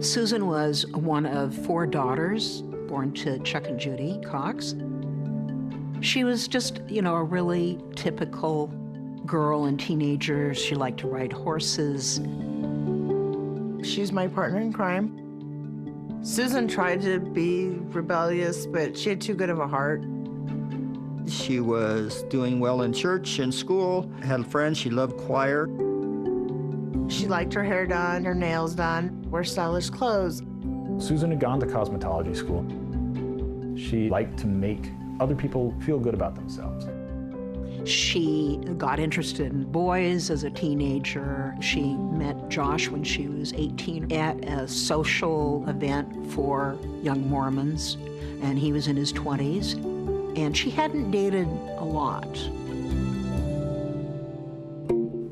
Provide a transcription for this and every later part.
Susan was one of 4 daughters born to Chuck and Judy Cox. She was just, a really typical girl and teenager. She liked to ride horses. She's my partner in crime. Susan tried to be rebellious, but she had too good of a heart. She was doing well in church and school, had friends, she loved choir. She liked her hair done, her nails done, wear stylish clothes. Susan had gone to cosmetology school. She liked to make other people feel good about themselves. She got interested in boys as a teenager. She met Josh when she was 18 at a social event for young Mormons, and he was in his 20s. And she hadn't dated a lot.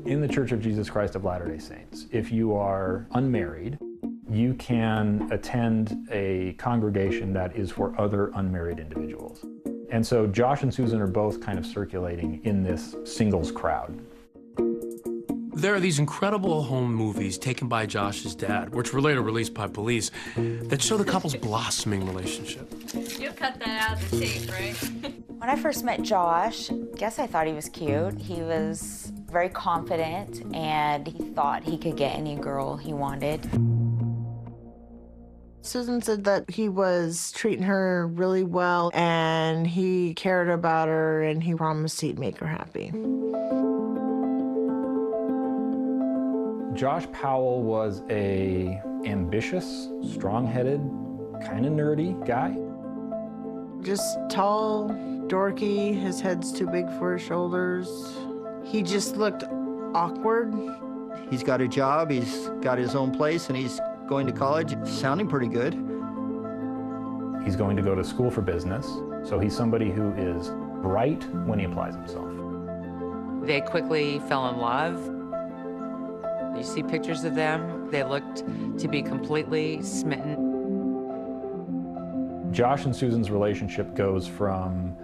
In the Church of Jesus Christ of Latter-day Saints, if you are unmarried, you can attend a congregation that is for other unmarried individuals. And so Josh and Susan are both kind of circulating in this singles crowd. There are these incredible home movies taken by Josh's dad, which were later released by police, that show the couple's blossoming relationship. You'll cut that out of the tape, right? When I first met Josh, I guess I thought he was cute. He was very confident, and he thought he could get any girl he wanted. Susan said that he was treating her really well, and he cared about her, and he promised he'd make her happy. Josh Powell was a ambitious, strong-headed, kind of nerdy guy. Just tall, dorky, his head's too big for his shoulders. He just looked awkward. He's got a job, he's got his own place, and he's going to college, sounding pretty good. He's going to go to school for business, so he's somebody who is bright when he applies himself. They quickly fell in love. You see pictures of them, they looked to be completely smitten. Josh and Susan's relationship goes from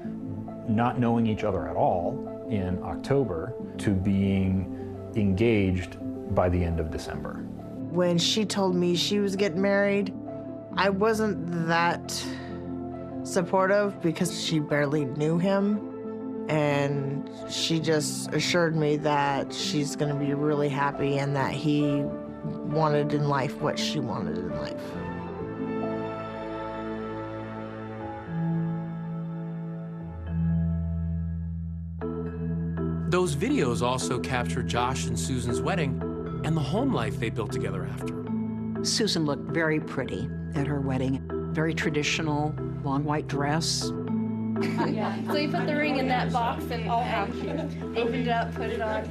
not knowing each other at all in October to being engaged by the end of December. When she told me she was getting married, I wasn't that supportive because she barely knew him. And she just assured me that she's gonna be really happy and that he wanted in life what she wanted in life. Those videos also capture Josh and Susan's wedding and the home life they built together after. Susan looked very pretty at her wedding. Very traditional, long white dress. Yeah. So you put the ring in that box and opened it up, put it on.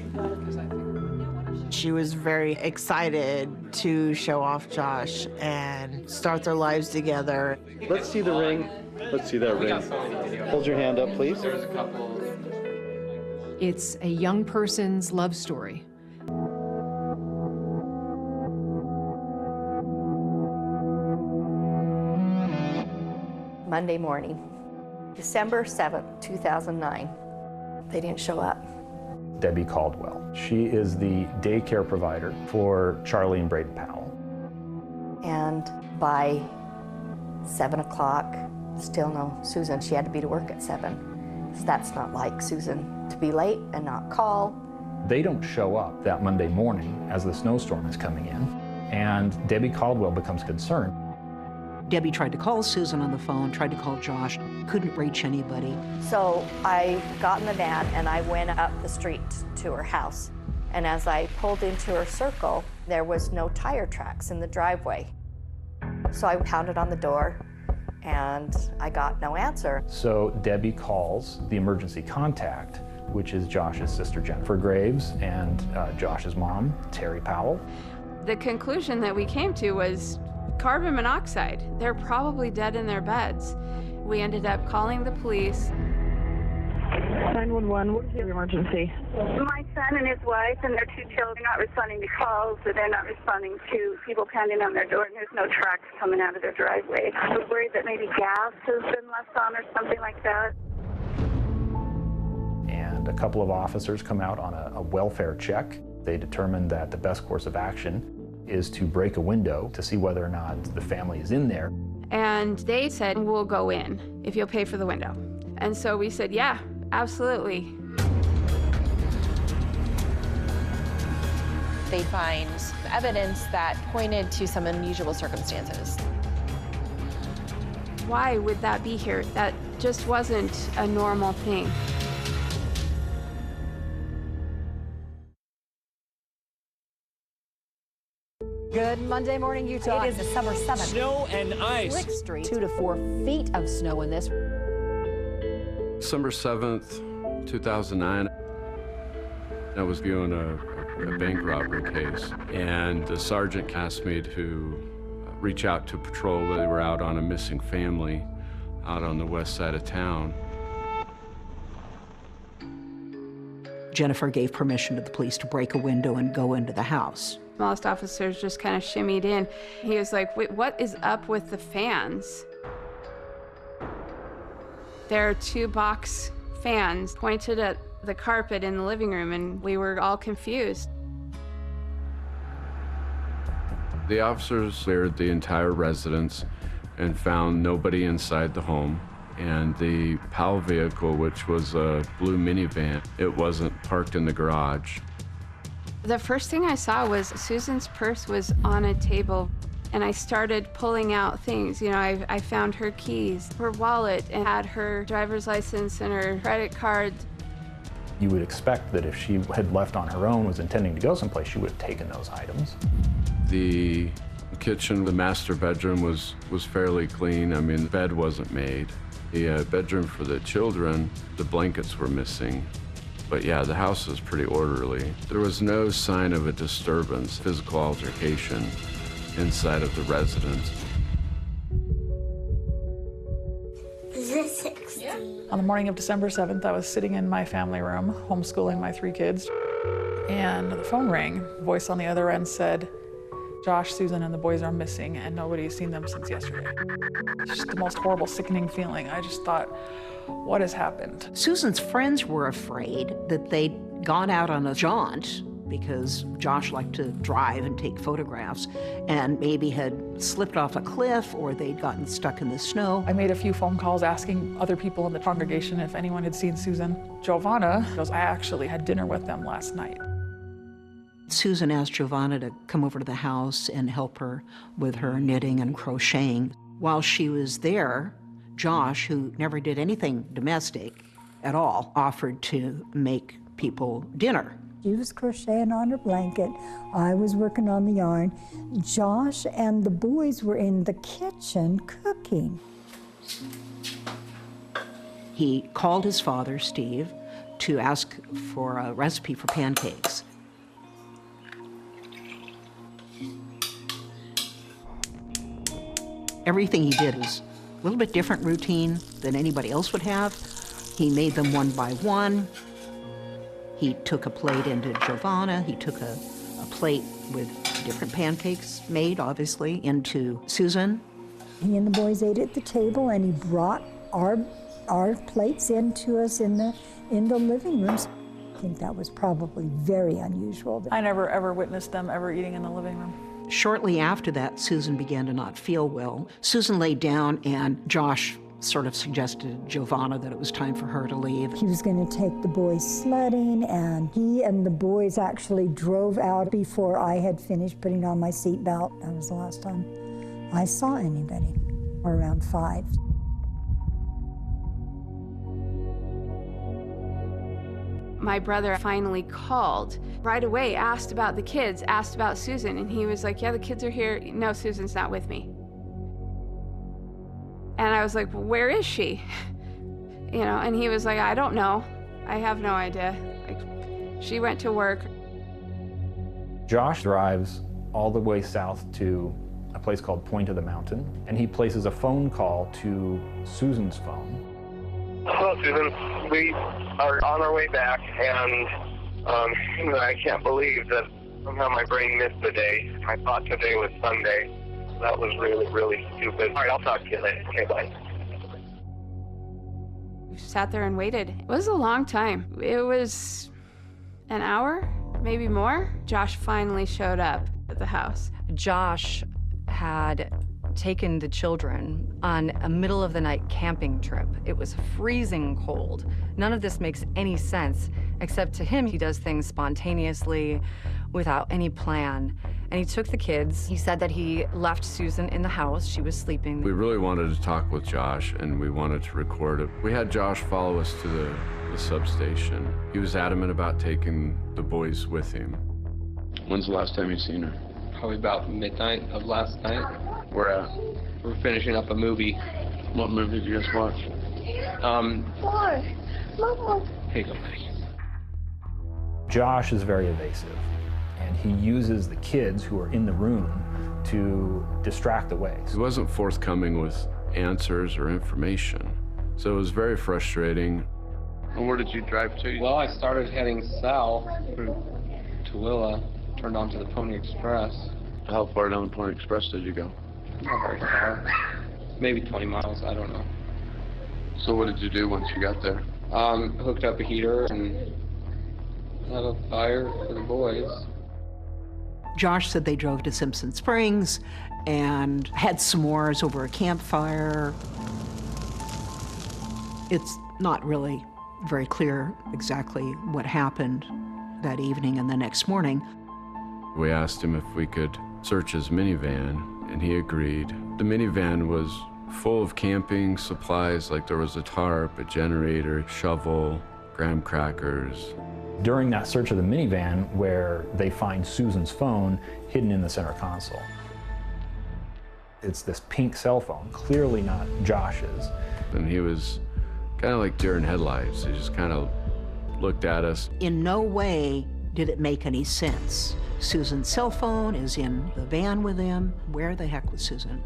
She was very excited to show off Josh and start their lives together. Let's see the ring. Let's see that ring. Hold your hand up, please. It's a young person's love story. Monday morning, December 7th, 2009. They didn't show up. Debbie Caldwell. She is the daycare provider for Charlie and Braden Powell. And by 7 o'clock, still no Susan. She had to be to work at 7. So that's not like Susan to be late and not call. They don't show up that Monday morning as the snowstorm is coming in, and Debbie Caldwell becomes concerned. Debbie tried to call Susan on the phone, tried to call Josh, couldn't reach anybody. So I got in the van and I went up the street to her house. And as I pulled into her circle, there was no tire tracks in the driveway. So I pounded on the door and I got no answer. So Debbie calls the emergency contact, which is Josh's sister Jennifer Graves and Josh's mom, Terry Powell. The conclusion that we came to was carbon monoxide. They're probably dead in their beds. We ended up calling the police. 911, what is your emergency? My son and his wife and their 2 children are not responding to calls, so they're not responding to people pounding on their door, and there's no tracks coming out of their driveway. We're worried that maybe gas has been left on or something like that. And a couple of officers come out on a welfare check. They determine that the best course of action is to break a window to see whether or not the family is in there. And they said, we'll go in if you'll pay for the window. And so we said, yeah, absolutely. They find evidence that pointed to some unusual circumstances. Why would that be here? That just wasn't a normal thing. Good Monday morning, Utah. It is December 7th. Snow and ice. Slick Street. 2 to 4 feet of snow in this. December 7th, 2009. I was viewing a bank robbery case, and the sergeant asked me to reach out to patrol. They were out on a missing family out on the west side of town. Jennifer gave permission to the police to break a window and go into the house. Most officers just kind of shimmied in. He was like, wait, what is up with the fans? There are 2 box fans pointed at the carpet in the living room, and we were all confused. The officers cleared the entire residence and found nobody inside the home. And the PAL vehicle, which was a blue minivan, it wasn't parked in the garage. The first thing I saw was Susan's purse was on a table, and I started pulling out things. You know, I found her keys, her wallet, and had her driver's license and her credit card. You would expect that if she had left on her own, was intending to go someplace, she would have taken those items. The kitchen, the master bedroom was fairly clean. I mean, the bed wasn't made. The bedroom for the children, the blankets were missing. But yeah, the house was pretty orderly. There was no sign of a disturbance, physical altercation inside of the residence. Is this 16? Yeah. On the morning of December 7th, I was sitting in my family room, homeschooling my 3 kids, and the phone rang. A voice on the other end said, Josh, Susan, and the boys are missing, and nobody's seen them since yesterday. It's just the most horrible, sickening feeling. I just thought, what has happened? Susan's friends were afraid that they'd gone out on a jaunt because Josh liked to drive and take photographs, and maybe had slipped off a cliff or they'd gotten stuck in the snow. I made a few phone calls asking other people in the congregation if anyone had seen Susan. Giovanna goes, I actually had dinner with them last night. Susan asked Giovanna to come over to the house and help her with her knitting and crocheting. While she was there, Josh, who never did anything domestic at all, offered to make people dinner. She was crocheting on her blanket. I was working on the yarn. Josh and the boys were in the kitchen cooking. He called his father, Steve, to ask for a recipe for pancakes. Everything he did was a little bit different routine than anybody else would have. He made them one by one. He took a plate into Giovanna. He took a plate with different pancakes made, obviously, into Susan. He and the boys ate at the table, and he brought our plates into us in the living rooms. I think that was probably very unusual. I never ever witnessed them ever eating in the living room. Shortly after that, Susan began to not feel well. Susan laid down, and Josh sort of suggested to Giovanna that it was time for her to leave. He was going to take the boys sledding, and he and the boys actually drove out before I had finished putting on my seatbelt. That was the last time I saw anybody, or around 5. My brother finally called right away, asked about the kids, asked about Susan, and he was like, yeah, the kids are here. No, Susan's not with me. And I was like, well, where is she? You know, and he was like, I don't know. I have no idea. Like, she went to work. Josh drives all the way south to a place called Point of the Mountain, and he places a phone call to Susan's phone. Hello, Susan. We are on our way back, and I can't believe that somehow my brain missed the day. I thought today was Sunday. That was really, really stupid. All right, I'll talk to you later. Okay, bye. We sat there and waited. It was a long time. It was an hour, maybe more. Josh finally showed up. at the house. Josh had taken the children on a middle of the night camping trip. It was freezing cold. None of this makes any sense, except to him, he does things spontaneously without any plan. And he took the kids. He said that he left Susan in the house. She was sleeping. We really wanted to talk with Josh, and we wanted to record it. We had Josh follow us to the substation. He was adamant about taking the boys with him. When's the last time you seen her? Probably about midnight of last night. Where at? We're finishing up a movie. What movie did you guys watch? Mama. Here you go, buddy. Josh is very evasive, and he uses the kids who are in the room to distract away. He wasn't forthcoming with answers or information, so it was very frustrating. And where did you drive to? Well, I started heading south through Tooele, turned onto the Pony Express. How far down the Pony Express did you go? Not very far. Maybe 20 miles, I don't know. So what did you do once you got there? Hooked up a heater and had a fire for the boys. Josh said they drove to Simpson Springs and had s'mores over a campfire. It's not really very clear exactly what happened that evening and the next morning. We asked him if we could search his minivan, and he agreed. The minivan was full of camping supplies, like there was a tarp, a generator, shovel, graham crackers. During that search of the minivan, where they find Susan's phone hidden in the center console. It's this pink cell phone, clearly not Josh's. And he was kind of like deer in headlights. He just kind of looked at us. In no way did it make any sense. Susan's cell phone is in the van with him. Where the heck was Susan?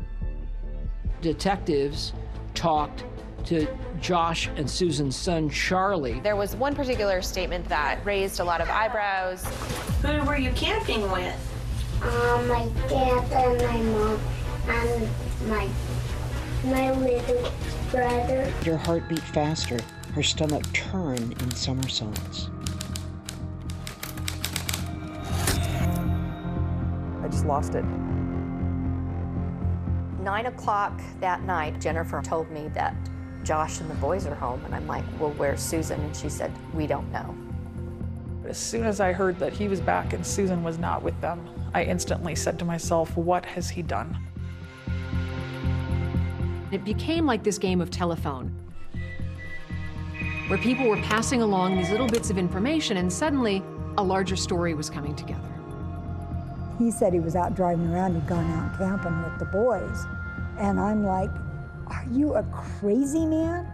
Detectives talked to Josh and Susan's son, Charlie. There was one particular statement that raised a lot of eyebrows. Who were you camping with? My dad and my mom and my little brother. Her heart beat faster. Her stomach turned in somersaults. I just lost it. 9 o'clock that night, Jennifer told me that Josh and the boys are home, and I'm like, well, where's Susan? And she said, we don't know. As soon as I heard that he was back and Susan was not with them, I instantly said to myself, what has he done? It became like this game of telephone, where people were passing along these little bits of information, and suddenly a larger story was coming together. He said he was out driving around, he'd gone out camping with the boys. And I'm like, are you a crazy man?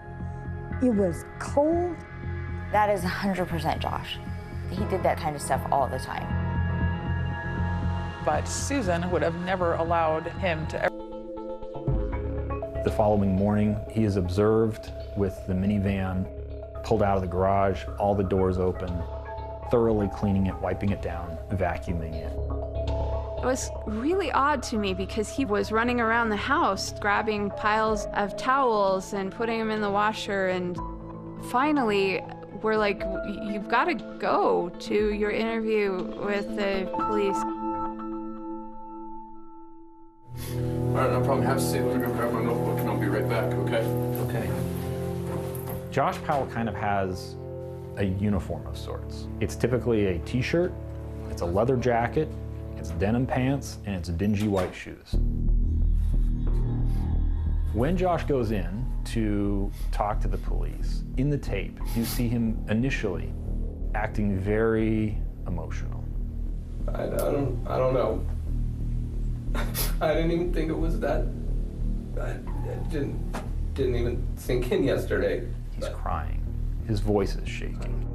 It was cold. That is 100% Josh. He did that kind of stuff all the time. But Susan would have never allowed him to ever. The following morning, he is observed with the minivan pulled out of the garage, all the doors open, thoroughly cleaning it, wiping it down, vacuuming it. It was really odd to me because he was running around the house grabbing piles of towels and putting them in the washer, and finally we're like, you've got to go to your interview with the police. All right, no problem. Have a seat. Let me go grab my notebook and I'll be right back, okay? Okay. Josh Powell kind of has a uniform of sorts. It's typically a t-shirt, it's a leather jacket, it's denim pants, and it's dingy white shoes. When Josh goes in to talk to the police, in the tape, you see him initially acting very emotional. I don't know. I didn't even think it was that. It didn't even sink in yesterday. He's crying. His voice is shaking.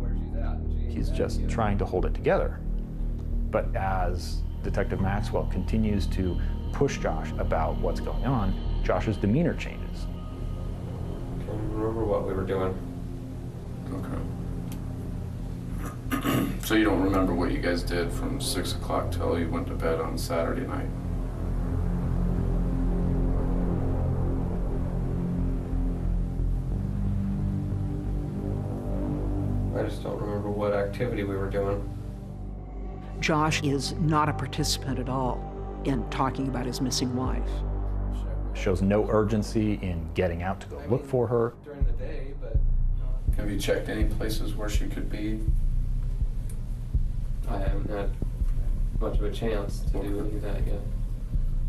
He's just trying to hold it together. But as Detective Maxwell continues to push Josh about what's going on, Josh's demeanor changes. I don't remember what we were doing. Okay. So you don't remember what you guys did from 6 o'clock till you went to bed on Saturday night? I just don't remember what activity we were doing. Josh is not a participant at all in talking about his missing wife. Shows no urgency in getting out to go look for her. During the day, but Have you checked any places where she could be? I haven't had much of a chance to do any of that yet.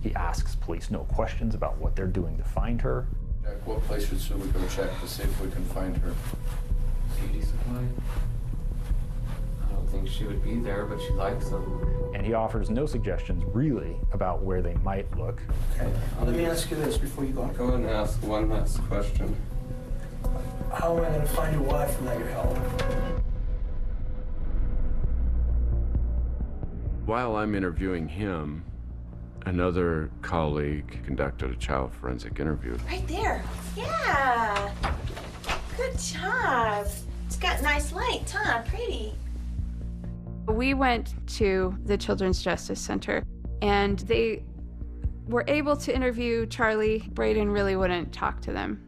He asks police no questions about what they're doing to find her. Jack, what places should we go check to see if we can find her? Beauty supply? I don't think she would be there, but she likes them. And he offers no suggestions, really, about where they might look. Okay, let me ask you this before you go. Go ahead and ask one last question. How am I going to find your wife without your help? While I'm interviewing him, another colleague conducted a child forensic interview. Right there. Yeah. Good job. It's got nice lights, huh? Pretty. We went to the Children's Justice Center, and they were able to interview Charlie. Braden really wouldn't talk to them.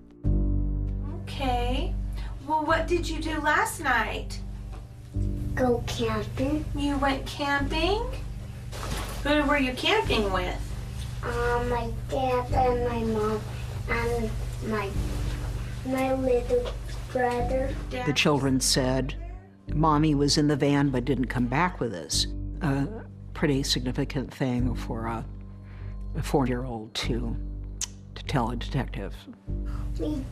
Okay. Well, what did you do last night? Go camping. You went camping? Who were you camping with? My dad and my mom and my little brother. The children said, Mommy was in the van but didn't come back with us. A pretty significant thing for a 4-year-old to tell a detective. We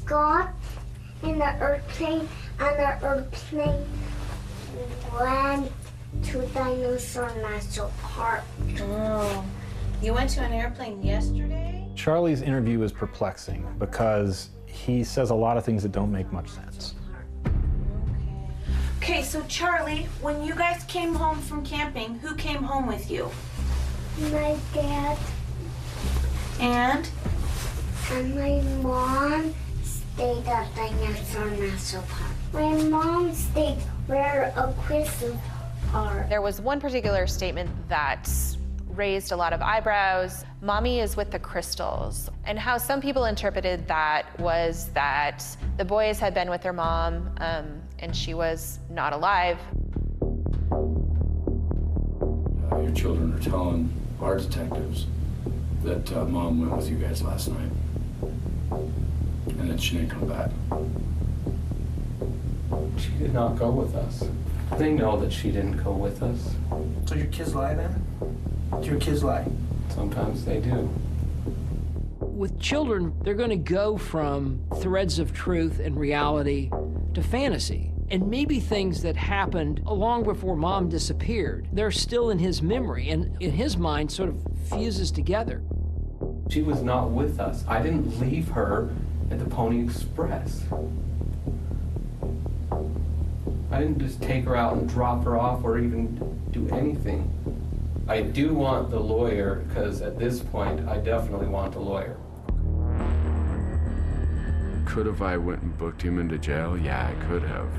got in the airplane, and the airplane went to Dinosaur National Park. Oh. You went to an airplane yesterday? Charlie's interview is perplexing because he says a lot of things that don't make much sense. Okay, so Charlie, when you guys came home from camping, who came home with you? My dad And? and my mom stayed at Dinosaur National Park. My mom stayed where a Christmas park. There was one particular statement that raised a lot of eyebrows. Mommy is with the crystals. And how some people interpreted that was that the boys had been with their mom and she was not alive. Your children are telling our detectives that Mom went with you guys last night and that she didn't come back. She did not go with us. They know that she didn't go with us. So your kids lie then? Do your kids lie? Sometimes they do. With children, they're going to go from threads of truth and reality to fantasy. And maybe things that happened long before Mom disappeared, they're still in his memory, and in his mind sort of fuses together. She was not with us. I didn't leave her at the Pony Express. I didn't just take her out and drop her off or even do anything. I do want the lawyer, because at this point, I definitely want the lawyer. Could have I went and booked him into jail? Yeah, I could have.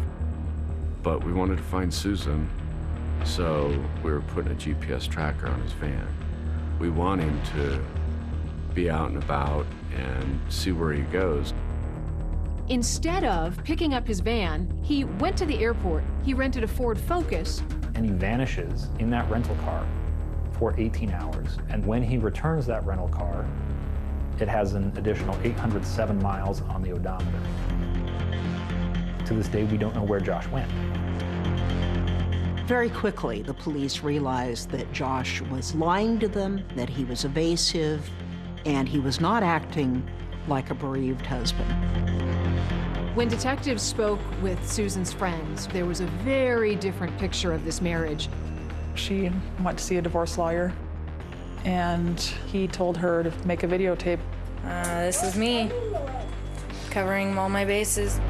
But we wanted to find Susan, so we were putting a GPS tracker on his van. We want him to be out and about and see where he goes. Instead of picking up his van, he went to the airport. He rented a Ford Focus. And he vanishes in that rental car for 18 hours. And when he returns that rental car, it has an additional 807 miles on the odometer. To this day, we don't know where Josh went. Very quickly, the police realized that Josh was lying to them, that he was evasive, and he was not acting like a bereaved husband. When detectives spoke with Susan's friends, there was a very different picture of this marriage. She went to see a divorce lawyer, and he told her to make a videotape. This is me, covering all my bases.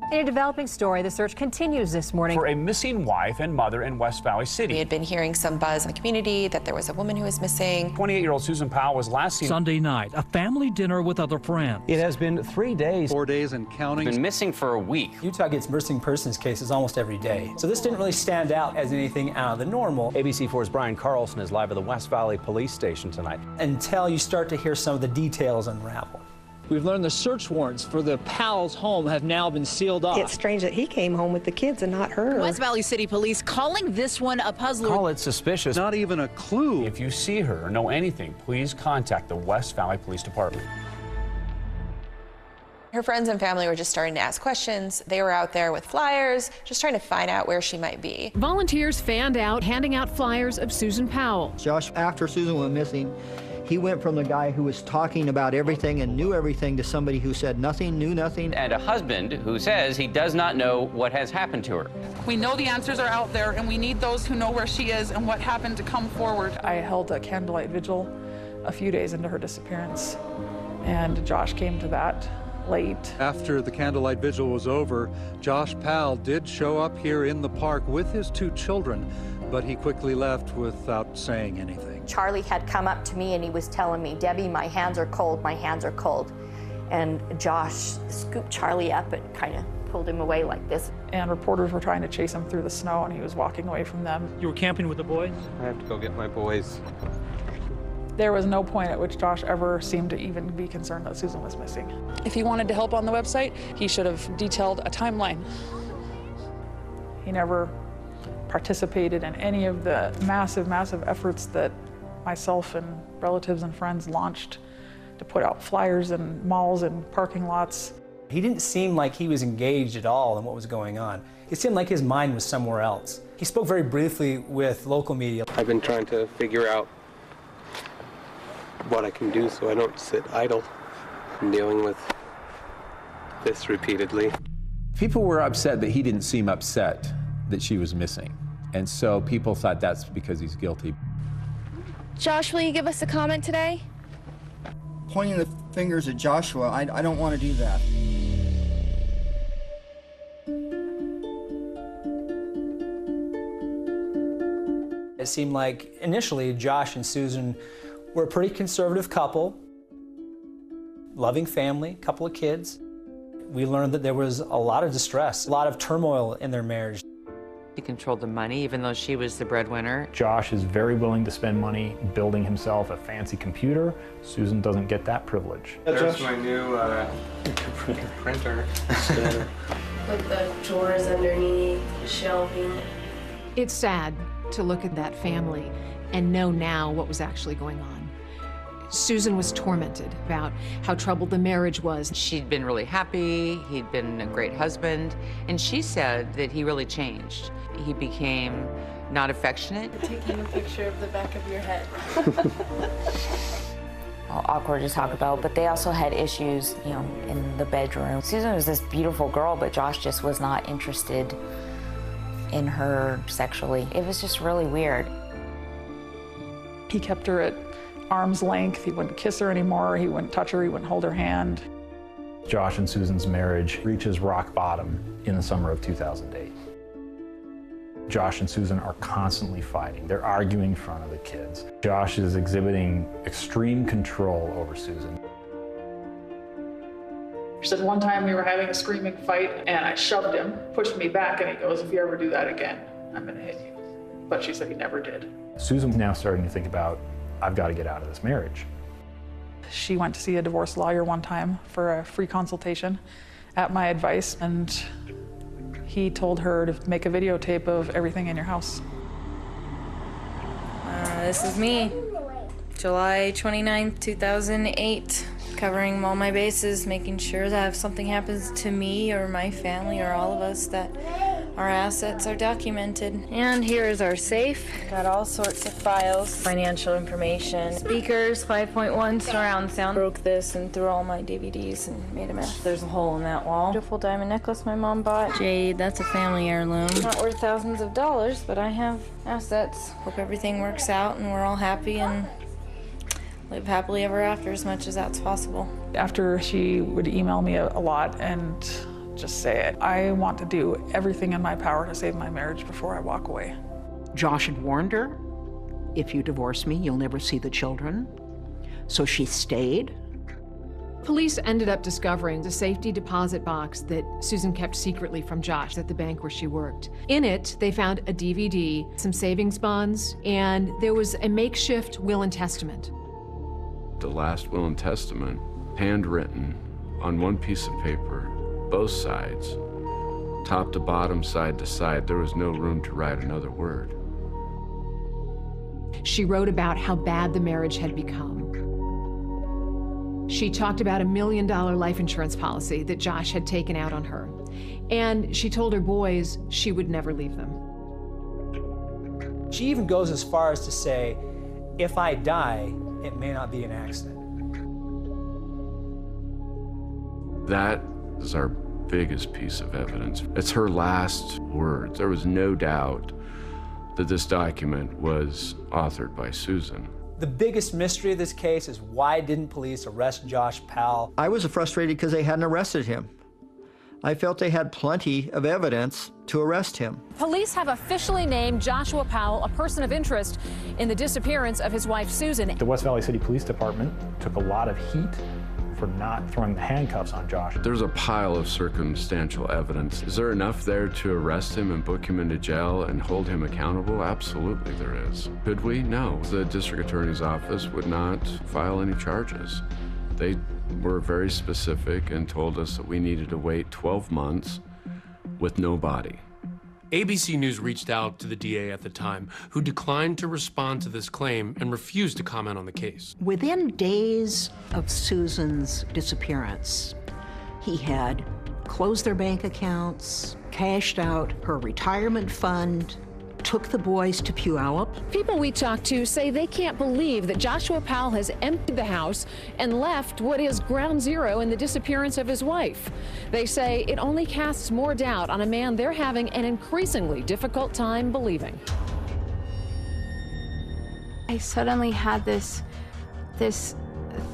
In a developing story, the search continues this morning for a missing wife and mother in West Valley City. We had been hearing some buzz in the community that there was a woman who was missing. 28-year-old Susan Powell was last seen Sunday night, a family dinner with other friends. It has been 3 days. 4 days and counting. Been missing for a week. Utah gets missing persons cases almost every day. So this didn't really stand out as anything out of the normal. ABC4's Brian Carlson is live at the West Valley Police Station tonight. Until you start to hear some of the details unravel. We've learned the search warrants for the Powell's home have now been sealed off. It's strange that he came home with the kids and not her. West Valley City Police calling this one a puzzler. Call it suspicious. Not even a clue. If you see her or know anything, please contact the West Valley Police Department. Her friends and family were just starting to ask questions. They were out there with flyers, just trying to find out where she might be. Volunteers fanned out, handing out flyers of Susan Powell. Josh, after Susan went missing, he went from the guy who was talking about everything and knew everything to somebody who said nothing, knew nothing. And a husband who says he does not know what has happened to her. We know the answers are out there, and we need those who know where she is and what happened to come forward. I held a candlelight vigil a few days into her disappearance, and Josh came to that late. After the candlelight vigil was over, Josh Powell did show up here in the park with his 2 children, but he quickly left without saying anything. Charlie had come up to me and he was telling me, Debbie, my hands are cold, my hands are cold. And Josh scooped Charlie up and kind of pulled him away like this. And reporters were trying to chase him through the snow and he was walking away from them. You were camping with the boys? I have to go get my boys. There was no point at which Josh ever seemed to even be concerned that Susan was missing. If he wanted to help on the website, he should have detailed a timeline. He never participated in any of the massive, massive efforts that myself and relatives and friends launched to put out flyers in malls and parking lots. He didn't seem like he was engaged at all in what was going on. It seemed like his mind was somewhere else. He spoke very briefly with local media. I've been trying to figure out what I can do so I don't sit idle. I'm dealing with this repeatedly. People were upset that he didn't seem upset that she was missing. And so people thought that's because he's guilty. Josh, will you give us a comment today? Pointing the fingers at Joshua, I don't want to do that. It seemed like initially Josh and Susan were a pretty conservative couple, loving family, couple of kids. We learned that there was a lot of distress, a lot of turmoil in their marriage. He controlled the money, even though she was the breadwinner. Josh is very willing to spend money building himself a fancy computer. Susan doesn't get that privilege. There's my new printer. With the drawers underneath, shelving. It's sad to look at that family and know now what was actually going on. Susan was tormented about how troubled the marriage was. She'd been really happy, he'd been a great husband, and she said that he really changed. He became not affectionate. Taking a picture of the back of your head. Well, awkward to talk about, but they also had issues, you know, in the bedroom. Susan was this beautiful girl, but Josh just was not interested in her sexually. It was just really weird. He kept her at arm's length. He wouldn't kiss her anymore. He wouldn't touch her. He wouldn't hold her hand. Josh and Susan's marriage reaches rock bottom in the summer of 2008. Josh and Susan are constantly fighting. They're arguing in front of the kids. Josh is exhibiting extreme control over Susan. She said one time we were having a screaming fight and I shoved him, pushed me back, and he goes, if you ever do that again, I'm gonna hit you. But she said he never did. Susan's now starting to think about, I've got to get out of this marriage. She went to see a divorce lawyer one time for a free consultation at my advice, and he told her to make a videotape of everything in your house. This is me, July 29th, 2008. Covering all my bases, making sure that if something happens to me or my family or all of us, that our assets are documented. And here is our safe. Got all sorts of files, financial information, speakers, 5.1 surround sound. Broke this and threw all my DVDs and made a mess. There's a hole in that wall. Beautiful diamond necklace my mom bought. Jade, that's a family heirloom. Not worth thousands of dollars, but I have assets. Hope everything works out and we're all happy and live happily ever after, as much as that's possible. After she would email me a lot and just say it, I want to do everything in my power to save my marriage before I walk away. Josh had warned her, if you divorce me, you'll never see the children. So she stayed. Police ended up discovering the safety deposit box that Susan kept secretly from Josh at the bank where she worked. In it, they found a DVD, some savings bonds, and there was a makeshift will and testament. The last will and testament handwritten on one piece of paper, both sides, top to bottom, side to side. There was no room to write another word. She wrote about how bad the marriage had become. She talked about $1 million life insurance policy that Josh had taken out on her. And she told her boys she would never leave them. She even goes as far as to say, if I die, it may not be an accident. That is our biggest piece of evidence. It's her last words. There was no doubt that this document was authored by Susan. The biggest mystery of this case is why didn't police arrest Josh Powell? I was frustrated because they hadn't arrested him. I felt they had plenty of evidence to arrest him. Police have officially named Joshua Powell a person of interest in the disappearance of his wife, Susan. The West Valley City Police Department took a lot of heat for not throwing the handcuffs on Josh. There's a pile of circumstantial evidence. Is there enough there to arrest him and book him into jail and hold him accountable? Absolutely there is. Could we? No. The district attorney's office would not file any charges. They were very specific and told us that we needed to wait 12 months with no body. ABC News reached out to the DA at the time, who declined to respond to this claim and refused to comment on the case. Within days of Susan's disappearance, he had closed their bank accounts, cashed out her retirement fund, took the boys to Puyallup. People we talked to say they can't believe that Joshua Powell has emptied the house and left what is ground zero in the disappearance of his wife. They say it only casts more doubt on a man they're having an increasingly difficult time believing. I suddenly had this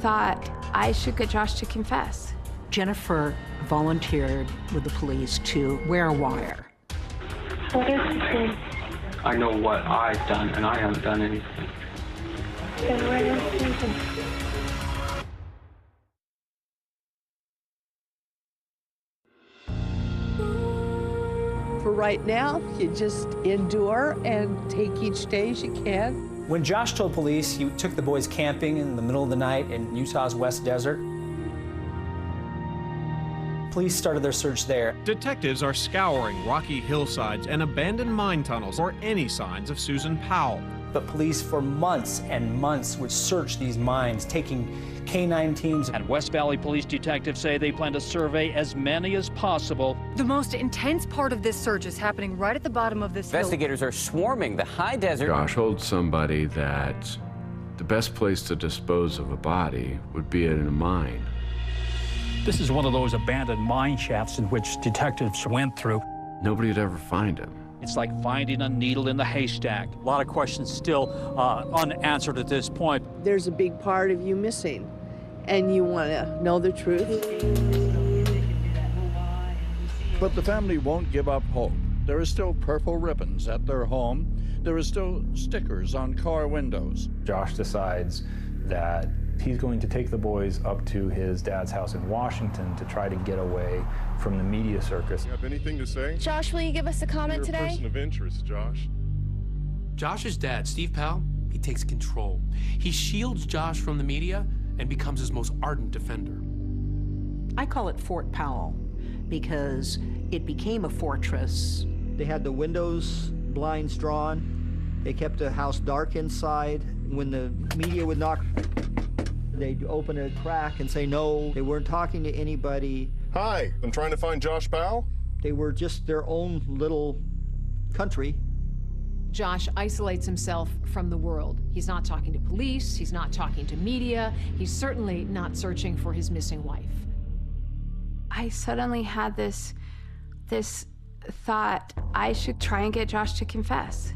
thought, I should get Josh to confess. Jennifer volunteered with the police to wear a wire. What is it? I know what I've done, and I haven't done anything. Then where is Susan? For right now, you just endure and take each day as you can. When Josh told police he took the boys camping in the middle of the night in Utah's West Desert, police started their search there. Detectives are scouring rocky hillsides and abandoned mine tunnels for any signs of Susan Powell. But police for months and months would search these mines, taking K-9 teams. And West Valley police detectives say they plan to survey as many as possible. The most intense part of this search is happening right at the bottom of this hill. Investigators are swarming the high desert. Josh told somebody that the best place to dispose of a body would be in a mine. This is one of those abandoned mine shafts in which detectives went through. Nobody would ever find him. It's like finding a needle in the haystack. A lot of questions still unanswered at this point. There's a big part of you missing, and you want to know the truth. But the family won't give up hope. There are still purple ribbons at their home. There are still stickers on car windows. Josh decides that he's going to take the boys up to his dad's house in Washington to try to get away from the media circus. You have anything to say? Josh, will you give us a comment You're today? a person of interest, Josh. Josh's dad, Steve Powell, he takes control. He shields Josh from the media and becomes his most ardent defender. I call it Fort Powell because it became a fortress. They had the windows, blinds drawn. They kept the house dark inside. When the media would knock, they'd open a crack and say no. They weren't talking to anybody. Hi, I'm trying to find Josh Powell. They were just their own little country. Josh isolates himself from the world. He's not talking to police, he's not talking to media, he's certainly not searching for his missing wife. I suddenly had this thought, I should try and get Josh to confess.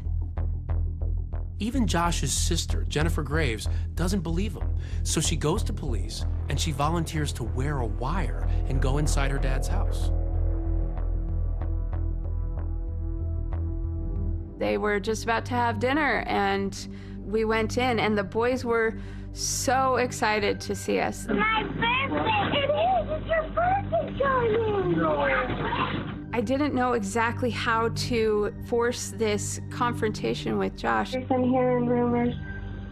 Even Josh's sister, Jennifer Graves, doesn't believe him. So she goes to police and she volunteers to wear a wire and go inside her dad's house. They were just about to have dinner and we went in and the boys were so excited to see us. My birthday! It is! It's your birthday, darling! I didn't know exactly how to force this confrontation with Josh. I've been hearing rumors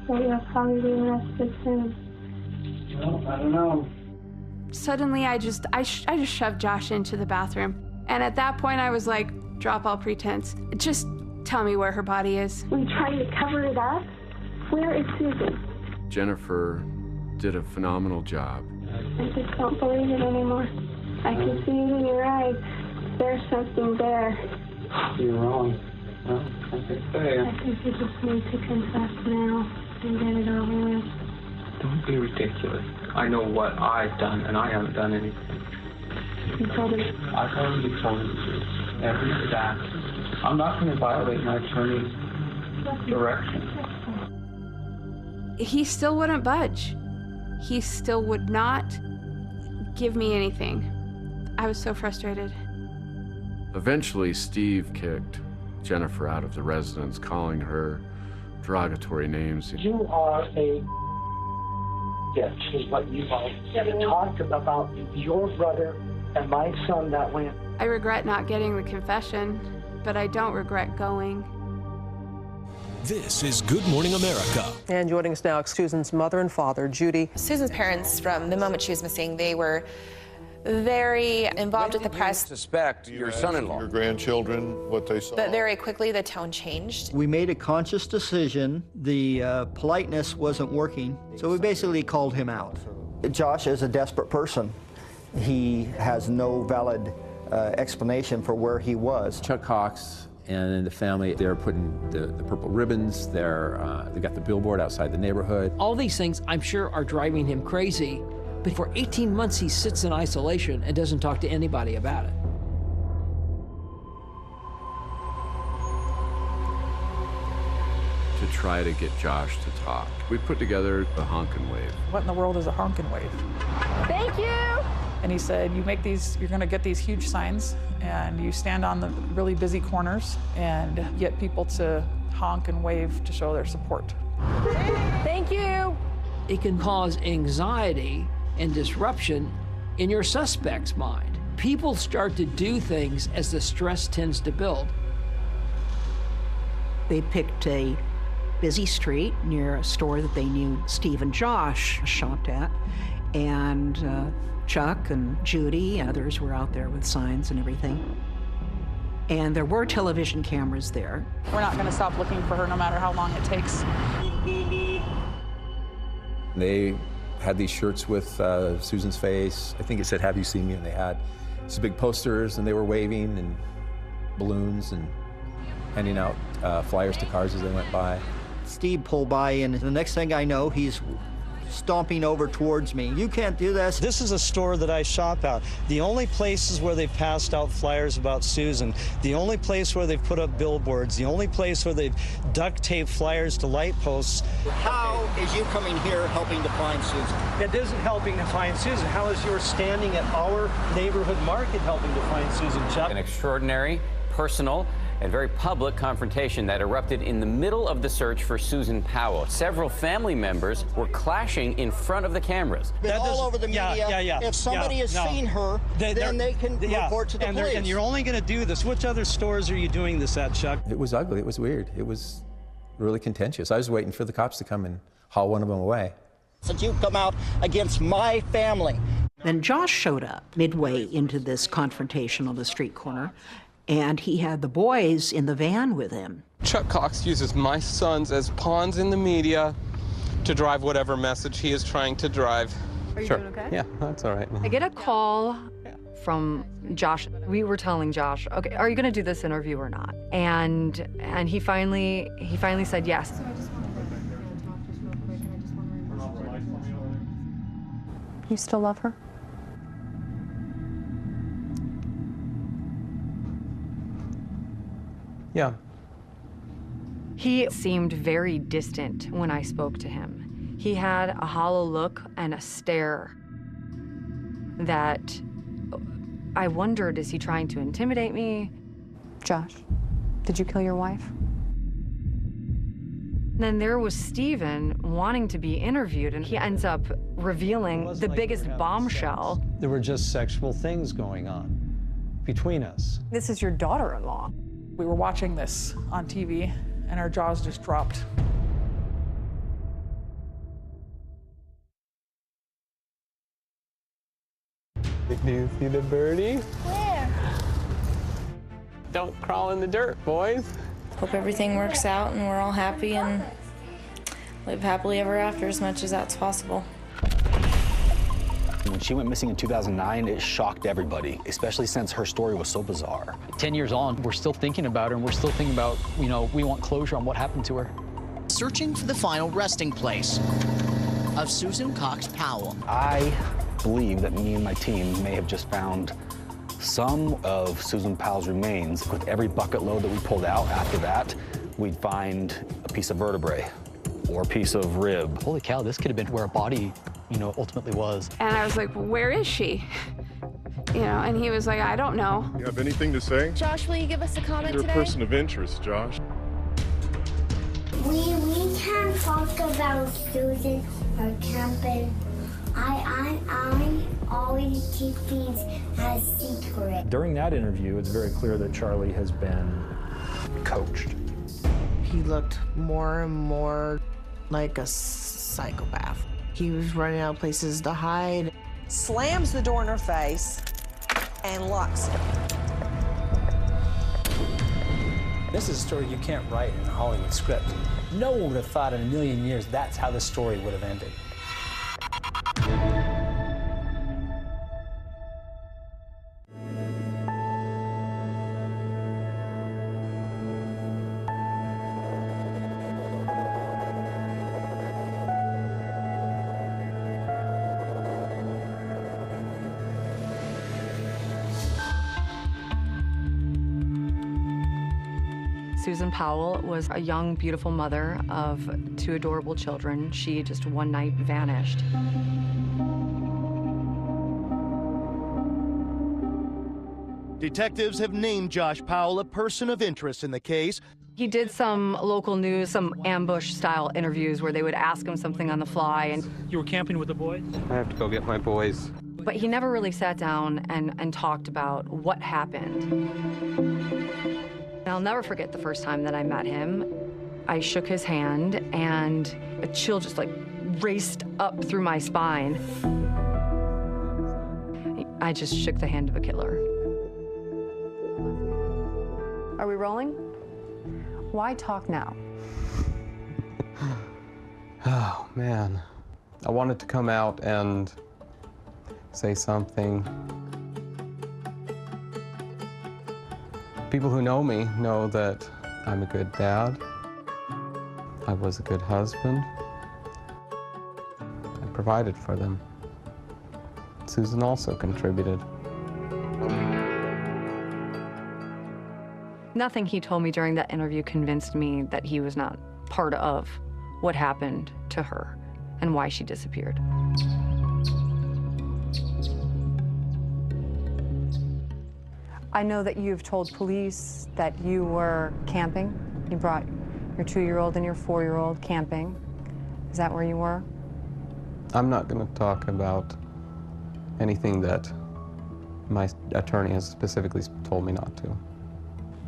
that you'll probably be arrested soon. Well, I don't know. suddenly I just shoved Josh into the bathroom. And at that point I was like, drop all pretense. Just tell me where her body is. We tried to cover it up. Where is Susan? Jennifer did a phenomenal job. I just don't believe it anymore. I can see it in your eyes. There's something there. You're wrong. Well, like I say, I think you just need to confess now and get it over with. don't be ridiculous. I know what I've done, and I haven't done anything. You told me. I've already told you every fact. I'm not going to violate my attorney's direction. He still wouldn't budge. He still would not give me anything. I was so frustrated. Eventually, Steve kicked Jennifer out of the residence, calling her derogatory names. You are a bitch, is what you are. You talked about your brother and my son that way. I regret not getting the confession, but I don't regret going. This is Good Morning America. And joining us now, Susan's mother and father, Judy. Susan's parents, from the moment she was missing, they were very involved with the press. Suspect your son-in-law, your grandchildren, what they saw. But very quickly, the tone changed. We made a conscious decision. The politeness wasn't working, so we basically called him out. Josh is a desperate person. He has no valid explanation for where he was. Chuck Cox and the family, they're putting the purple ribbons, they got the billboard outside the neighborhood. All these things, I'm sure, are driving him crazy, but for 18 months he sits in isolation and doesn't talk to anybody about it. To try to get Josh to talk. We put together the honk and wave. What in the world is a honk and wave? Thank you! And he said, you make these, you're gonna get these huge signs, and you stand on the really busy corners and get people to honk and wave to show their support. Thank you! It can cause anxiety and disruption in your suspect's mind. People start to do things as the stress tends to build. They picked a busy street near a store that they knew Steve and Josh shopped at, and Chuck and Judy and others were out there with signs and everything. And there were television cameras there. We're not gonna stop looking for her no matter how long it takes. They had these shirts with Susan's face. I think it said, "Have you seen me?" And they had some big posters, and they were waving and balloons and handing out flyers to cars as they went by. Steve pulled by, and the next thing I know, he's stomping over towards me. You can't do this. This is a store that I shop at. The only places where they've passed out flyers about Susan, the only place where they've put up billboards, the only place where they've duct taped flyers to light posts. How is you coming here helping to find Susan? It isn't helping to find Susan. How is your standing at our neighborhood market helping to find Susan, Chuck? An extraordinary, personal, and very public confrontation that erupted in the middle of the search for Susan Powell. Several family members were clashing in front of the cameras. Been all over the media. Yeah. If somebody has seen her, then they can report to the police. And you're only going to do this. Which other stores are you doing this at, Chuck? It was ugly, it was weird, it was really contentious. I was waiting for the cops to come and haul one of them away. Since you come out against my family. Then Josh showed up midway into this confrontation on the street corner, and he had the boys in the van with him. Chuck Cox uses my sons as pawns in the media to drive whatever message he is trying to drive. Are you doing okay? Yeah, that's all right. I get a call from Josh. We were telling Josh, okay, are you gonna do this interview or not? And he finally said yes. You still love her? Yeah. He seemed very distant when I spoke to him. He had a hollow look and a stare that I wondered, is he trying to intimidate me? Josh, did you kill your wife? Then there was Steven wanting to be interviewed, and he ends up revealing the biggest bombshell. There were just sexual things going on between us. This is your daughter-in-law. We were watching this on TV, and our jaws just dropped. Do you see the birdie? Where? Don't crawl in the dirt, boys. Hope everything works out and we're all happy and live happily ever after as much as that's possible. When she went missing in 2009, it shocked everybody, especially since her story was so bizarre. 10 years on, we're still thinking about her, and we're still thinking about, you know, we want closure on what happened to her. Searching for the final resting place of Susan Cox Powell. I believe that me and my team may have just found some of Susan Powell's remains. With every bucket load that we pulled out after that, we'd find a piece of vertebrae or a piece of rib. Holy cow, this could have been where a body, you know, ultimately was. And I was like, where is she? You know, and he was like, I don't know. You have anything to say? Josh, will you give us a comment You're today? a person of interest, Josh. We can't talk about Susan or camping. I always keep things as secret. During that interview, it's very clear that Charlie has been coached. He looked more and more like a psychopath. He was running out of places to hide. Slams the door in her face and locks it. This is a story you can't write in a Hollywood script. No one would have thought in a million years that's how the story would have ended. Susan Powell was a young, beautiful mother of 2 adorable children. She just one night vanished. Detectives have named Josh Powell a person of interest in the case. He did some local news, some ambush-style interviews where they would ask him something on the fly. And You were camping with the boys? I have to go get my boys. but he never really sat down and talked about what happened. I'll never forget the first time that I met him. I shook his hand and a chill just like raced up through my spine. I just shook the hand of a killer. Are we rolling? Why talk now? Oh, man. I wanted to come out and say something. People who know me know that I'm a good dad. I was a good husband. I provided for them. Susan also contributed. Nothing he told me during that interview convinced me that he was not part of what happened to her and why she disappeared. I know that you've told police that you were camping. You brought your 2-year-old and your 4-year-old camping. Is that where you were? I'm not going to talk about anything that my attorney has specifically told me not to.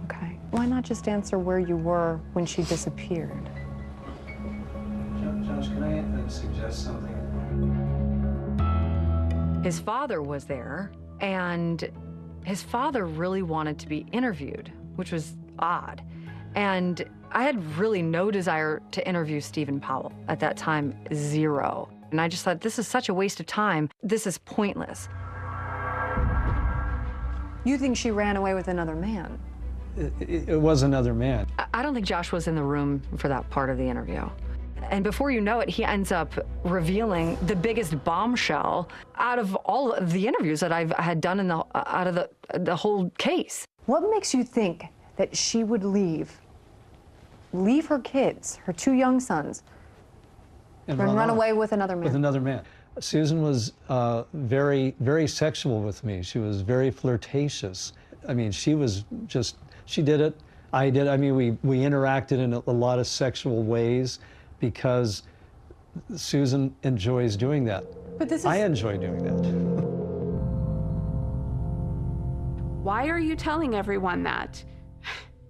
Okay. Why not just answer where you were when she disappeared? Josh, can I suggest something? His father was there, and his father really wanted to be interviewed, which was odd. And I had really no desire to interview Stephen Powell. At that time, 0. And I just thought, this is such a waste of time. This is pointless. You think she ran away with another man? It was another man. I don't think Josh was in the room for that part of the interview. And before you know it, he ends up revealing the biggest bombshell out of all of the interviews that I've had done out of the whole case. What makes you think that she would leave her kids, her 2 young sons, and run away with another man? With another man. Susan was very, very sexual with me. She was very flirtatious. I mean, she was just, she did it, I did. I mean, we interacted in a lot of sexual ways because Susan enjoys doing that. But this is... I enjoy doing that. Why are you telling everyone that?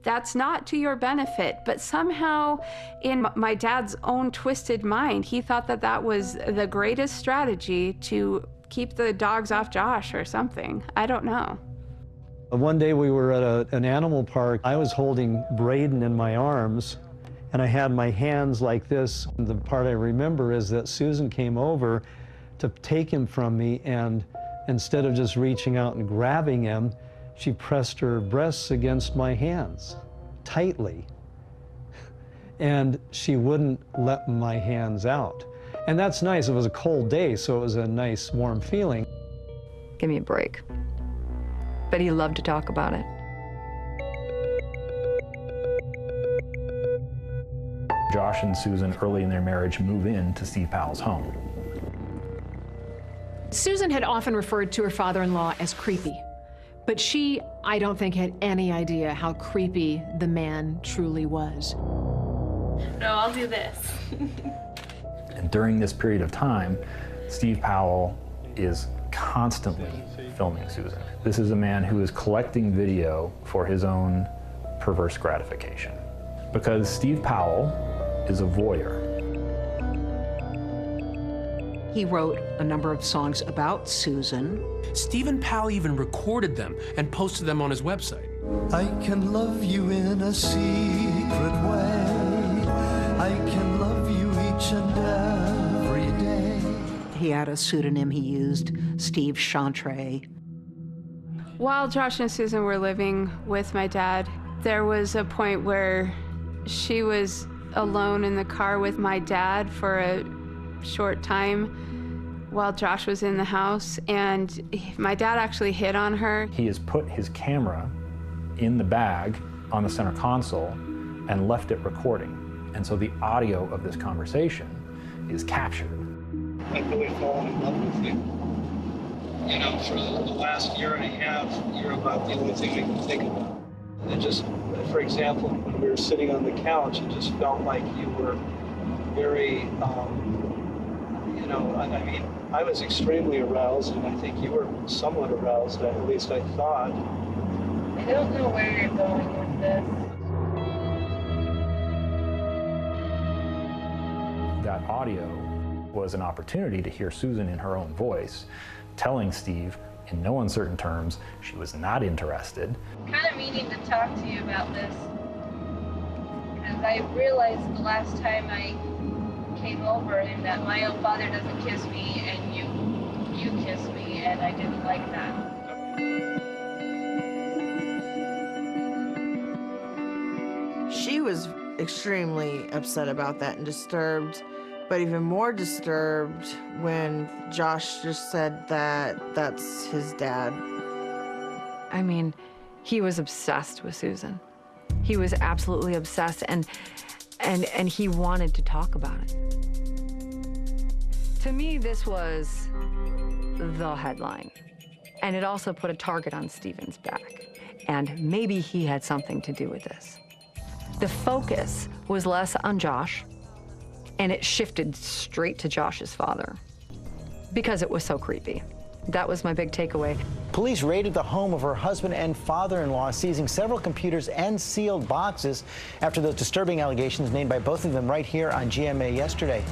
That's not to your benefit, but somehow in my dad's own twisted mind, he thought that that was the greatest strategy to keep the dogs off Josh or something. I don't know. One day we were at an animal park. I was holding Braden in my arms, and I had my hands like this. The part I remember is that Susan came over to take him from me, and instead of just reaching out and grabbing him, she pressed her breasts against my hands, tightly. And she wouldn't let my hands out. And that's nice. It was a cold day, so it was a nice, warm feeling. Give me a break. But he loved to talk about it. Josh and Susan, early in their marriage, move in to Steve Powell's home. Susan had often referred to her father-in-law as creepy, but she, I don't think, had any idea how creepy the man truly was. No, I'll do this. And during this period of time, Steve Powell is constantly filming Susan. This is a man who is collecting video for his own perverse gratification. Because Steve Powell is a voyeur. He wrote a number of songs about Susan. Stephen Powell even recorded them and posted them on his website. I can love you in a secret way. I can love you each and every day. He had a pseudonym he used, Steve Chantre. While Josh and Susan were living with my dad, there was a point where she was alone in the car with my dad for a short time while Josh was in the house, and my dad actually hit on her. He has put his camera in the bag on the center console and left it recording. And so the audio of this conversation is captured. I've really fallen in love with you. You know, for the last year and a half, you're about the only thing I can think about. And just, for example, when we were sitting on the couch, it just felt like you were very, you know, I mean, I was extremely aroused, and I think you were somewhat aroused, at least I thought. I don't know where you're going with this. That audio was an opportunity to hear Susan in her own voice, telling Steve in no uncertain terms she was not interested. I'm kind of meaning to talk to you about this, because I realized the last time I came over and that my own father doesn't kiss me and you kiss me, and I didn't like that. She was extremely upset about that and disturbed, but even more disturbed when Josh just said that that's his dad. I mean, he was obsessed with Susan. He was absolutely obsessed, and he wanted to talk about it. To me, this was the headline. And it also put a target on Stephen's back. And maybe he had something to do with this. The focus was less on Josh, and it shifted straight to Josh's father because it was so creepy. That was my big takeaway. Police raided the home of her husband and father-in-law, seizing several computers and sealed boxes after those disturbing allegations made by both of them right here on GMA yesterday.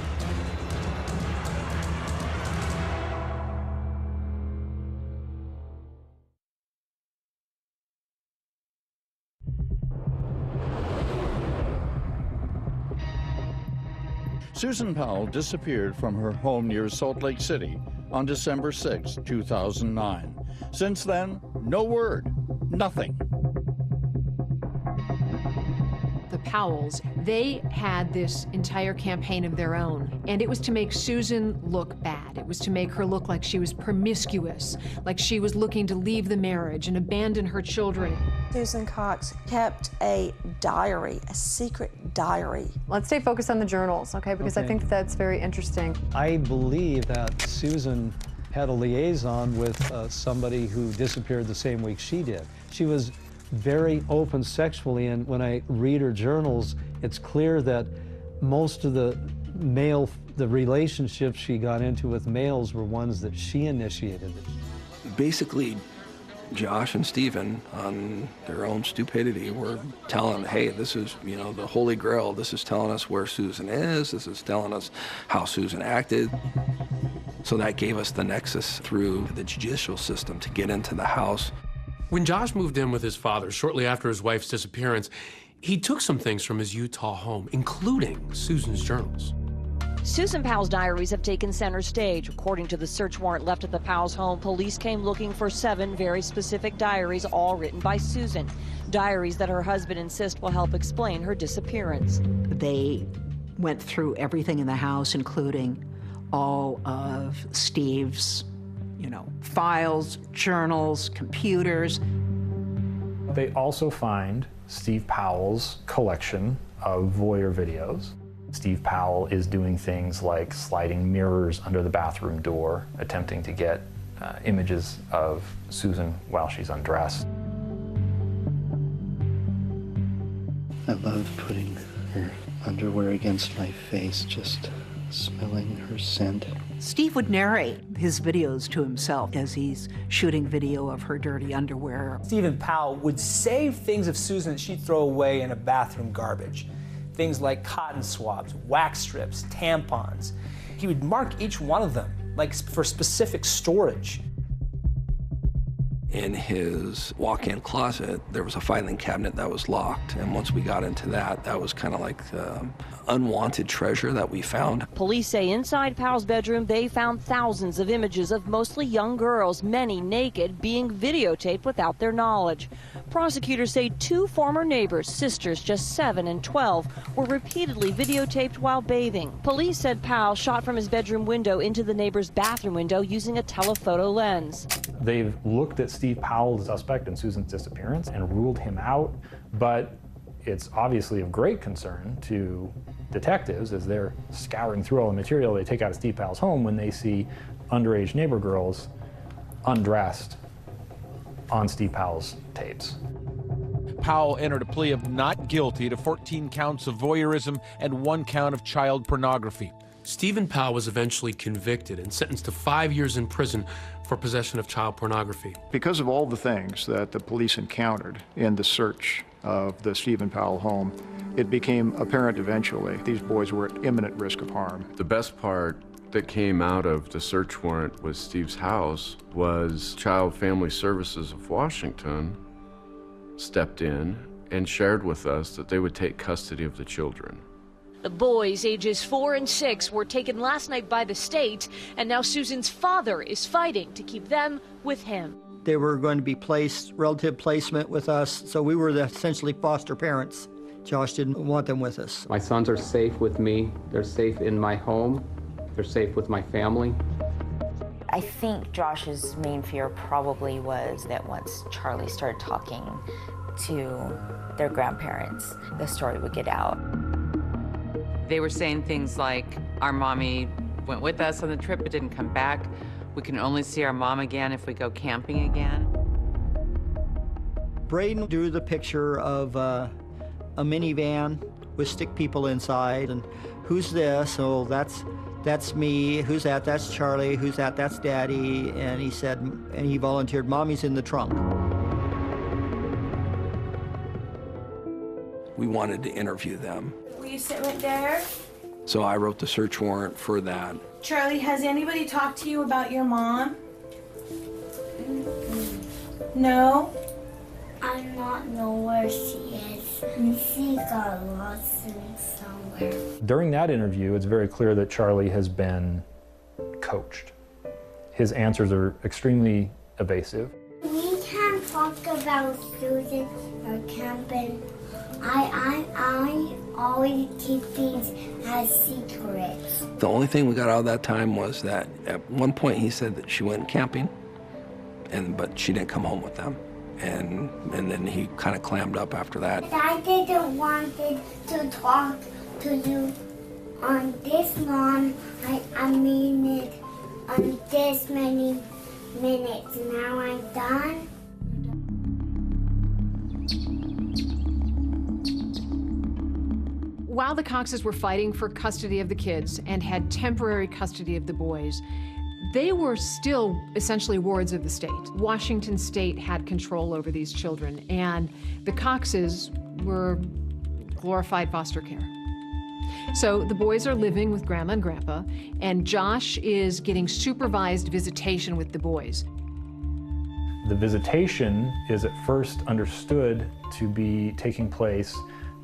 Susan Powell disappeared from her home near Salt Lake City on December 6, 2009. Since then, no word, nothing. The Powells, they had this entire campaign of their own, and it was to make Susan look bad. It was to make her look like she was promiscuous, like she was looking to leave the marriage and abandon her children. Susan Cox kept a diary, a secret diary. Let's stay focused on the journals, okay? Because I think that's very interesting. I believe that Susan had a liaison with somebody who disappeared the same week she did. She was very open sexually, and when I read her journals, it's clear that most of the relationships she got into with males were ones that she initiated. Basically, Josh and Stephen, on their own stupidity, were telling, hey, this is, you know, the Holy Grail. This is telling us where Susan is. This is telling us how Susan acted. So that gave us the nexus through the judicial system to get into the house. When Josh moved in with his father shortly after his wife's disappearance, he took some things from his Utah home, including Susan's journals. Susan Powell's diaries have taken center stage. According to the search warrant left at the Powell's home, police came looking for 7 very specific diaries, all written by Susan. Diaries that her husband insists will help explain her disappearance. They went through everything in the house, including all of Steve's, files, journals, computers. They also find Steve Powell's collection of voyeur videos. Steve Powell is doing things like sliding mirrors under the bathroom door, attempting to get images of Susan while she's undressed. I love putting her underwear against my face, just smelling her scent. Steve would narrate his videos to himself as he's shooting video of her dirty underwear. Stephen Powell would save things of Susan that she'd throw away in a bathroom garbage. Things like cotton swabs, wax strips, tampons. He would mark each one of them, like for specific storage. In his walk-in closet, there was a filing cabinet that was locked. And once we got into that, that was kind of like unwanted treasure that we found. Police say inside Powell's bedroom, they found thousands of images of mostly young girls, many naked, being videotaped without their knowledge. Prosecutors say 2 former neighbors, sisters just 7 and 12, were repeatedly videotaped while bathing. Police said Powell shot from his bedroom window into the neighbor's bathroom window using a telephoto lens. They've looked at Steve Powell, the suspect in Susan's disappearance, and ruled him out, but it's obviously of great concern to detectives as they're scouring through all the material they take out of Steve Powell's home when they see underage neighbor girls undressed on Steve Powell's tapes. Powell entered a plea of not guilty to 14 counts of voyeurism and 1 count of child pornography. Stephen Powell was eventually convicted and sentenced to 5 years in prison for possession of child pornography. Because of all the things that the police encountered in the search of the Stephen Powell home, it became apparent eventually these boys were at imminent risk of harm. The best part that came out of the search warrant with Steve's house was Child Family Services of Washington stepped in and shared with us that they would take custody of the children. The boys, ages 4 and 6, were taken last night by the state, and now Susan's father is fighting to keep them with him. They were going to be placed, relative placement with us, so we were essentially foster parents. Josh didn't want them with us. My sons are safe with me. They're safe in my home. They're safe with my family. I think Josh's main fear probably was that once Charlie started talking to their grandparents, the story would get out. They were saying things like, our mommy went with us on the trip but didn't come back. We can only see our mom again if we go camping again. Braden drew the picture of a minivan with stick people inside, and who's this? Oh, that's me. Who's that? That's Charlie. Who's that? That's Daddy. And he said, and he volunteered, Mommy's in the trunk. We wanted to interview them. Will you sit right there? So I wrote the search warrant for that. Charlie, has anybody talked to you about your mom? No? I don't know where she is. She got lost somewhere. During that interview, it's very clear that Charlie has been coached. His answers are extremely evasive. We can't talk about Susan or camping. I always keep things as secrets. The only thing we got out of that time was that at one point he said that she went camping, but she didn't come home with them. And then he kind of clammed up after that. I didn't want to talk to you on this long. I mean it on this many minutes. Now I'm done. While the Coxes were fighting for custody of the kids and had temporary custody of the boys, they were still essentially wards of the state. Washington state had control over these children, and the Coxes were glorified foster care. So the boys are living with Grandma and Grandpa, and Josh is getting supervised visitation with the boys. The visitation is at first understood to be taking place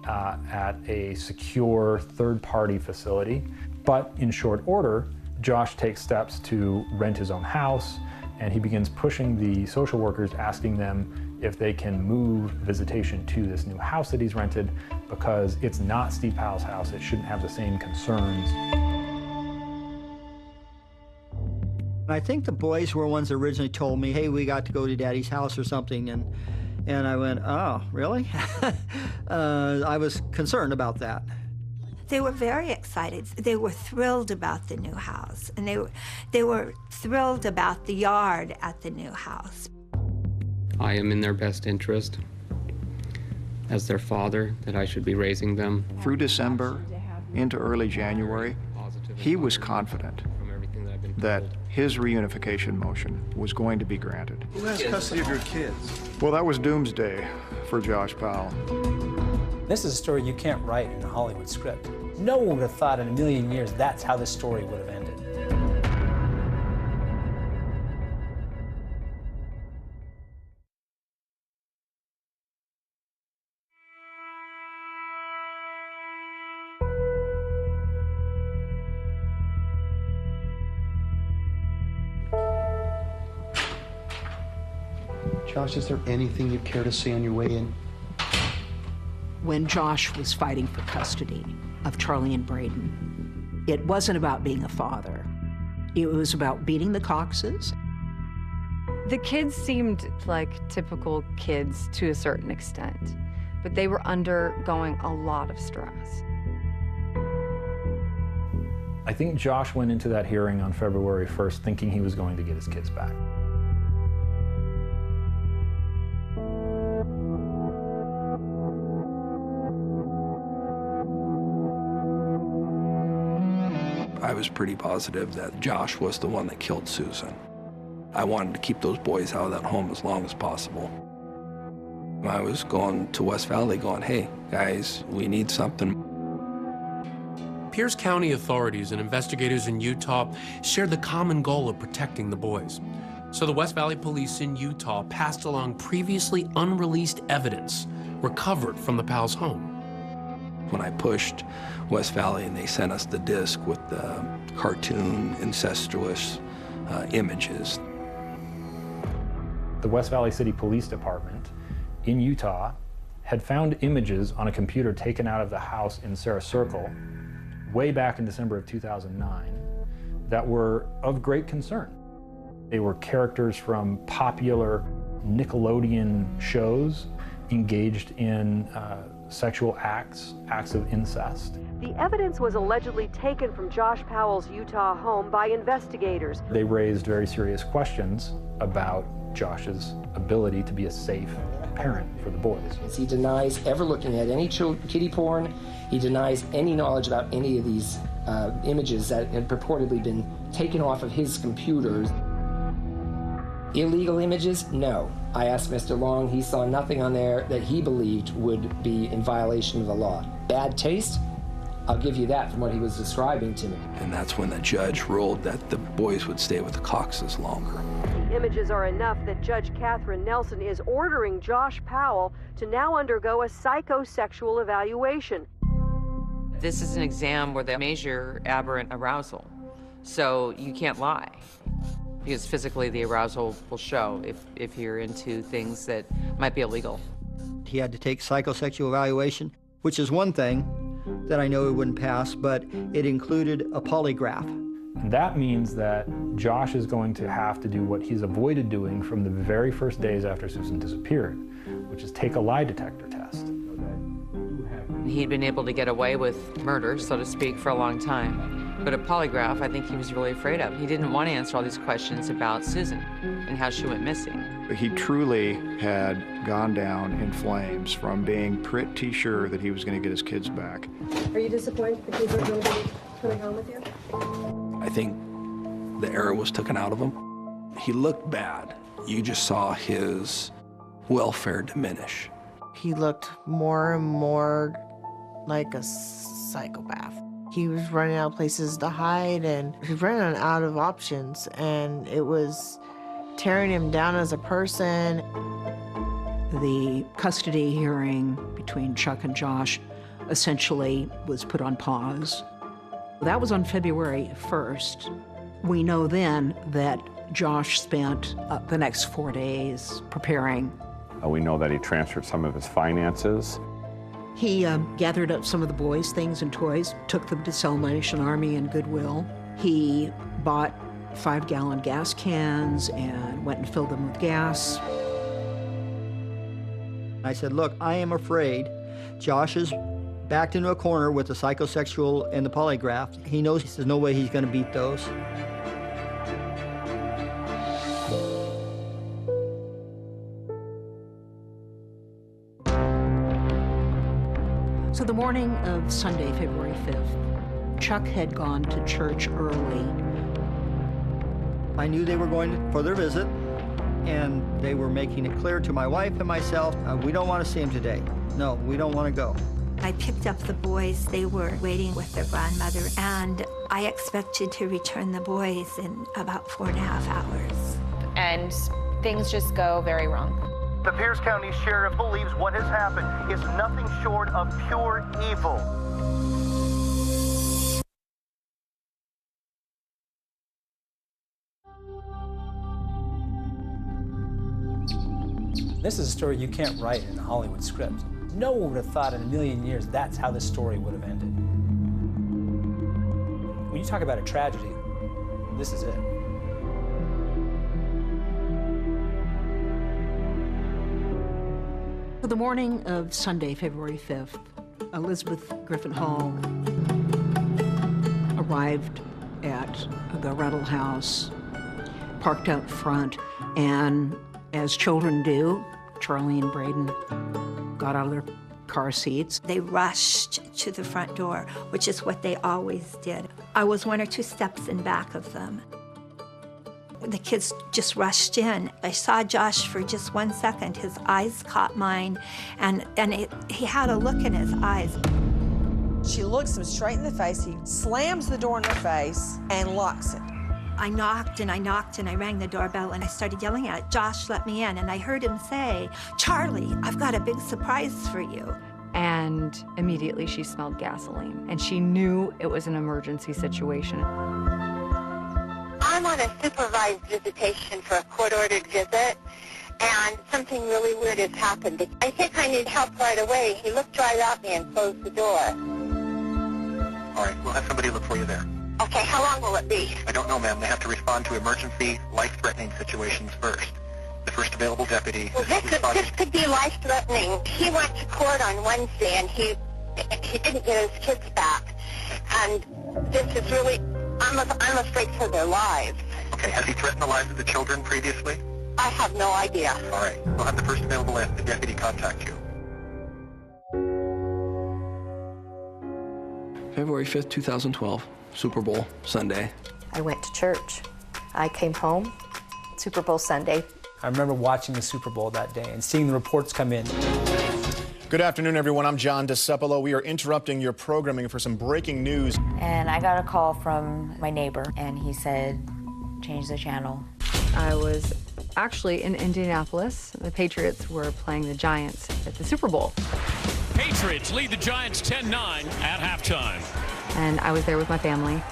at a secure third-party facility, but in short order, Josh takes steps to rent his own house, and he begins pushing the social workers, asking them if they can move visitation to this new house that he's rented, because it's not Steve Powell's house. It shouldn't have the same concerns. I think the boys were ones that originally told me, hey, we got to go to Daddy's house or something, and I went, oh, really? I was concerned about that. They were very excited. They were thrilled about the new house, and they were thrilled about the yard at the new house. I am in their best interest as their father, that I should be raising them. Through December into early January, he was confident that his reunification motion was going to be granted. Who has custody of your kids? Well, that was doomsday for Josh Powell. This is a story you can't write in a Hollywood script. No one would have thought in a million years that's how this story would have ended. Josh, is there anything you care to say on your way in? When Josh was fighting for custody of Charlie and Braden, it wasn't about being a father. It was about beating the Coxes. The kids seemed like typical kids to a certain extent, but they were undergoing a lot of stress. I think Josh went into that hearing on February 1st thinking he was going to get his kids back. I was pretty positive that Josh was the one that killed Susan. I wanted to keep those boys out of that home as long as possible. I was going to West Valley going, hey, guys, we need something. Pierce County authorities and investigators in Utah shared the common goal of protecting the boys. So the West Valley police in Utah passed along previously unreleased evidence recovered from the Powell's home. When I pushed West Valley and they sent us the disc with the cartoon, incestuous images. The West Valley City Police Department in Utah had found images on a computer taken out of the house in Sarah Circle way back in December of 2009 that were of great concern. They were characters from popular Nickelodeon shows engaged in sexual acts of incest. The evidence was allegedly taken from Josh Powell's Utah home by investigators. They raised very serious questions about Josh's ability to be a safe parent for the boys. He denies ever looking at any kiddie porn. He denies any knowledge about any of these images that had purportedly been taken off of his computers. Illegal images? No. I asked Mr. Long, he saw nothing on there that he believed would be in violation of the law. Bad taste? I'll give you that from what he was describing to me. And that's when the judge ruled that the boys would stay with the Coxes longer. The images are enough that Judge Catherine Nelson is ordering Josh Powell to now undergo a psychosexual evaluation. This is an exam where they measure aberrant arousal, so you can't lie. Because physically the arousal will show if you're into things that might be illegal. He had to take psychosexual evaluation, which is one thing that I know he wouldn't pass, but it included a polygraph. And that means that Josh is going to have to do what he's avoided doing from the very first days after Susan disappeared, which is take a lie detector test. He'd been able to get away with murder, so to speak, for a long time. But a polygraph, I think he was really afraid of. He didn't want to answer all these questions about Susan and how she went missing. He truly had gone down in flames from being pretty sure that he was going to get his kids back. Are you disappointed the kids are going to be coming home with you? I think the air was taken out of him. He looked bad. You just saw his welfare diminish. He looked more and more like a psychopath. He was running out of places to hide, and he was running out of options, and it was tearing him down as a person. The custody hearing between Chuck and Josh essentially was put on pause. That was on February 1st. We know then that Josh spent the next 4 days preparing. We know that he transferred some of his finances. He gathered up some of the boys' things and toys, took them to Salvation Army and Goodwill. He bought 5-gallon gas cans and went and filled them with gas. I said, look, I am afraid Josh is backed into a corner with the psychosexual and the polygraph. He knows there's no way he's going to beat those. So the morning of Sunday, February 5th, Chuck had gone to church early. I knew they were going for their visit, and they were making it clear to my wife and myself, we don't want to see him today. No, we don't want to go. I picked up the boys. They were waiting with their grandmother, and I expected to return the boys in about 4.5 hours. And things just go very wrong. The Pierce County Sheriff believes what has happened is nothing short of pure evil. This is a story you can't write in a Hollywood script. No one would have thought in a million years that's how this story would have ended. When you talk about a tragedy, this is it. The morning of Sunday, February 5th, Elizabeth Griffin Hall arrived at the rental house, parked out front, and as children do, Charlie and Braden got out of their car seats. They rushed to the front door, which is what they always did. I was 1 or 2 steps in back of them. The kids just rushed in. I saw Josh for just 1 second. His eyes caught mine, and he had a look in his eyes. She looks him straight in the face. He slams the door in her face and locks it. I knocked and I knocked and I rang the doorbell and I started yelling at it, Josh, let me in. And I heard him say, Charlie, I've got a big surprise for you. And immediately she smelled gasoline, and she knew it was an emergency situation. I'm on a supervised visitation for a court-ordered visit, and something really weird has happened. I think I need help right away. He looked right at me and closed the door. All right, we'll have somebody look for you there. Okay, how long will it be? I don't know, ma'am. They have to respond to emergency, life-threatening situations first. The first available deputy... Well, this could be life-threatening. He went to court on Wednesday, and he didn't get his kids back. And this is really... I'm afraid for their lives. Okay, has he threatened the lives of the children previously? I have no idea. All right, we'll have the first available deputy contact you. February 5th, 2012, Super Bowl Sunday. I went to church. I came home, Super Bowl Sunday. I remember watching the Super Bowl that day and seeing the reports come in. Good afternoon, everyone. I'm John DeCepolo. We are interrupting your programming for some breaking news. And I got a call from my neighbor, and he said, change the channel. I was actually in Indianapolis. The Patriots were playing the Giants at the Super Bowl. Patriots lead the Giants 10-9 at halftime. And I was there with my family.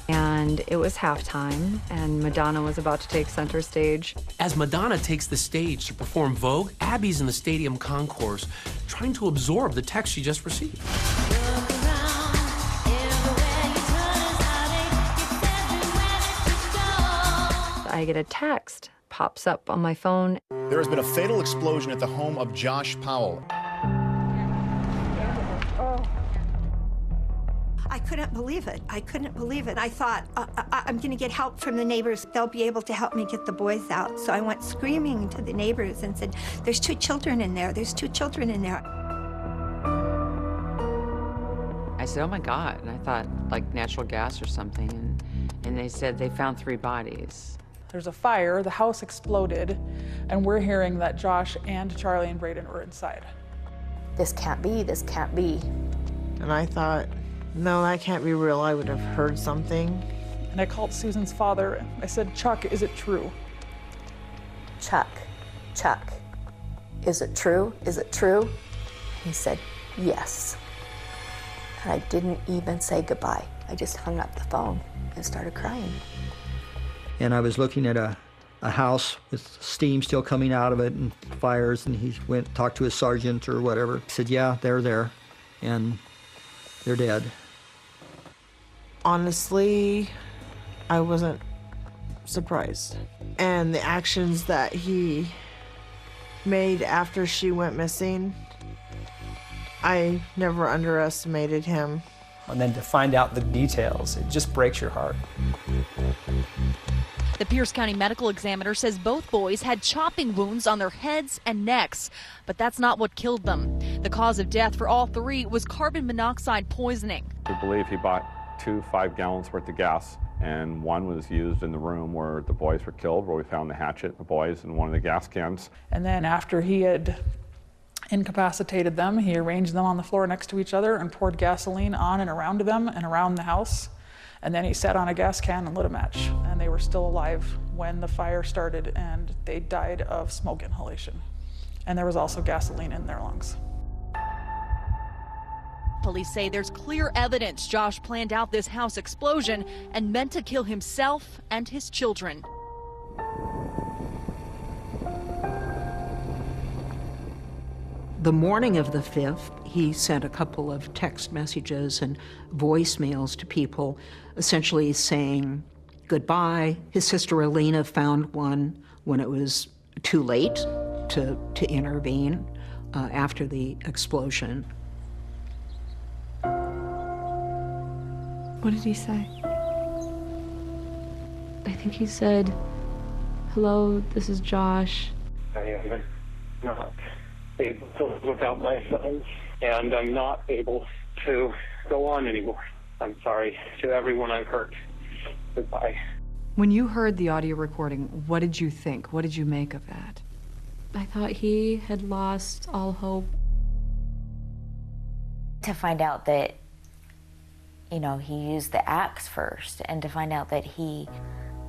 And it was halftime, and Madonna was about to take center stage. As Madonna takes the stage to perform Vogue, Abby's in the stadium concourse trying to absorb the text she just received. I get a text, pops up on my phone. There has been a fatal explosion at the home of Josh Powell. I couldn't believe it. I couldn't believe it. I thought, I'm going to get help from the neighbors. They'll be able to help me get the boys out. So I went screaming to the neighbors and said, there's 2 children in there. There's 2 children in there. I said, oh my God. And I thought like natural gas or something. And they said they found 3 bodies. There's a fire, the house exploded, and we're hearing that Josh and Charlie and Braden were inside. This can't be, this can't be. And I thought, no, that can't be real. I would have heard something. And I called Susan's father. I said, Chuck, is it true? Chuck, is it true? Is it true? He said, yes. And I didn't even say goodbye. I just hung up the phone and started crying. And I was looking at a house with steam still coming out of it and fires, and he went and talked to his sergeant or whatever. He said, yeah, they're there, and they're dead. Honestly, I wasn't surprised. And the actions that he made after she went missing, I never underestimated him. And then to find out the details, it just breaks your heart. The Pierce County medical examiner says both boys had chopping wounds on their heads and necks, but that's not what killed them. The cause of death for all three was carbon monoxide poisoning. We believe he bought 2 5-gallons worth of gas, and one was used in the room where the boys were killed, where we found the hatchet, the boys, and one of the gas cans. And then after he had incapacitated them, he arranged them on the floor next to each other and poured gasoline on and around them and around the house. And then he sat on a gas can and lit a match. And they were still alive when the fire started, and they died of smoke inhalation. And there was also gasoline in their lungs. Police say there's clear evidence Josh planned out this house explosion and meant to kill himself and his children. The morning of the 5th, he sent a couple of text messages and voicemails to people, essentially saying goodbye. His sister Alina found one when it was too late to intervene after the explosion. What did he say? I think he said, hello, this is Josh. I am not able to live without my son, and I'm not able to go on anymore. I'm sorry to everyone I've hurt. Goodbye. When you heard the audio recording, what did you think? What did you make of that? I thought he had lost all hope. To find out that, you know, he used the axe first, and to find out that he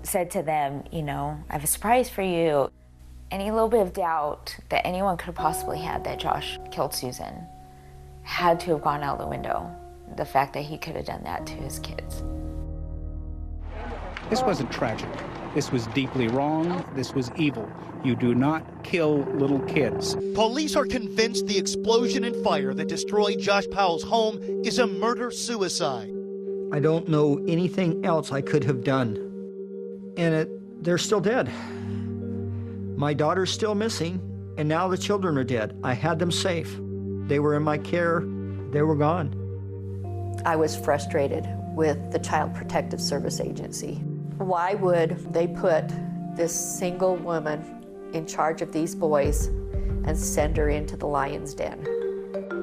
said to them, you know, I have a surprise for you. Any little bit of doubt that anyone could have possibly had that Josh killed Susan had to have gone out the window. The fact that he could have done that to his kids. This wasn't tragic. This was deeply wrong. This was evil. You do not kill little kids. Police are convinced the explosion and fire that destroyed Josh Powell's home is a murder-suicide. I don't know anything else I could have done. And they're still dead. My daughter's still missing, and now the children are dead. I had them safe. They were in my care. They were gone. I was frustrated with the Child Protective Service Agency. Why would they put this single woman in charge of these boys and send her into the lion's den?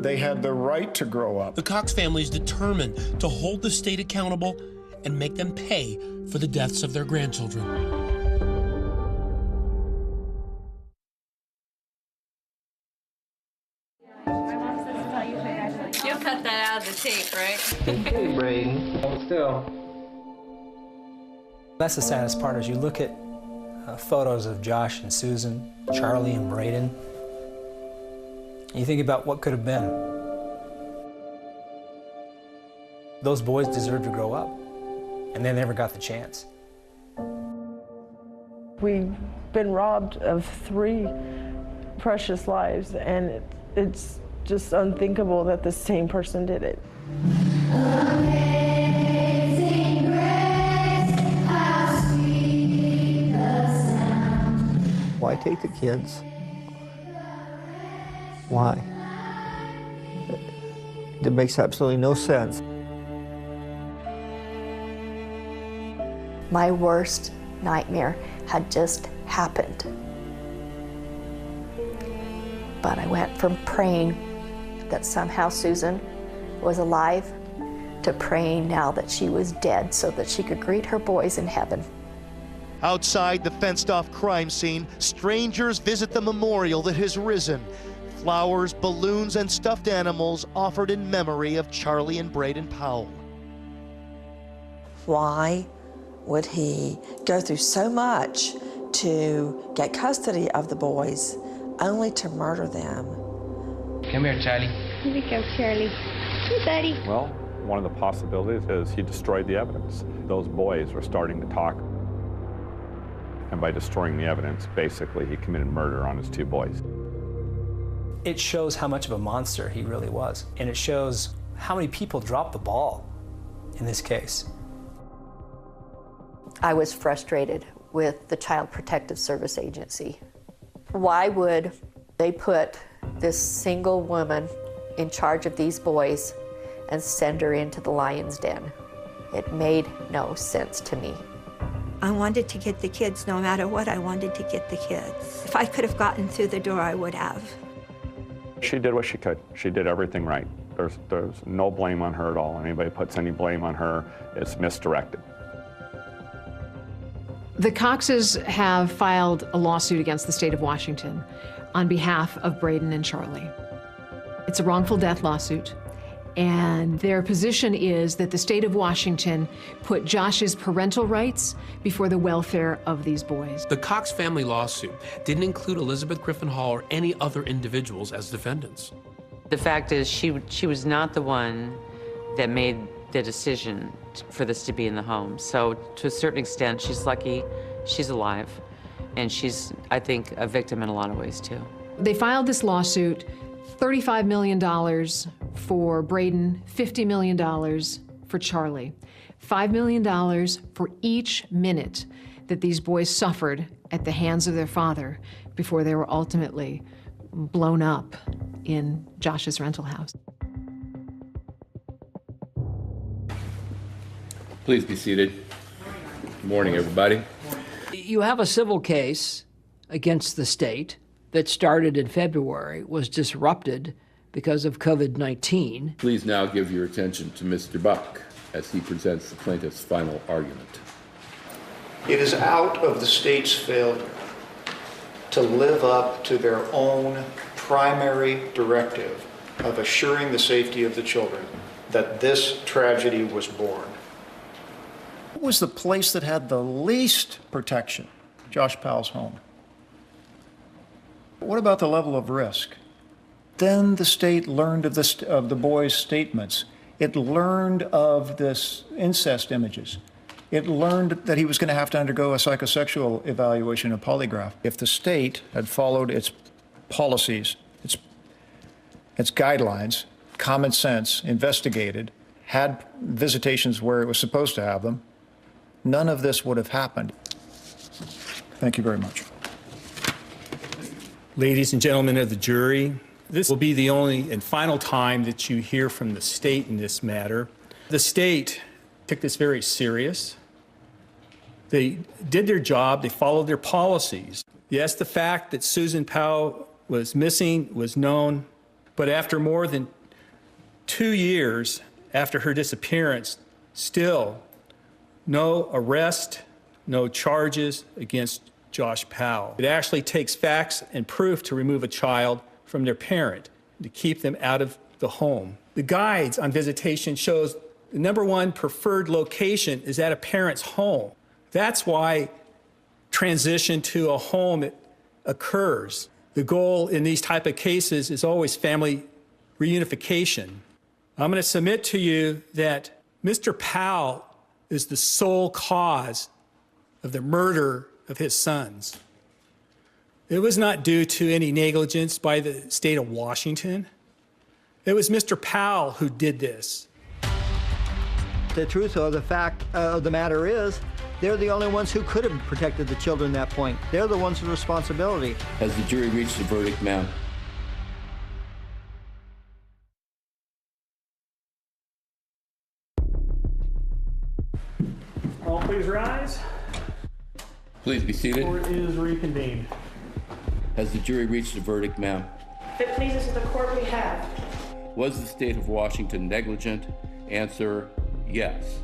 They had the right to grow up. The Cox family is determined to hold the state accountable and make them pay for the deaths of their grandchildren. You'll cut that out of the tape, right? Okay, Braden. Hold still. That's the saddest part, is you look at photos of Josh and Susan, Charlie and Braden, and you think about what could have been. Those boys deserve to grow up, and they never got the chance. We've been robbed of 3 precious lives, and it's just unthinkable that the same person did it. Why take the kids? Why? It makes absolutely no sense. My worst nightmare had just happened. But I went from praying that somehow Susan was alive to praying now that she was dead so that she could greet her boys in heaven. Outside the fenced-off crime scene, strangers visit the memorial that has risen flowers, balloons, and stuffed animals offered in memory of Charlie and Braden Powell. Why would he go through so much to get custody of the boys only to murder them? Come here, Charlie. Here we go, Charlie. Hey, buddy. Well, one of the possibilities is he destroyed the evidence. Those boys were starting to talk. And by destroying the evidence, basically he committed murder on his two boys. It shows how much of a monster he really was. And it shows how many people dropped the ball in this case. I was frustrated with the Child Protective Service Agency. Why would they put this single woman in charge of these boys and send her into the lion's den? It made no sense to me. I wanted to get the kids no matter what. I wanted to get the kids. If I could have gotten through the door, I would have. She did what she could. She did everything right. There's no blame on her at all. Anybody puts any blame on her, it's misdirected. The Coxes have filed a lawsuit against the state of Washington on behalf of Braden and Charlie. It's a wrongful death lawsuit, and their position is that the state of Washington put Josh's parental rights before the welfare of these boys. The Cox family lawsuit didn't include Elizabeth Griffin Hall or any other individuals as defendants. The fact is, she was not the one that made the decision for this to be in the home. So to a certain extent, she's lucky she's alive. And she's, I think, a victim in a lot of ways, too. They filed this lawsuit, $35 million for Braden, $50 million for Charlie. $5 million for each minute that these boys suffered at the hands of their father before they were ultimately blown up in Josh's rental house. Please be seated. Good morning, everybody. You have a civil case against the state that started in February, was disrupted because of COVID-19. Please now give your attention to Mr. Buck as he presents the plaintiff's final argument. It is out of the state's failure to live up to their own primary directive of assuring the safety of the children that this tragedy was born. What was the place that had the least protection? Josh Powell's home. What about the level of risk? Then the state learned of the boys' statements. It learned of this incest images. It learned that he was going to have to undergo a psychosexual evaluation, a polygraph. If the state had followed its policies, its guidelines, common sense, investigated, had visitations where it was supposed to have them, none of this would have happened. Thank you very much. Ladies and gentlemen of the jury, this will be the only and final time that you hear from the state in this matter. The state took this very serious. They did their job, they followed their policies. Yes, the fact that Susan Powell was missing was known, but after more than 2 years after her disappearance, still no arrest, no charges against Josh Powell. It actually takes facts and proof to remove a child from their parent, to keep them out of the home. The guides on visitation shows the #1 preferred location is at a parent's home. That's why transition to a home occurs. The goal in these type of cases is always family reunification. I'm going to submit to you that Mr. Powell is the sole cause of the murder of his sons. It was not due to any negligence by the state of Washington. It was Mr. Powell who did this. The truth of the fact of the matter is, they're the only ones who could have protected the children at that point. They're the ones with responsibility. Has the jury reached a verdict, ma'am? All please rise. Please be seated. Court is reconvened. Has the jury reached a verdict, ma'am? If it pleases the court, we have. Was the state of Washington negligent? Answer, yes.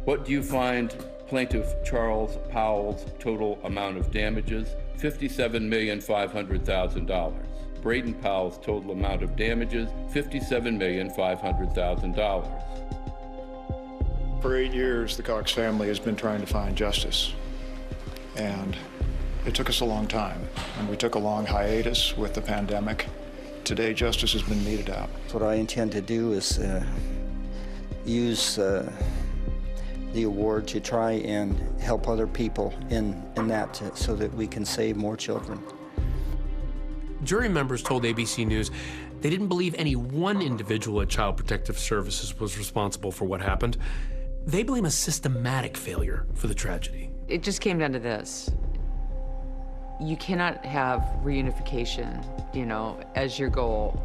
What do you find plaintiff Charles Powell's total amount of damages $57,500,000. Braden Powell's total amount of damages, $57,500,000. For 8 years, the Cox family has been trying to find justice. And it took us a long time. And we took a long hiatus with the pandemic. Today, justice has been meted out. What I intend to do is use the award to try and help other people in that so that we can save more children. Jury members told ABC News they didn't believe any one individual at Child Protective Services was responsible for what happened. They blame a systematic failure for the tragedy. It just came down to this. You cannot have reunification, as your goal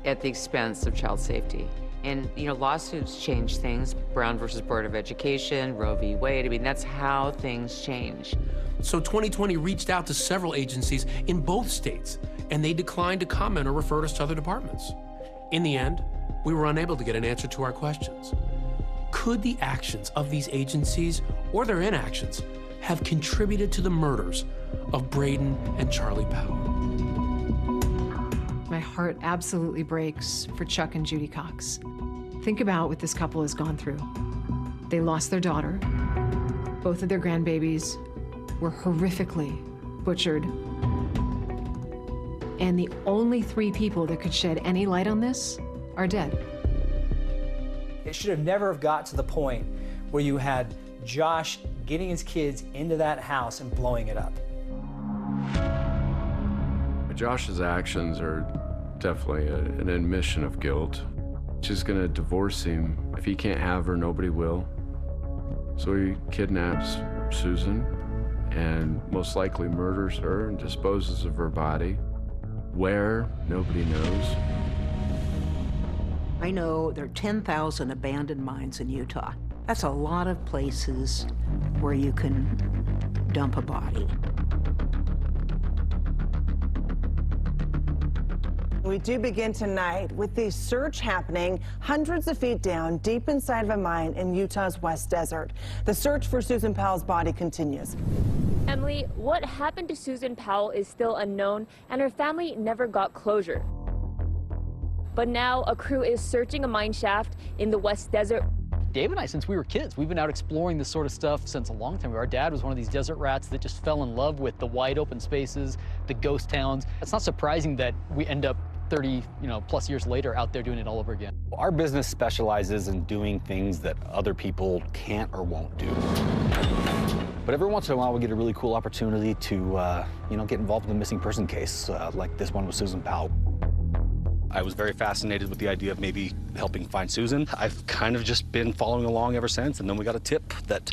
at the expense of child safety. And, lawsuits change things. Brown versus Board of Education, Roe v. Wade. I mean, that's how things change. So 2020 reached out to several agencies in both states, and they declined to comment or refer us to other departments. In the end, we were unable to get an answer to our questions. Could the actions of these agencies, or their inactions, have contributed to the murders of Braden and Charlie Powell? My heart absolutely breaks for Chuck and Judy Cox. Think about what this couple has gone through. They lost their daughter. Both of their grandbabies were horrifically butchered. And the only 3 people that could shed any light on this are dead. It should have never have got to the point where you had Josh getting his kids into that house and blowing it up. Josh's actions are definitely an admission of guilt. She's gonna divorce him. If he can't have her, nobody will. So he kidnaps Susan and most likely murders her and disposes of her body. Where? Nobody knows. I know there are 10,000 abandoned mines in Utah. That's a lot of places where you can dump a body. We do begin tonight with the search happening hundreds of feet down, deep inside of a mine in Utah's West Desert. The search for Susan Powell's body continues. Emily, what happened to Susan Powell is still unknown, and her family never got closure. But now a crew is searching a mine shaft in the West Desert. Dave and I, since we were kids, we've been out exploring this sort of stuff since a long time ago. Our dad was one of these desert rats that just fell in love with the wide open spaces, the ghost towns. It's not surprising that we end up 30, plus years later out there doing it all over again. Our business specializes in doing things that other people can't or won't do. But every once in a while, we get a really cool opportunity to, get involved in a missing person case, like this one with Susan Powell. I was very fascinated with the idea of maybe helping find Susan. I've kind of just been following along ever since, and then we got a tip that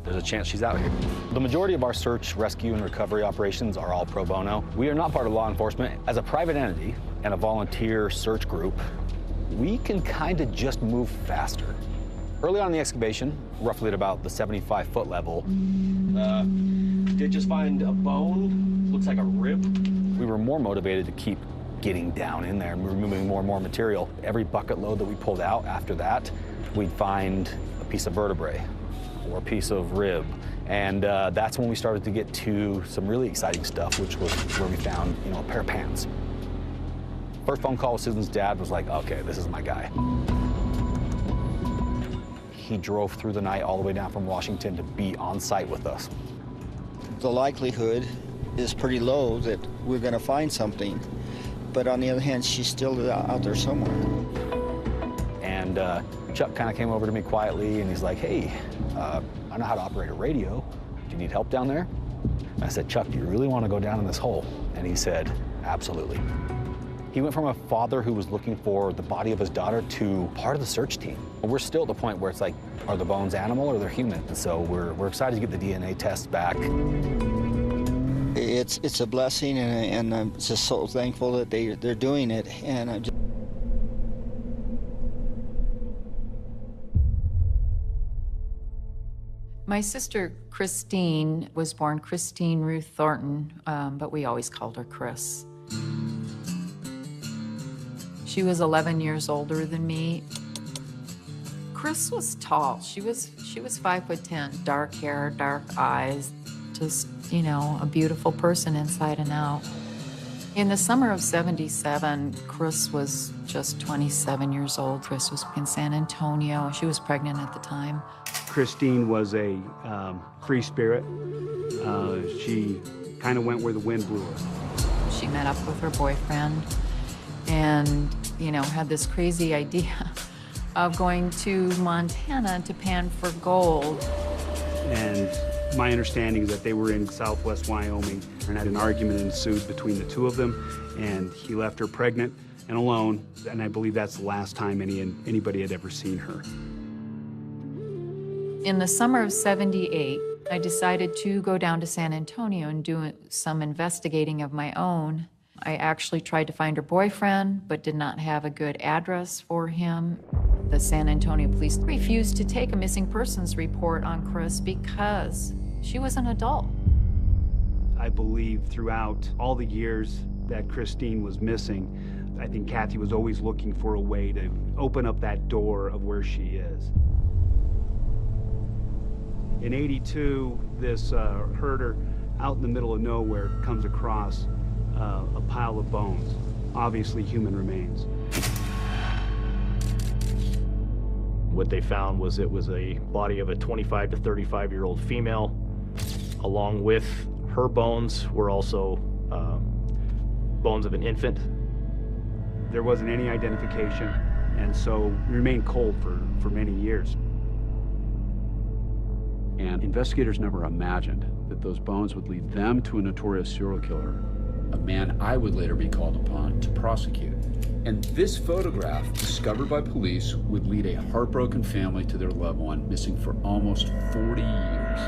there's a chance she's out here. The majority of our search, rescue, and recovery operations are all pro bono. We are not part of law enforcement. As a private entity and a volunteer search group, we can kind of just move faster. Early on in the excavation, roughly at about the 75-foot level, did just find a bone, looks like a rib. We were more motivated to keep getting down in there and removing more and more material. Every bucket load that we pulled out after that, we'd find a piece of vertebrae or a piece of rib. And that's when we started to get to some really exciting stuff, which was where we found, a pair of pants. First phone call with Susan's dad was like, okay, this is my guy. He drove through the night all the way down from Washington to be on site with us. The likelihood is pretty low that we're going to find something. But on the other hand, she's still out there somewhere. And Chuck kind of came over to me quietly, and he's like, hey, I know how to operate a radio. Do you need help down there? And I said, Chuck, do you really want to go down in this hole? And he said, absolutely. He went from a father who was looking for the body of his daughter to part of the search team. We're still at the point where it's like, are the bones animal or they're human? And so we're excited to get the DNA test back. It's a blessing, and I'm just so thankful that they're doing it. And I'm just... My sister Christine was born Christine Ruth Thornton, but we always called her Chris. She was 11 years older than me. Chris was tall. She was 5'10", dark hair, dark eyes. Just, you know, a beautiful person inside and out. In the summer of '77, Chris was just 27 years old. Chris was in San Antonio. She was pregnant at the time. Christine was a free spirit. She kind of went where the wind blew her. She met up with her boyfriend and, you know, had this crazy idea of going to Montana to pan for gold. And my understanding is that they were in southwest Wyoming and had an argument ensued between the two of them, and he left her pregnant and alone, and I believe that's the last time anybody had ever seen her. In the summer of '78, I decided to go down to San Antonio and do some investigating of my own. I actually tried to find her boyfriend, but did not have a good address for him. The San Antonio police refused to take a missing persons report on Chris because she was an adult. I believe throughout all the years that Christine was missing, I think Kathy was always looking for a way to open up that door of where she is. In '82, this herder out in the middle of nowhere comes across a pile of bones, obviously human remains. What they found was it was a body of a 25 to 35-year-old female. Along with her bones were also bones of an infant. There wasn't any identification, and so we remained cold for many years. And investigators never imagined that those bones would lead them to a notorious serial killer, a man I would later be called upon to prosecute. And this photograph, discovered by police, would lead a heartbroken family to their loved one, missing for almost 40 years.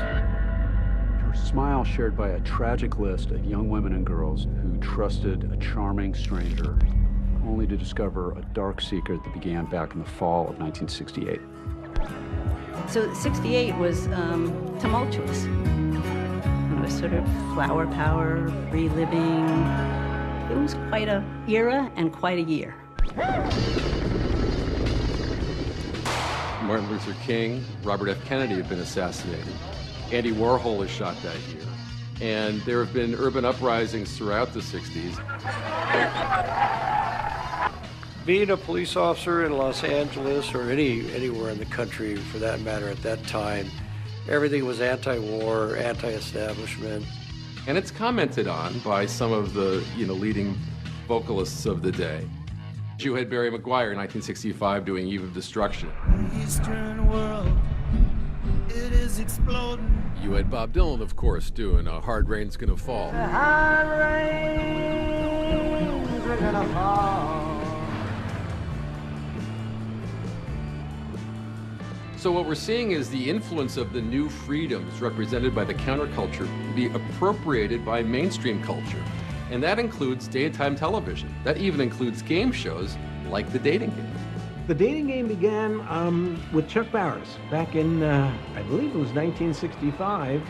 Her smile shared by a tragic list of young women and girls who trusted a charming stranger, only to discover a dark secret that began back in the fall of 1968. So '68 was tumultuous. It was sort of flower power, free living. It was quite a era and quite a year. Martin Luther King, Robert F. Kennedy have been assassinated. Andy Warhol was shot that year. And there have been urban uprisings throughout the 60s. Being a police officer in Los Angeles, or anywhere in the country for that matter at that time, everything was anti-war, anti-establishment. And it's commented on by some of the leading vocalists of the day. You had Barry McGuire in 1965 doing Eve of Destruction. Eastern world, it is exploding. You had Bob Dylan, of course, doing Hard Rain's Gonna Fall. Hard rain's gonna fall. So what we're seeing is the influence of the new freedoms represented by the counterculture be appropriated by mainstream culture. And that includes daytime television. That even includes game shows like The Dating Game. The Dating Game began with Chuck Barris back in, I believe it was 1965.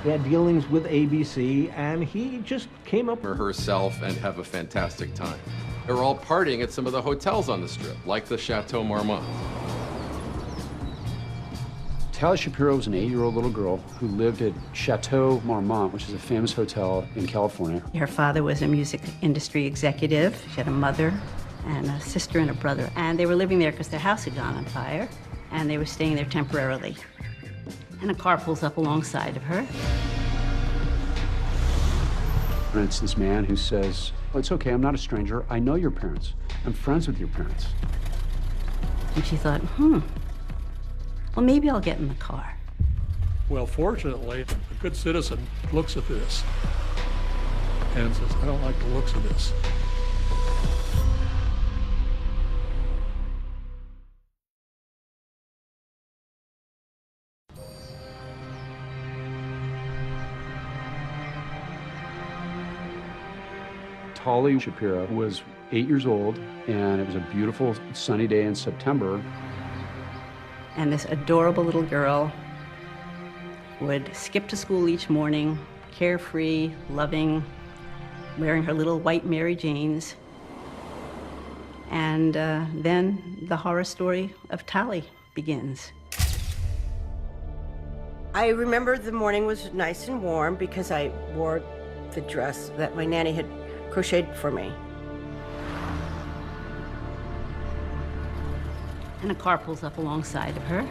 He had dealings with ABC, and he just came up Or herself and have a fantastic time. They're all partying at some of the hotels on the Strip, like the Chateau Marmont. Tali Shapiro was an 8-year-old little girl who lived at Chateau Marmont, which is a famous hotel in California. Her father was a music industry executive. She had a mother and a sister and a brother, and they were living there because their house had gone on fire, and they were staying there temporarily. And a car pulls up alongside of her. And it's this man who says, "Oh, it's okay, I'm not a stranger. I know your parents. I'm friends with your parents." And she thought, well, maybe I'll get in the car. Well, fortunately, a good citizen looks at this and says, I don't like the looks of this. Tali Shapiro was 8 years old, and it was a beautiful sunny day in September. And this adorable little girl would skip to school each morning, carefree, loving, wearing her little white Mary Janes. And then the horror story of Tali begins. I remember the morning was nice and warm because I wore the dress that my nanny had crocheted for me. And a car pulls up alongside of her,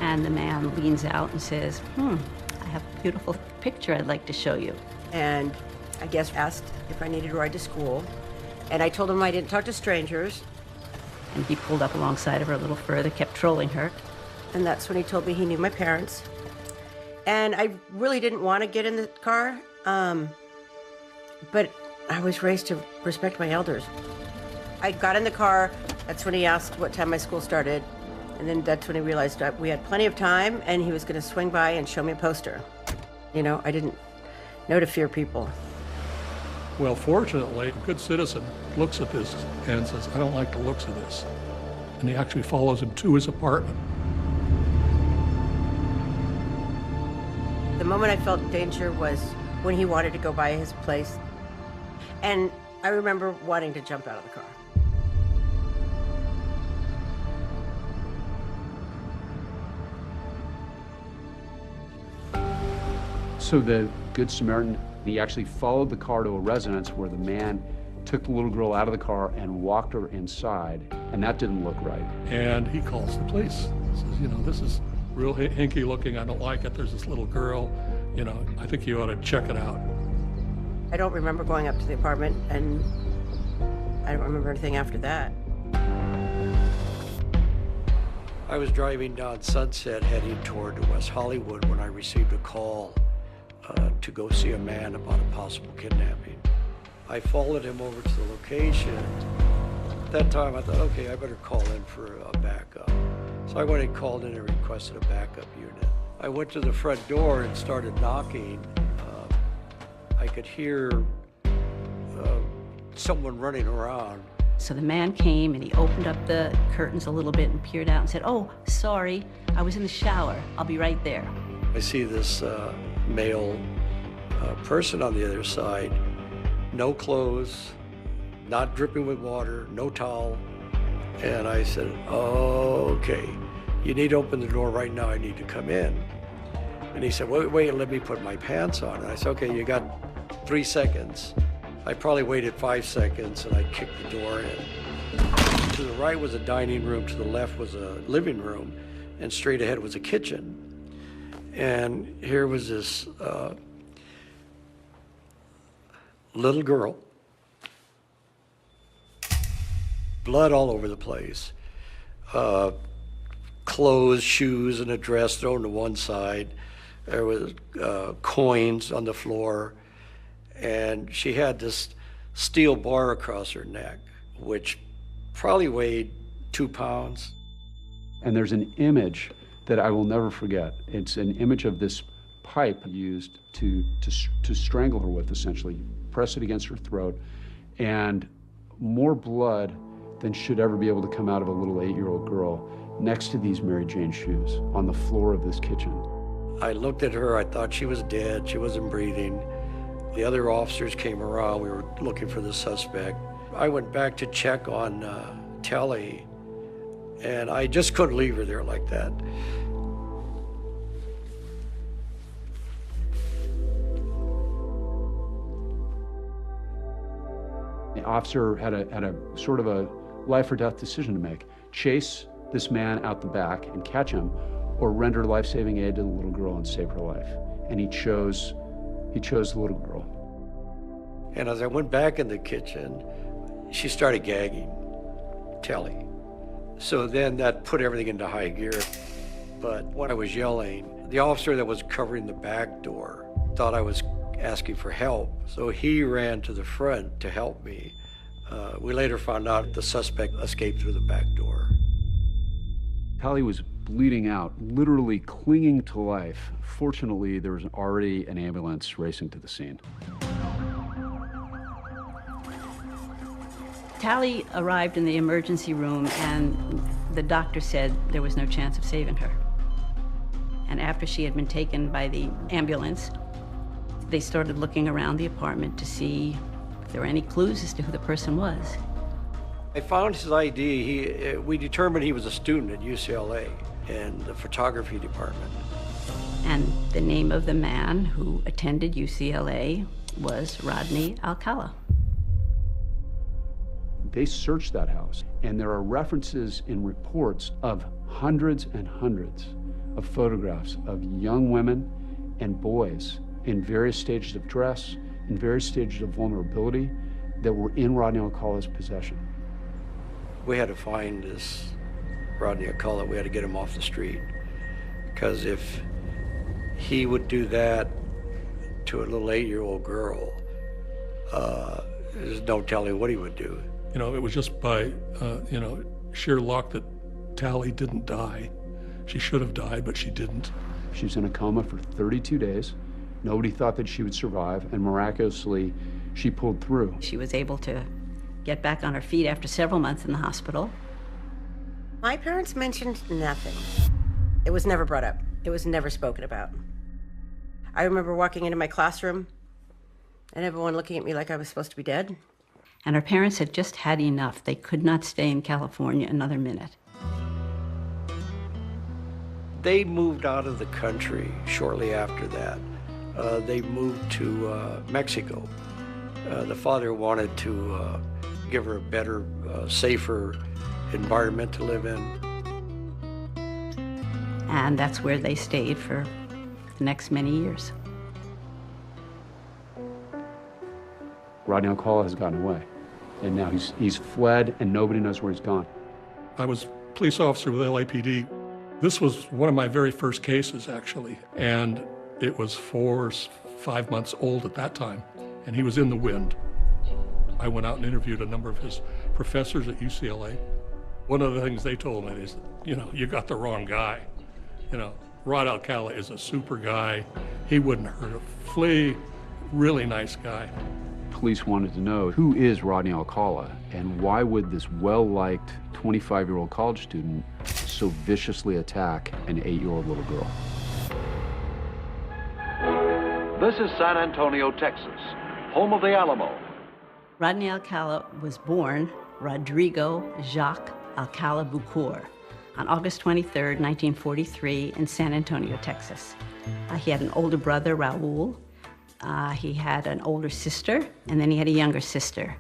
and the man leans out and says, I have a beautiful picture I'd like to show you. And I guess asked if I needed a ride to school. And I told him I didn't talk to strangers. And he pulled up alongside of her a little further, kept trolling her. And that's when he told me he knew my parents. And I really didn't want to get in the car, but I was raised to respect my elders. I got in the car, that's when he asked what time my school started, and then that's when he realized that we had plenty of time and he was going to swing by and show me a poster. You know, I didn't know to fear people. Well, fortunately, a good citizen looks at this and says, I don't like the looks of this. And he actually follows him to his apartment. The moment I felt danger was when he wanted to go by his place. And I remember wanting to jump out of the car. So the Good Samaritan, he actually followed the car to a residence where the man took the little girl out of the car and walked her inside, and that didn't look right. And he calls the police. He says, you know, this is real hinky looking. I don't like it. There's this little girl. You know, I think you ought to check it out. I don't remember going up to the apartment, and I don't remember anything after that. I was driving down Sunset heading toward West Hollywood when I received a call to go see a man about a possible kidnapping. I followed him over to the location. At that time, I thought, okay, I better call in for a backup. So I went and called in and requested a backup unit. I went to the front door and started knocking. I could hear someone running around. So the man came and he opened up the curtains a little bit and peered out and said, oh, sorry, I was in the shower. I'll be right there. I see this male person on the other side, no clothes, not dripping with water, no towel. And I said, oh, okay, you need to open the door right now, I need to come in. And he said, wait, let me put my pants on. And I said, okay, you got 3 seconds. I probably waited 5 seconds and I kicked the door in. To the right was a dining room, to the left was a living room, and straight ahead was a kitchen. And here was this little girl, blood all over the place, clothes, shoes, and a dress thrown to one side. There was coins on the floor, and she had this steel bar across her neck, which probably weighed 2 pounds. And there's an image that I will never forget. It's an image of this pipe used to strangle her with, essentially. Press it against her throat, and more blood than should ever be able to come out of a little 8-year-old girl next to these Mary Jane shoes on the floor of this kitchen. I looked at her, I thought she was dead, she wasn't breathing. The other officers came around, we were looking for the suspect. I went back to check on Telly, and I just couldn't leave her there like that. The officer had a sort of a life or death decision to make. Chase this man out the back and catch him, or render life-saving aid to the little girl and save her life. And he chose the little girl. And as I went back in the kitchen, she started gagging, Telly. So then that put everything into high gear. But when I was yelling, the officer that was covering the back door thought I was asking for help. So he ran to the front to help me. We later found out the suspect escaped through the back door. Telly was bleeding out, literally clinging to life. Fortunately, there was already an ambulance racing to the scene. Tally arrived in the emergency room, and the doctor said there was no chance of saving her. And after she had been taken by the ambulance, they started looking around the apartment to see if there were any clues as to who the person was. I found his ID. We determined he was a student at UCLA in the photography department. And the name of the man who attended UCLA was Rodney Alcala. They searched that house, and there are references in reports of hundreds and hundreds of photographs of young women and boys in various stages of dress, in various stages of vulnerability that were in Rodney Alcala's possession. We had to find this Rodney Alcala. We had to get him off the street, because if he would do that to a little 8-year-old girl, there's no telling what he would do. You know, it was just by, sheer luck that Tally didn't die. She should have died, but she didn't. She was in a coma for 32 days. Nobody thought that she would survive, and miraculously, she pulled through. She was able to get back on her feet after several months in the hospital. My parents mentioned nothing. It was never brought up. It was never spoken about. I remember walking into my classroom and everyone looking at me like I was supposed to be dead. And her parents had just had enough. They could not stay in California another minute. They moved out of the country shortly after that. They moved to Mexico. The father wanted to give her a better, safer environment to live in. And that's where they stayed for the next many years. Rodney Alcala has gotten away, and now he's fled, and nobody knows where he's gone. I was police officer with LAPD. This was one of my very first cases, actually, and it was 4 or 5 months old at that time, and he was in the wind. I went out and interviewed a number of his professors at UCLA. One of the things they told me is, you got the wrong guy. Rod Alcala is a super guy. He wouldn't hurt a flea. Really nice guy. Police wanted to know, who is Rodney Alcala, and why would this well-liked 25-year-old college student so viciously attack an 8-year-old little girl? This is San Antonio, Texas, home of the Alamo. Rodney Alcala was born Rodrigo Jacques Alcala Bucor on August 23, 1943, in San Antonio, Texas. He had an older brother, Raul. He had an older sister, and then he had a younger sister.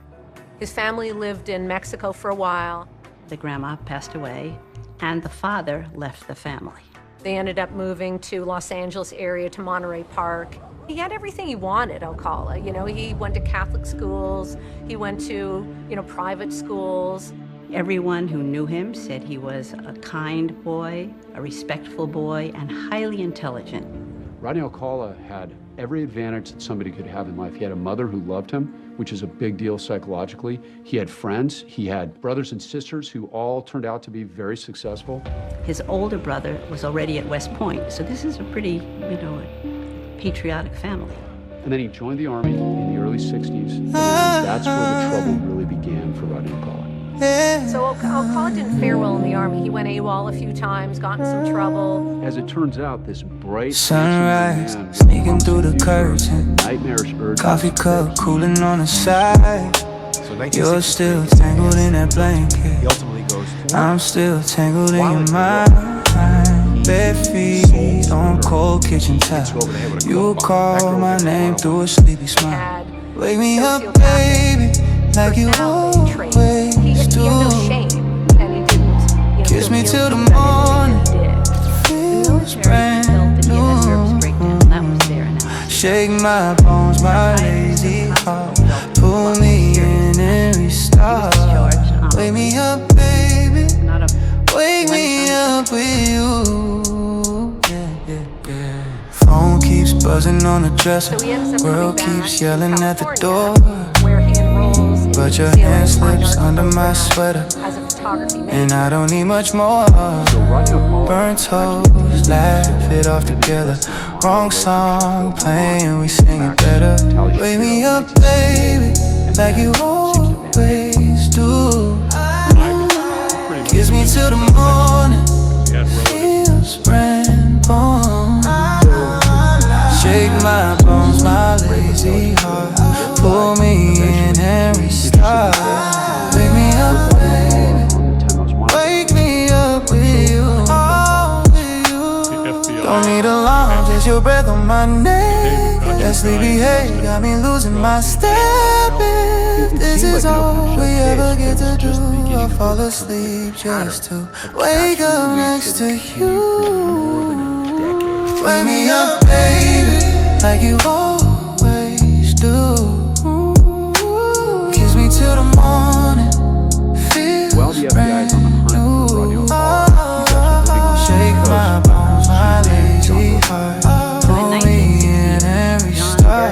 His family lived in Mexico for a while. The grandma passed away, and the father left the family. They ended up moving to Los Angeles area, to Monterey Park. He had everything he wanted, Alcala. He went to Catholic schools, he went to, private schools. Everyone who knew him said he was a kind boy, a respectful boy, and highly intelligent. Rodney Alcala had every advantage that somebody could have in life. He had a mother who loved him, which is a big deal psychologically. He had friends. He had brothers and sisters who all turned out to be very successful. His older brother was already at West Point, so this is a pretty, patriotic family. And then he joined the Army in the early 60s, and that's where the trouble really began for Rodney Alcala. So Alcala didn't fare well in the Army. He went AWOL a few times, got in some trouble. As it turns out, this bright sunrise sneaking through the curtain, nightmarish urge, coffee cup cooling on the side. You're still tangled in that blanket. I'm still tangled in your mind. Bare feet on cold kitchen towel. You call my name through a sleepy smile. Wake me up, baby, like you always do. Kiss me till the morning, feels brand new. Shake my bones, my lazy heart. Pull me in and restart. Wake me up, baby, wake me up with you. Phone keeps buzzing on the dresser. World keeps yelling at the door. But your hand slips under my sweater, and I don't need much more. Burnt toast, laugh it off together. Wrong song playing, we sing it better. Wake me up, baby, like you always do. Kiss me till the morning, feels brand born. Shake my bones, my lazy heart. Pull me in and restart. Wake me up, baby. Wake me up with you. Don't need alarm, just your breath on my neck. That sleepy head got me losing my step. If this is all we ever get to do, I'll fall asleep just to wake up next to you. Wake me up, baby, like you always do. Kiss me till the morning. While the FBI is on the hunt for Rodney O'Connor, shake my bones, my lazy heart. Pull me in every star.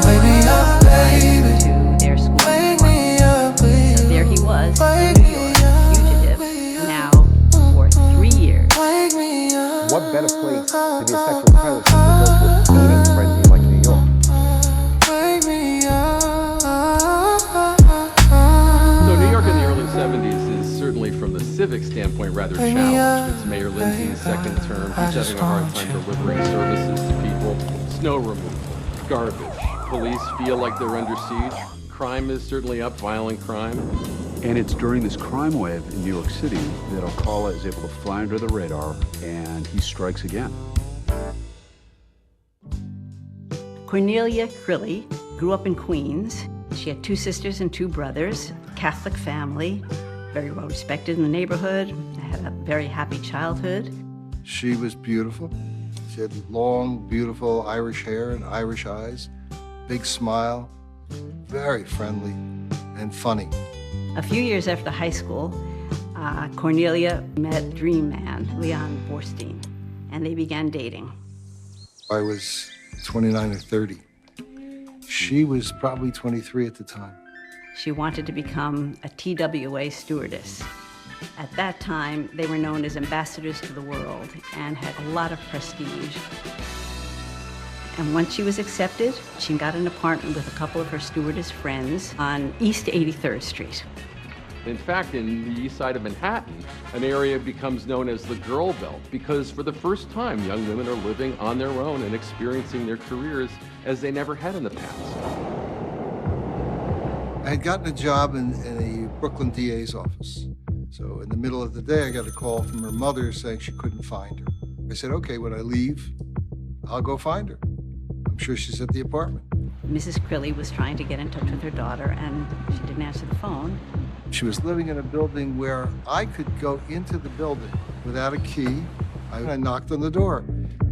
Wake me up, baby. Wake me up, please. There he was, in New York, fugitive, now for 3 years. Wake me up. What better place to be a sexual predator than to go to a feeding frenzy like New York? Wake me up. So New York in the early 70s is certainly from the civic standpoint rather challenged. It's Mayor Lindsay's second term. He's having a hard time delivering services to people. Snow removal, garbage. Police feel like they're under siege. Crime is certainly up, violent crime. And it's during this crime wave in New York City that Alcala is able to fly under the radar, and he strikes again. Cornelia Crilly grew up in Queens. She had 2 sisters and 2 brothers, Catholic family, very well respected in the neighborhood, had a very happy childhood. She was beautiful. She had long, beautiful Irish hair and Irish eyes, big smile, very friendly and funny. A few years after high school, Cornelia met Dream Man, Leon Borstein, and they began dating. I was 29 or 30. She was probably 23 at the time. She wanted to become a TWA stewardess. At that time, they were known as ambassadors to the world and had a lot of prestige. And once she was accepted, she got an apartment with a couple of her stewardess friends on East 83rd Street. In fact, in the east side of Manhattan, an area becomes known as the Girl Belt because for the first time, young women are living on their own and experiencing their careers as they never had in the past. I had gotten a job in a Brooklyn DA's office. So in the middle of the day, I got a call from her mother saying she couldn't find her. I said, okay, when I leave, I'll go find her. I'm sure she's at the apartment. Mrs. Crilly was trying to get in touch with her daughter, and she didn't answer the phone. She was living in a building where I could go into the building without a key. I knocked on the door,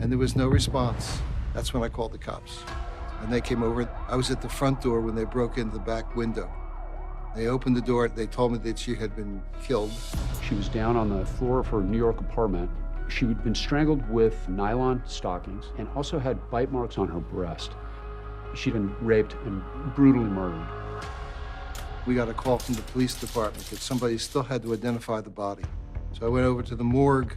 and there was no response. That's when I called the cops. And they came over. I was at the front door when they broke into the back window. They opened the door. They told me that she had been killed. She was down on the floor of her New York apartment. She had been strangled with nylon stockings and also had bite marks on her breast. She'd been raped and brutally murdered. We got a call from the police department that somebody still had to identify the body. So I went over to the morgue.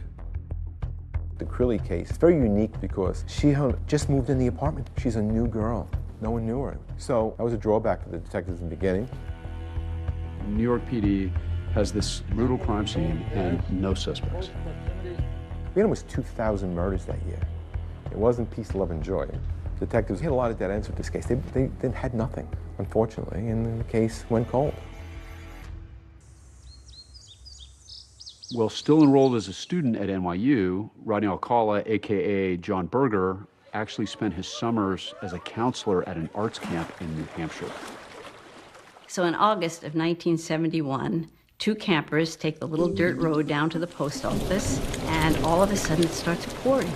The Crilly case is very unique because she had just moved in the apartment. She's a new girl. No one knew her. So that was a drawback for the detectives in the beginning. New York PD has this brutal crime scene and no suspects. We had almost 2,000 murders that year. It wasn't peace, love, and joy. Detectives had a lot of dead ends with this case. They had nothing, unfortunately, and the case went cold. Well, still enrolled as a student at NYU, Rodney Alcala, AKA John Berger, actually spent his summers as a counselor at an arts camp in New Hampshire. So in August of 1971, 2 campers take the little dirt road down to the post office, and all of a sudden it starts pouring.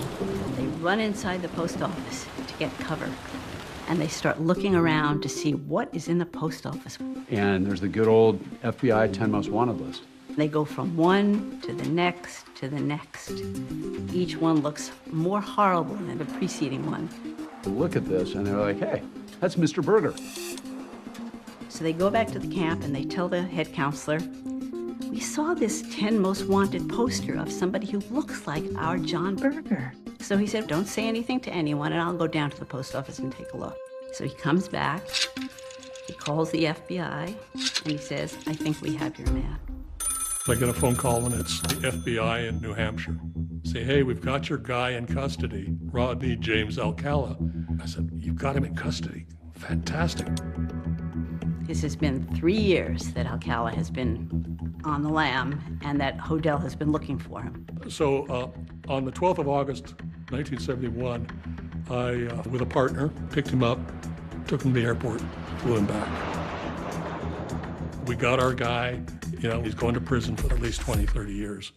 They run inside the post office to get cover, and they start looking around to see what is in the post office. And there's the good old FBI 10 Most Wanted list. They go from one to the next to the next. Each one looks more horrible than the preceding one. They look at this and they're like, hey, that's Mr. Berger. So they go back to the camp and they tell the head counselor, we saw this 10 Most Wanted poster of somebody who looks like our John Berger. So he said, don't say anything to anyone and I'll go down to the post office and take a look. So he comes back, he calls the FBI, and he says, I think we have your man. I get a phone call and it's the FBI in New Hampshire. Say, hey, we've got your guy in custody, Rodney James Alcala. I said, you've got him in custody. Fantastic. This has been 3 years that Alcala has been on the lam and that Hodel has been looking for him. So on the 12th of August, 1971, I, with a partner, picked him up, took him to the airport, flew him back. We got our guy, you know, he's going to prison for at least 20, 30 years.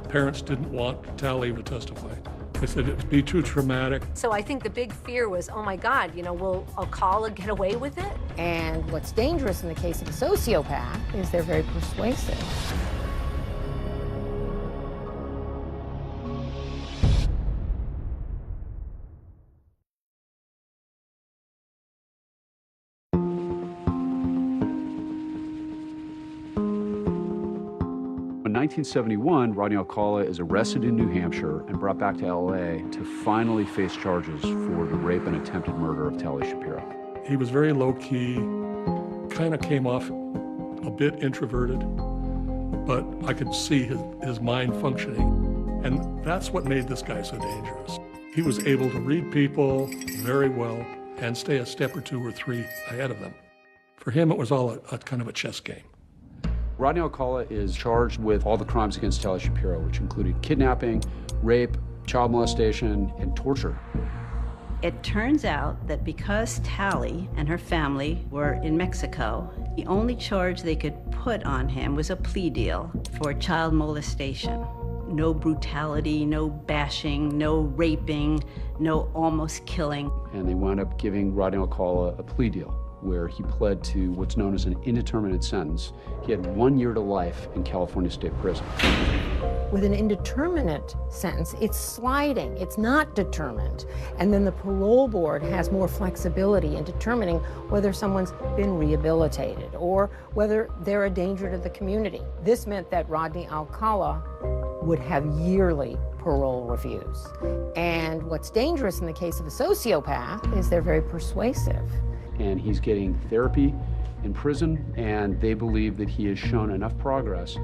Parents didn't want Tally to testify. They said it'd be too traumatic. So I think the big fear was, oh my God, you know, will Alcala get away with it? And what's dangerous in the case of a sociopath is they're very persuasive. In 1971, Rodney Alcala is arrested in New Hampshire and brought back to LA to finally face charges for the rape and attempted murder of Tally Shapiro. He was very low-key, kind of came off a bit introverted, but I could see his mind functioning. And that's what made this guy so dangerous. He was able to read people very well and stay a step or two or three ahead of them. For him, it was all a kind of a chess game. Rodney Alcala is charged with all the crimes against Tally Shapiro, which included kidnapping, rape, child molestation, and torture. It turns out that because Tally and her family were in Mexico, the only charge they could put on him was a plea deal for child molestation. No brutality, no bashing, no raping, no almost killing. And they wound up giving Rodney Alcala a plea deal, where he pled to what's known as an indeterminate sentence. He had 1 year to life in California State Prison. With an indeterminate sentence, it's sliding, it's not determined. And then the parole board has more flexibility in determining whether someone's been rehabilitated or whether they're a danger to the community. This meant that Rodney Alcala would have yearly parole reviews. And what's dangerous in the case of a sociopath is they're very persuasive. And he's getting therapy in prison, and they believe that he has shown enough progress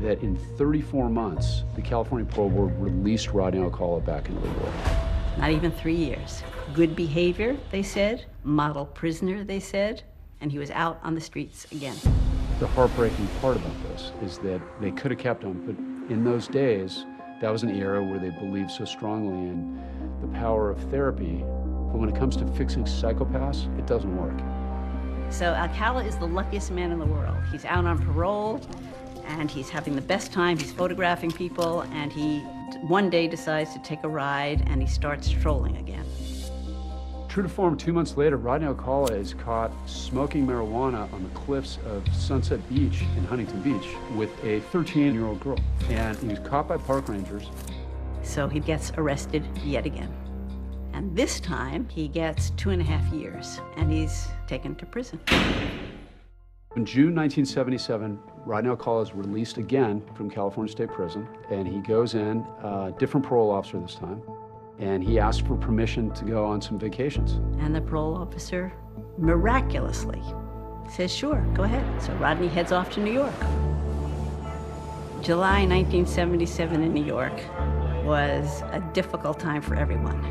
that in 34 months, the California Parole Board released Rodney Alcala back into the world. Not even 3 years. Good behavior, they said. Model prisoner, they said. And he was out on the streets again. The heartbreaking part about this is that they could have kept him, but in those days, that was an era where they believed so strongly in the power of therapy. But when it comes to fixing psychopaths, it doesn't work. So Alcala is the luckiest man in the world. He's out on parole, and he's having the best time. He's photographing people, and he one day decides to take a ride, and he starts strolling again. True to form, 2 months later, Rodney Alcala is caught smoking marijuana on the cliffs of Sunset Beach in Huntington Beach with a 13-year-old girl. And he was caught by park rangers. So he gets arrested yet again. And this time, he gets 2.5 years, and he's taken to prison. In June 1977, Rodney Alcala is released again from California State Prison, and he goes in, different parole officer this time, and he asks for permission to go on some vacations. And the parole officer miraculously says, sure, go ahead. So Rodney heads off to New York. July 1977 in New York was a difficult time for everyone.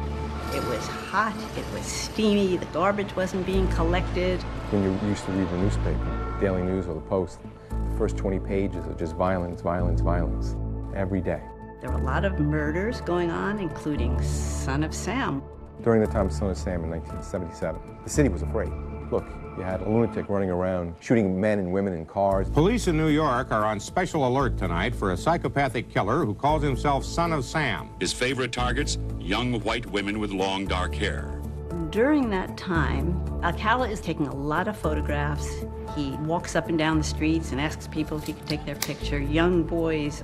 It was hot, it was steamy, the garbage wasn't being collected. When you used to read the newspaper, Daily News or the Post, the first 20 pages are just violence, violence, violence, every day. There were a lot of murders going on, including Son of Sam. During the time of Son of Sam in 1977, the city was afraid. Look, you had a lunatic running around, shooting men and women in cars. Police in New York are on special alert tonight for a psychopathic killer who calls himself Son of Sam. His favorite targets, young white women with long dark hair. During that time, Alcala is taking a lot of photographs. He walks up and down the streets and asks people if he can take their picture. Young boys,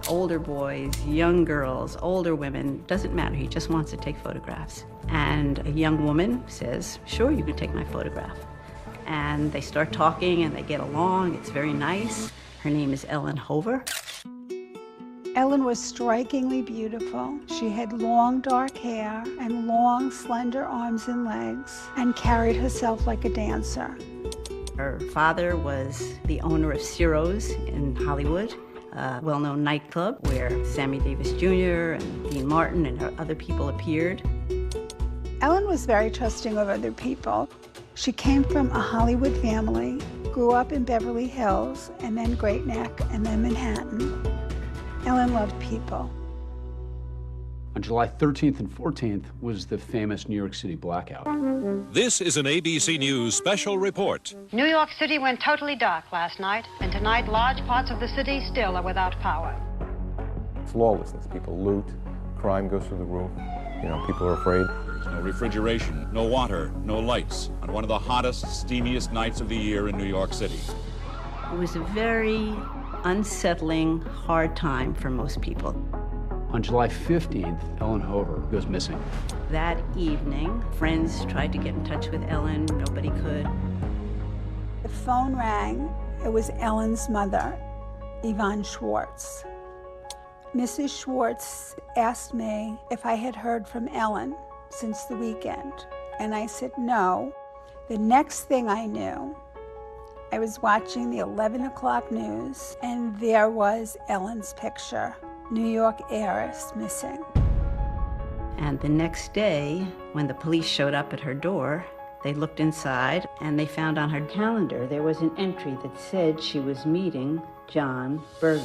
young girls, older women, doesn't matter. He just wants to take photographs. And a young woman says, sure, you can take my photograph. And they start talking and they get along. It's very nice. Her name is Ellen Hover. Ellen was strikingly beautiful. She had long dark hair and long slender arms and legs and carried herself like a dancer. Her father was the owner of Ciro's in Hollywood, a well-known nightclub where Sammy Davis Jr. and Dean Martin and other people appeared. Ellen was very trusting of other people. She came from a Hollywood family, grew up in Beverly Hills, and then Great Neck, and then Manhattan. Ellen loved people. On July 13th and 14th was the famous New York City blackout. This is an ABC News special report. New York City went totally dark last night, and tonight large parts of the city still are without power. It's lawlessness. People loot, crime goes through the roof. You know, people are afraid. There's no refrigeration, no water, no lights on one of the hottest, steamiest nights of the year in New York City. It was a very unsettling, hard time for most people. On July 15th, Ellen Hover goes missing. That evening, friends tried to get in touch with Ellen. Nobody could. The phone rang. It was Ellen's mother, Yvonne Schwartz. Mrs. Schwartz asked me if I had heard from Ellen since the weekend, and I said no. The next thing I knew, I was watching the 11 o'clock news, and there was Ellen's picture. New York heiress missing. And the next day, when the police showed up at her door, they looked inside and they found on her calendar there was an entry that said she was meeting John Berger.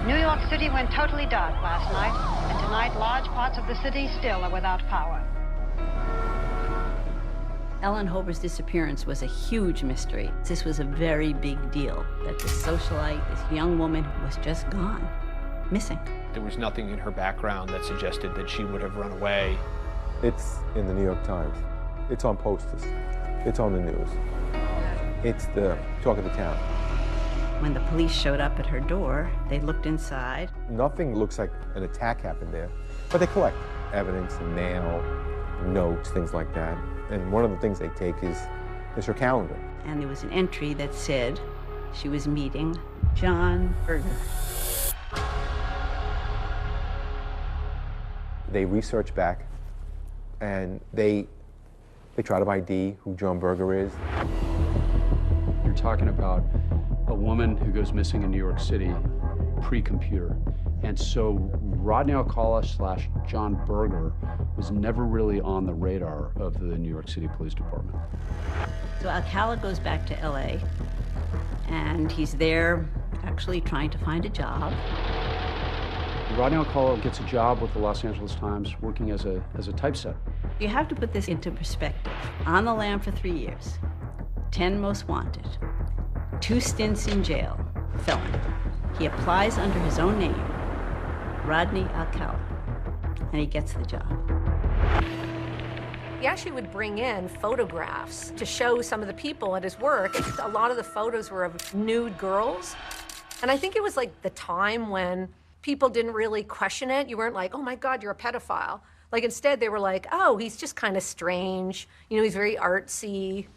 New York City went totally dark last night, and tonight large parts of the city still are without power. Ellen Hover's disappearance was a huge mystery. This was a very big deal, that this socialite, this young woman, was just gone, missing. There was nothing in her background that suggested that she would have run away. It's in the New York Times. It's on posters. It's on the news. It's the talk of the town. When the police showed up at her door, they looked inside. Nothing looks like an attack happened there, but they collect evidence, mail, notes, things like that. And one of the things they take is her calendar. And there was an entry that said she was meeting John Berger. They research back, and they try to ID who John Berger is. You're talking about a woman who goes missing in New York City pre-computer. And so Rodney Alcala / John Berger was never really on the radar of the New York City Police Department. So Alcala goes back to LA, and he's there actually trying to find a job. Rodney Alcala gets a job with the Los Angeles Times working as a typesetter. You have to put this into perspective. On the lam for 3 years, 10 most wanted, 2 stints in jail, felon. He applies under his own name, Rodney Alcala, and he gets the job. He actually would bring in photographs to show some of the people at his work. A lot of the photos were of nude girls. And I think it was like the time when people didn't really question it. You weren't like, oh my God, you're a pedophile. Like instead they were like, oh, he's just kind of strange. You know, he's very artsy.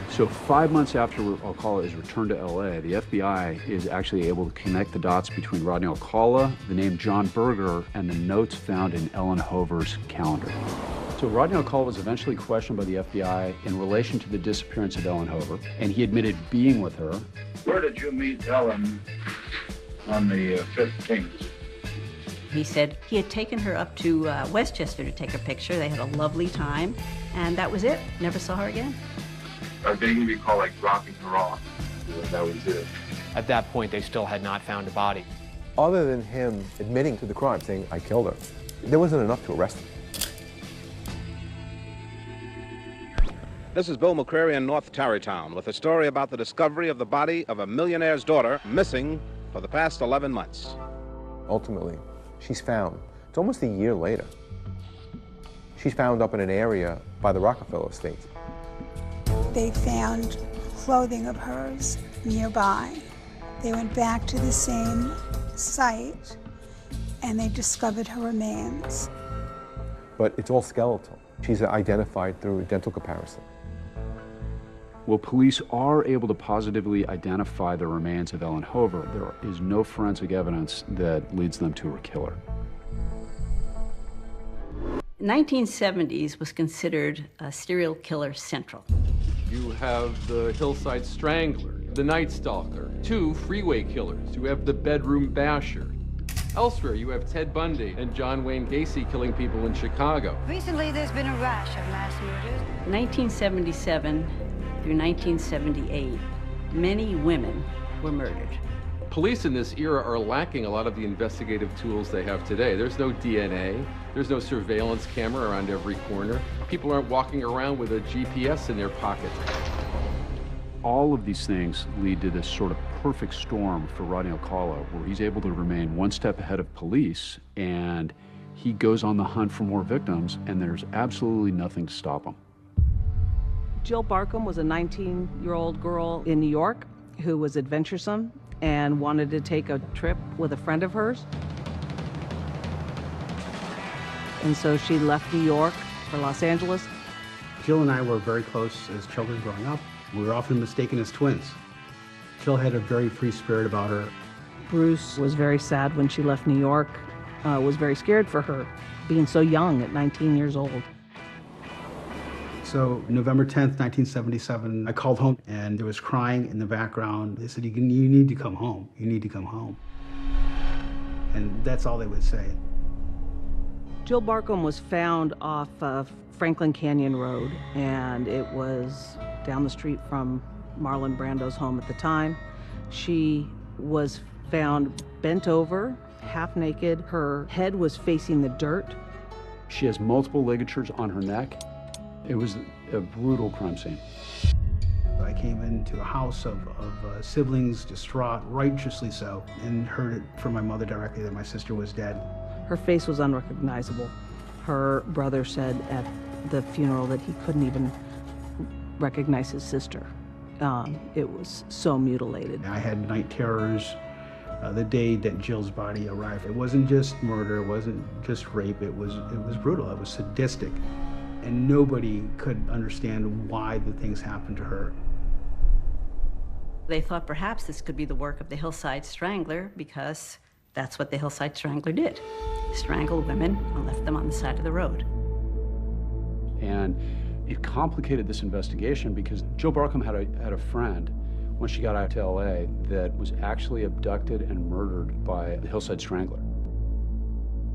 So 5 months after Alcala is returned to LA, the FBI is actually able to connect the dots between Rodney Alcala, the name John Berger, and the notes found in Ellen Hover's calendar. So Rodney Alcala was eventually questioned by the FBI in relation to the disappearance of Ellen Hover, and he admitted being with her. Where did you meet Ellen on the 15th? He said he had taken her up to Westchester to take a picture. They had a lovely time, and that was it. Never saw her again. They can be called like dropping her off. That was it. At that point, they still had not found a body. Other than him admitting to the crime, saying, I killed her, there wasn't enough to arrest him. This is Bill McCreary in North Tarrytown with a story about the discovery of the body of a millionaire's daughter missing for the past 11 months. Ultimately, she's found. It's almost a year later. She's found up in an area by the Rockefeller estate. They found clothing of hers nearby. They went back to the same site, and they discovered her remains. But it's all skeletal. She's identified through a dental comparison. Well, police are able to positively identify the remains of Ellen Hover. There is no forensic evidence that leads them to her killer. 1970s was considered a serial killer central. You have the hillside strangler, the night stalker, 2 freeway killers. You have the bedroom basher. Elsewhere, you have Ted Bundy and John Wayne Gacy killing people in Chicago. Recently, there's been a rash of mass murders. 1977 through 1978, many women were murdered. Police in this era are lacking a lot of the investigative tools they have today. There's no DNA, there's no surveillance camera around every corner. People aren't walking around with a GPS in their pocket. All of these things lead to this sort of perfect storm for Rodney Alcala, where he's able to remain one step ahead of police, and he goes on the hunt for more victims, and there's absolutely nothing to stop him. Jill Barkham was a 19-year-old girl in New York who was adventuresome and wanted to take a trip with a friend of hers. And so she left New York for Los Angeles. Jill and I were very close as children growing up. We were often mistaken as twins. Jill had a very free spirit about her. Bruce was very sad when she left New York, was very scared for her, being so young at 19 years old. So November 10th, 1977, I called home and there was crying in the background. They said, you need to come home. You need to come home. And that's all they would say. Jill Barkham was found off of Franklin Canyon Road, and it was down the street from Marlon Brando's home at the time. She was found bent over, half naked. Her head was facing the dirt. She has multiple ligatures on her neck. It was a brutal crime scene. I came into a house of siblings, distraught, righteously so, and heard it from my mother directly that my sister was dead. Her face was unrecognizable. Her brother said at the funeral that he couldn't even recognize his sister. It was so mutilated. I had night terrors the day that Jill's body arrived. It wasn't just murder, it wasn't just rape, it was brutal, it was sadistic. And nobody could understand why the things happened to her. They thought perhaps this could be the work of the Hillside Strangler, because that's what the Hillside Strangler did. Strangled women and left them on the side of the road. And it complicated this investigation because Jill Barkham had a friend when she got out to LA that was actually abducted and murdered by the Hillside Strangler.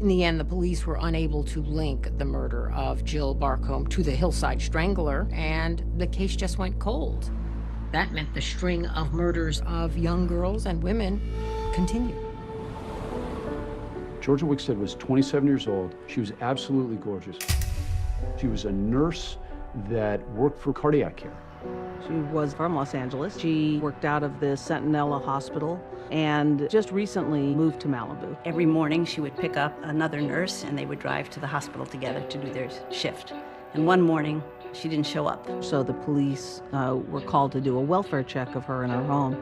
In the end, the police were unable to link the murder of Jill Barkham to the Hillside Strangler, and the case just went cold. That meant the string of murders of young girls and women continued. Georgia Wickstead was 27 years old. She was absolutely gorgeous. She was a nurse that worked for cardiac care. She was from Los Angeles. She worked out of the Centinela Hospital and just recently moved to Malibu. Every morning she would pick up another nurse and they would drive to the hospital together to do their shift. And one morning she didn't show up. So the police were called to do a welfare check of her in her home.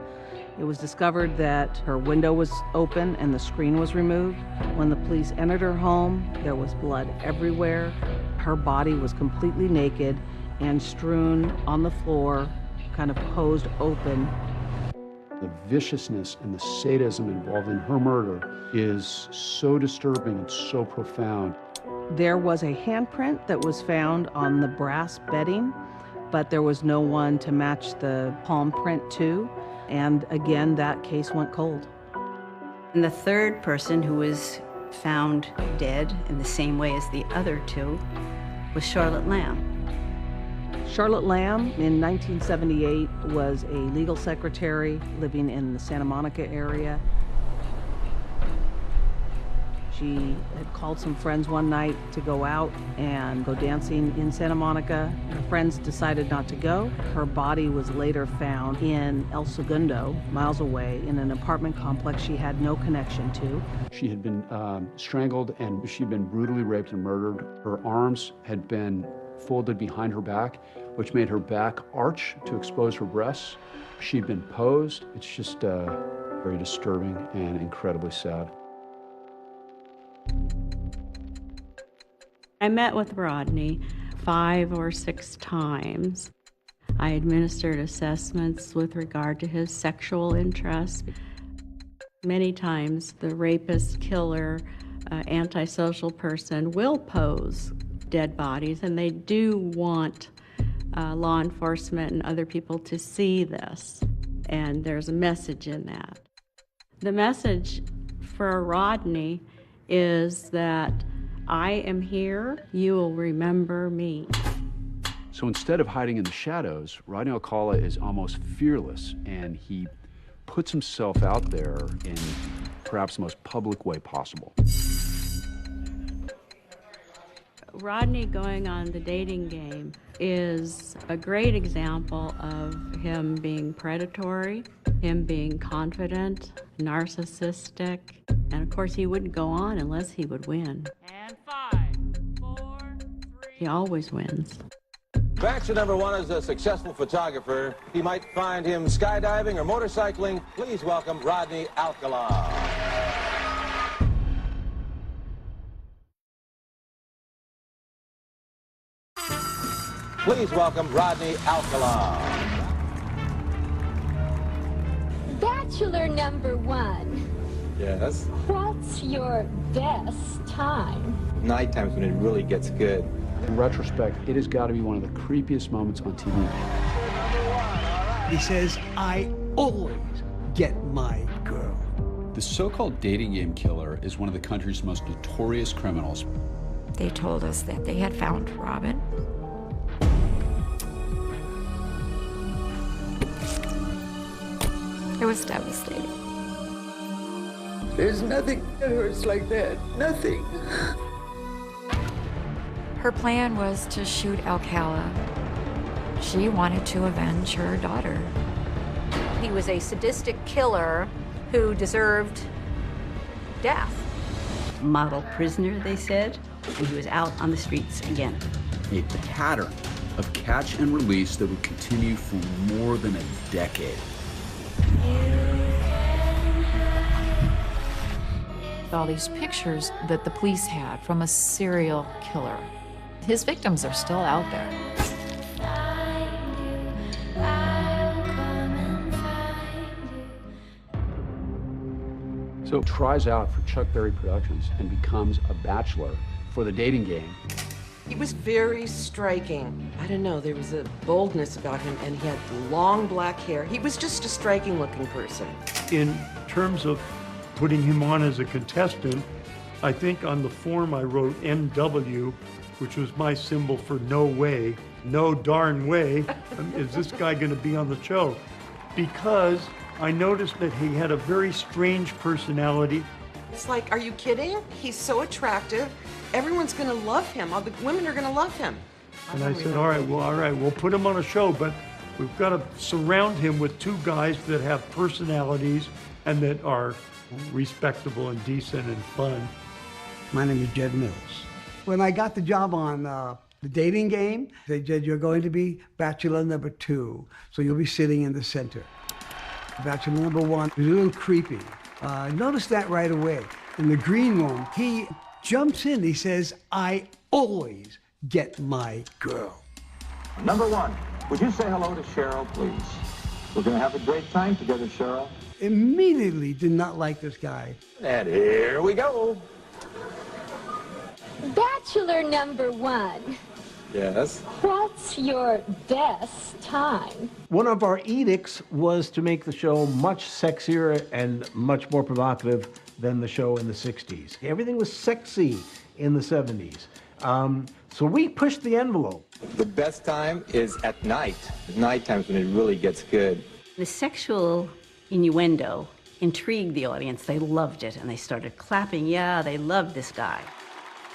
It was discovered that her window was open and the screen was removed. When the police entered her home, there was blood everywhere. Her body was completely naked and strewn on the floor, kind of posed open. The viciousness and the sadism involved in her murder is so disturbing and so profound. There was a handprint that was found on the brass bedding, but there was no one to match the palm print to. And again, that case went cold. And the third person who was found dead in the same way as the other two was Charlotte Lamb. Charlotte Lamb, in 1978, was a legal secretary living in the Santa Monica area. She had called some friends one night to go out and go dancing in Santa Monica. Her friends decided not to go. Her body was later found in El Segundo, miles away, in an apartment complex she had no connection to. She had been strangled and she'd been brutally raped and murdered. Her arms had been folded behind her back, which made her back arch to expose her breasts. She'd been posed. It's just very disturbing and incredibly sad. I met with Rodney 5 or 6 times. I administered assessments with regard to his sexual interests. Many times the rapist, killer, antisocial person will pose dead bodies, and they do want law enforcement and other people to see this. And there's a message in that. The message for Rodney is that I am here, you will remember me. So instead of hiding in the shadows, Rodney Alcala is almost fearless, and he puts himself out there in perhaps the most public way possible. Rodney going on the dating game is a great example of him being predatory, him being confident, narcissistic, and of course he wouldn't go on unless he would win. And 5, 4, 3. He always wins. Bachelor number 1 is a successful photographer. You might find him skydiving or motorcycling. Please welcome Rodney Alcala. Please welcome Rodney Alcala. Bachelor number 1, Yes. what's your best time? Night times when it really gets good. In retrospect, it has got to be one of the creepiest moments on TV. He says, I always get my girl. The so-called dating game killer is one of the country's most notorious criminals. They told us that they had found Robin. It was devastating. There's nothing that hurts like that. Nothing. Her plan was to shoot Alcala. She wanted to avenge her daughter. He was a sadistic killer who deserved death. Model prisoner, they said, and he was out on the streets again. A pattern of catch and release that would continue for more than a decade. All these pictures that the police had from a serial killer. His victims are still out there. So tries out for Chuck Berry Productions and becomes a bachelor for the dating game. He was very striking. I don't know, there was a boldness about him, and he had long black hair. He was just a striking looking person. In terms of putting him on as a contestant, I think on the form I wrote NW, which was my symbol for no way, no darn way, is this guy gonna be on the show? Because I noticed that he had a very strange personality. It's like, are you kidding? He's so attractive. Everyone's gonna love him. All the women are gonna love him. And I said, all right, we'll put him on a show, but we've got to surround him with two guys that have personalities and that are respectable and decent and fun. My name is Jed Mills. When I got the job on the dating game, they said, you're going to be bachelor number 2, so you'll be sitting in the center. Bachelor number 1 was a little creepy. I noticed that right away. In the green room, he jumps in, he says, I always get my girl. Number 1, would you say hello to Cheryl, please? We're going to have a great time together, Cheryl. Immediately did not like this guy. And here we go. Bachelor number 1, Yes. what's your best time? One of our edicts was to make the show much sexier and much more provocative than the show in the 60s. Everything was sexy in the 70s. So we pushed the envelope. The best time is at night. Night times when it really gets good. The sexual innuendo intrigued the audience. They loved it, and they started clapping. Yeah, they loved this guy.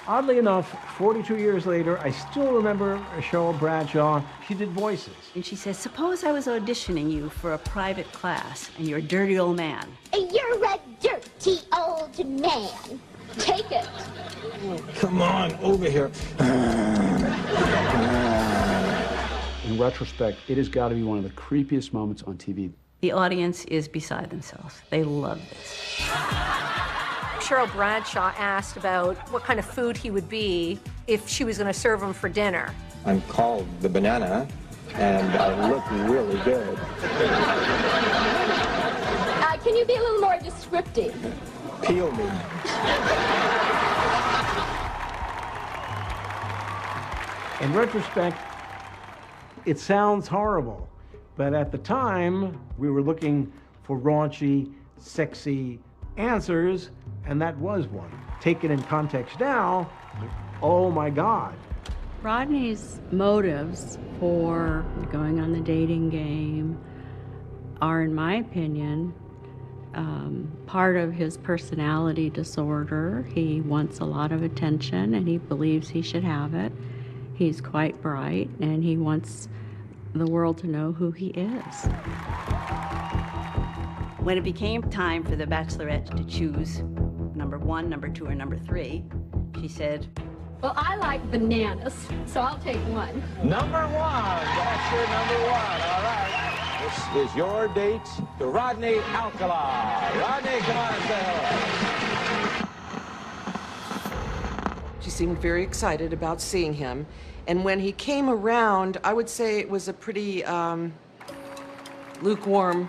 Oddly enough, 42 years later, I still remember Cheryl Bradshaw. She did voices. And she says, suppose I was auditioning you for a private class, and you're a dirty old man. You're a dirty old man. Take it. Come on, over here. In retrospect, it has got to be one of the creepiest moments on TV. The audience is beside themselves. They love this. Cheryl Bradshaw asked about what kind of food he would be if she was going to serve him for dinner. I'm called the banana, and I look really good. Can you be a little more descriptive? Peel me. In retrospect, it sounds horrible, but at the time, we were looking for raunchy, sexy answers, and that was one. Taken in context now, oh my God. Rodney's motives for going on the dating game are, in my opinion, part of his personality disorder. He wants a lot of attention and he believes he should have it. He's quite bright and he wants the world to know who he is. When it became time for the bachelorette to choose number 1, number 2, or number 3, she said, Well, I like bananas, so I'll take 1. Number 1. That's your number 1. All right. This is your date to Rodney Alcala. Rodney, come on and say hello. She seemed very excited about seeing him. And when he came around, I would say it was a pretty lukewarm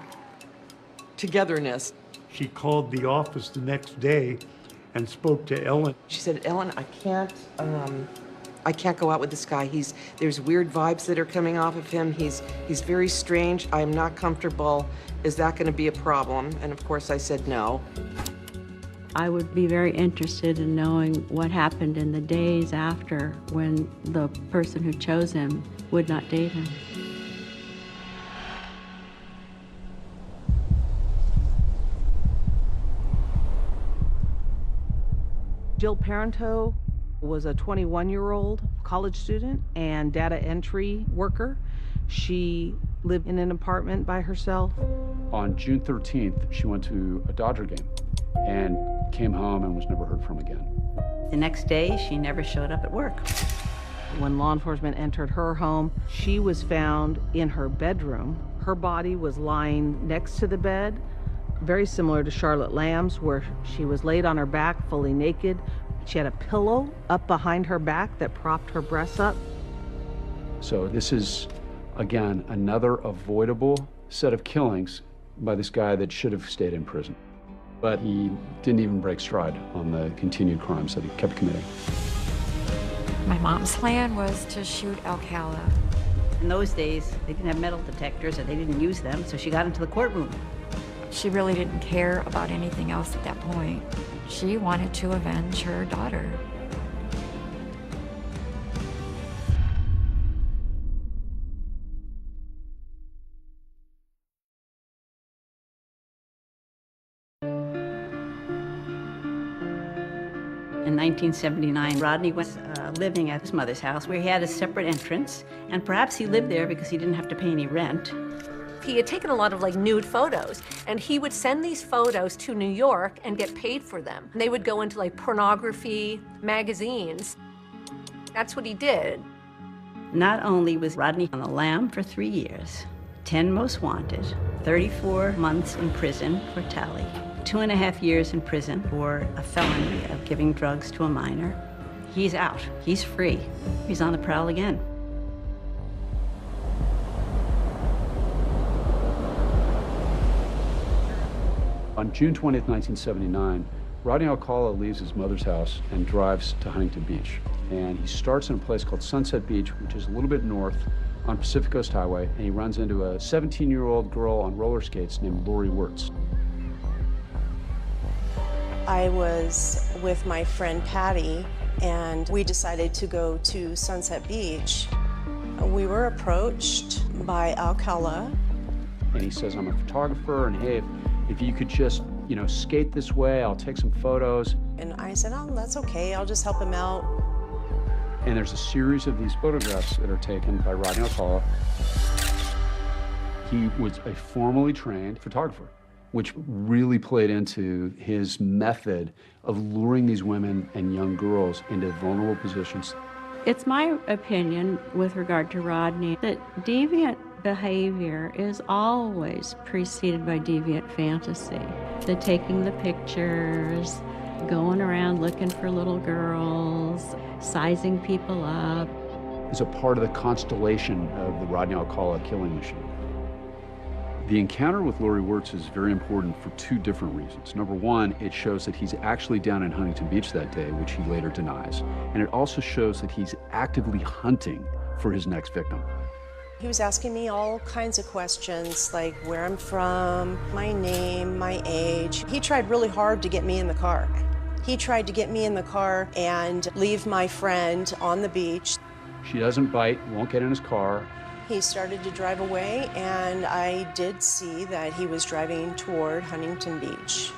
togetherness. She called the office the next day and spoke to Ellen. She said, Ellen, I can't go out with this guy. There's weird vibes that are coming off of him. He's very strange. I'm not comfortable. Is that going to be a problem? And of course I said no. I would be very interested in knowing what happened in the days after when the person who chose him would not date him. Jill Parento was a 21-year-old college student and data entry worker. She lived in an apartment by herself. On June 13th, she went to a Dodger game and came home and was never heard from again. The next day, she never showed up at work. When law enforcement entered her home, she was found in her bedroom. Her body was lying next to the bed, very similar to Charlotte Lamb's, where she was laid on her back, fully naked. She had a pillow up behind her back that propped her breasts up. So this is, again, another avoidable set of killings by this guy that should have stayed in prison. But he didn't even break stride on the continued crimes that he kept committing. My mom's plan was to shoot Alcala. In those days, they didn't have metal detectors or they didn't use them, so she got into the courtroom. She really didn't care about anything else at that point. She wanted to avenge her daughter. In 1979, Rodney was living at his mother's house where he had a separate entrance, and perhaps he lived there because he didn't have to pay any rent. He had taken a lot of nude photos, and he would send these photos to New York and get paid for them. And they would go into pornography magazines. That's what he did. Not only was Rodney on the lam for 3 years, 10 most wanted, 34 months in prison for tally, 2.5 years in prison for a felony of giving drugs to a minor. He's out. He's free. He's on the prowl again. On June 20th, 1979, Rodney Alcala leaves his mother's house and drives to Huntington Beach. And he starts in a place called Sunset Beach, which is a little bit north on Pacific Coast Highway, and he runs into a 17-year-old girl on roller skates named Lori Wirtz. I was with my friend Patty, and we decided to go to Sunset Beach. We were approached by Alcala. And he says, I'm a photographer, and hey, if you could just, skate this way, I'll take some photos. And I said, oh, that's okay, I'll just help him out. And there's a series of these photographs that are taken by Rodney Alcala. He was a formally trained photographer, which really played into his method of luring these women and young girls into vulnerable positions. It's my opinion with regard to Rodney that deviant behavior is always preceded by deviant fantasy. The taking the pictures, going around looking for little girls, sizing people up. It's a part of the constellation of the Rodney Alcala killing machine. The encounter with Lori Wirtz is very important for 2 different reasons. Number one, it shows that he's actually down in Huntington Beach that day, which he later denies. And it also shows that he's actively hunting for his next victim. He was asking me all kinds of questions, like where I'm from, my name, my age. He tried really hard to get me in the car. He tried to get me in the car and leave my friend on the beach. She doesn't bite, won't get in his car. He started to drive away, and I did see that he was driving toward Huntington Beach.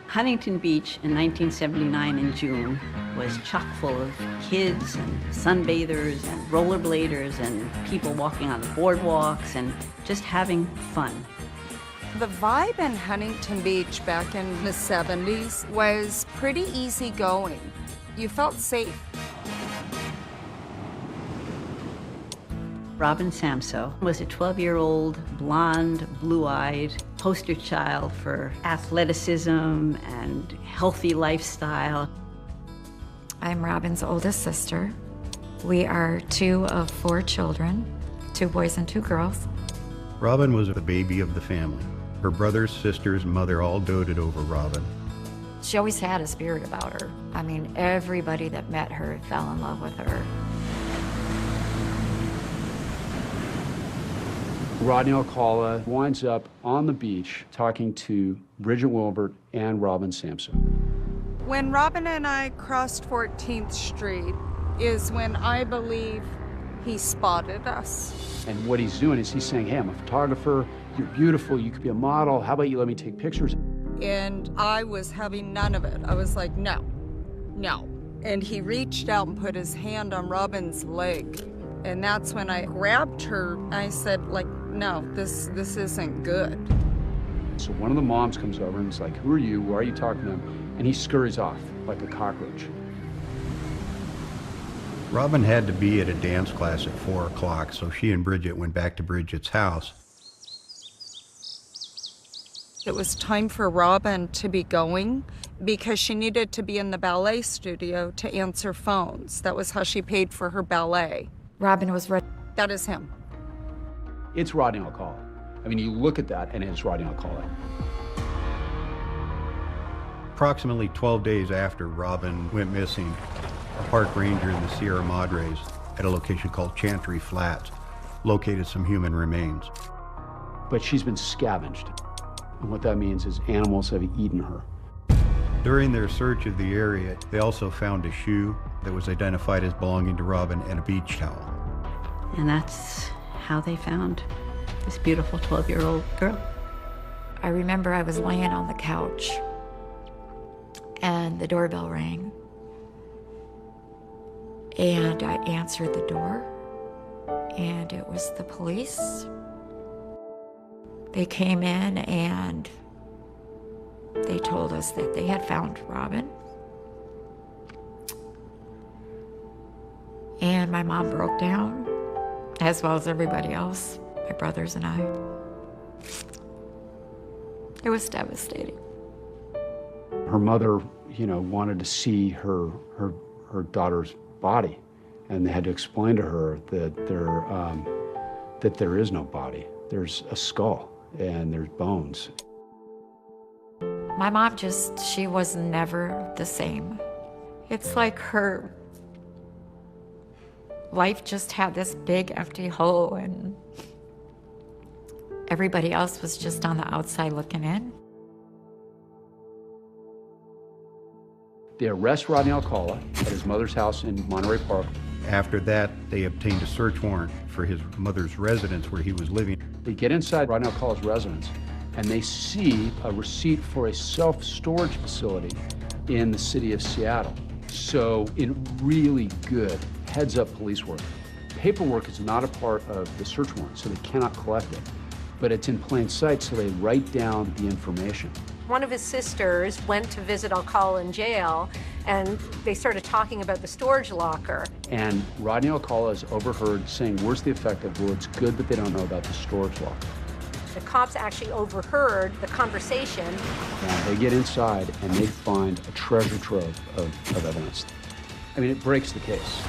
Huntington Beach in 1979 in June was chock full of kids and sunbathers and rollerbladers and people walking on the boardwalks and just having fun. The vibe in Huntington Beach back in the 70s was pretty easygoing. You felt safe. Robin Samso was a 12-year-old, blonde, blue-eyed poster child for athleticism and healthy lifestyle. I'm Robin's oldest sister. We are 2 of 4 children, 2 boys and 2 girls. Robin was the baby of the family. Her brothers, sisters, and mother all doted over Robin. She always had a spirit about her. I mean, everybody that met her fell in love with her. Rodney Alcala winds up on the beach talking to Bridget Wilbert and Robin Samso. When Robin and I crossed 14th Street is when I believe he spotted us. And what he's doing is he's saying, hey, I'm a photographer, you're beautiful, you could be a model, how about you let me take pictures? And I was having none of it. I was like, no, no. And he reached out and put his hand on Robin's leg. And that's when I grabbed her. I said, like, no, this isn't good. So one of the moms comes over and is like, who are you? Why are you talking to him? And he scurries off like a cockroach. Robin had to be at a dance class at 4 o'clock, so she and Bridget went back to Bridget's house. It was time for Robin to be going because she needed to be in the ballet studio to answer phones. That was how she paid for her ballet. Robin was ready. That is him. It's Rodney Alcala. I mean, you look at that and it's Rodney Alcala. Approximately 12 days after Robin went missing, a park ranger in the Sierra Madres at a location called Chantry Flats located some human remains. But she's been scavenged. And what that means is animals have eaten her. During their search of the area, they also found a shoe that was identified as belonging to Robin and a beach towel. And that's how they found this beautiful 12-year-old girl. I remember I was laying on the couch and the doorbell rang. And I answered the door, and it was the police. They came in and they told us that they had found Robin. And my mom broke down, as well as everybody else, my brothers and I. It was devastating. Her mother, wanted to see her daughter's body, and they had to explain to her that there is no body. There's a skull and there's bones. My mom she was never the same. It's like her life just had this big empty hole and everybody else was just on the outside looking in. They arrest Rodney Alcala at his mother's house in Monterey Park. After that, they obtained a search warrant for his mother's residence where he was living. They get inside Rodney Alcala's residence and they see a receipt for a self-storage facility in the city of Seattle. So in really good heads-up police work. Paperwork is not a part of the search warrant, so they cannot collect it. But it's in plain sight, so they write down the information. One of his sisters went to visit Alcala in jail, and they started talking about the storage locker. And Rodney Alcala is overheard saying words to the effect of, well, it's good that they don't know about the storage locker. The cops actually overheard the conversation. And they get inside and they find a treasure trove of evidence. I mean, it breaks the case.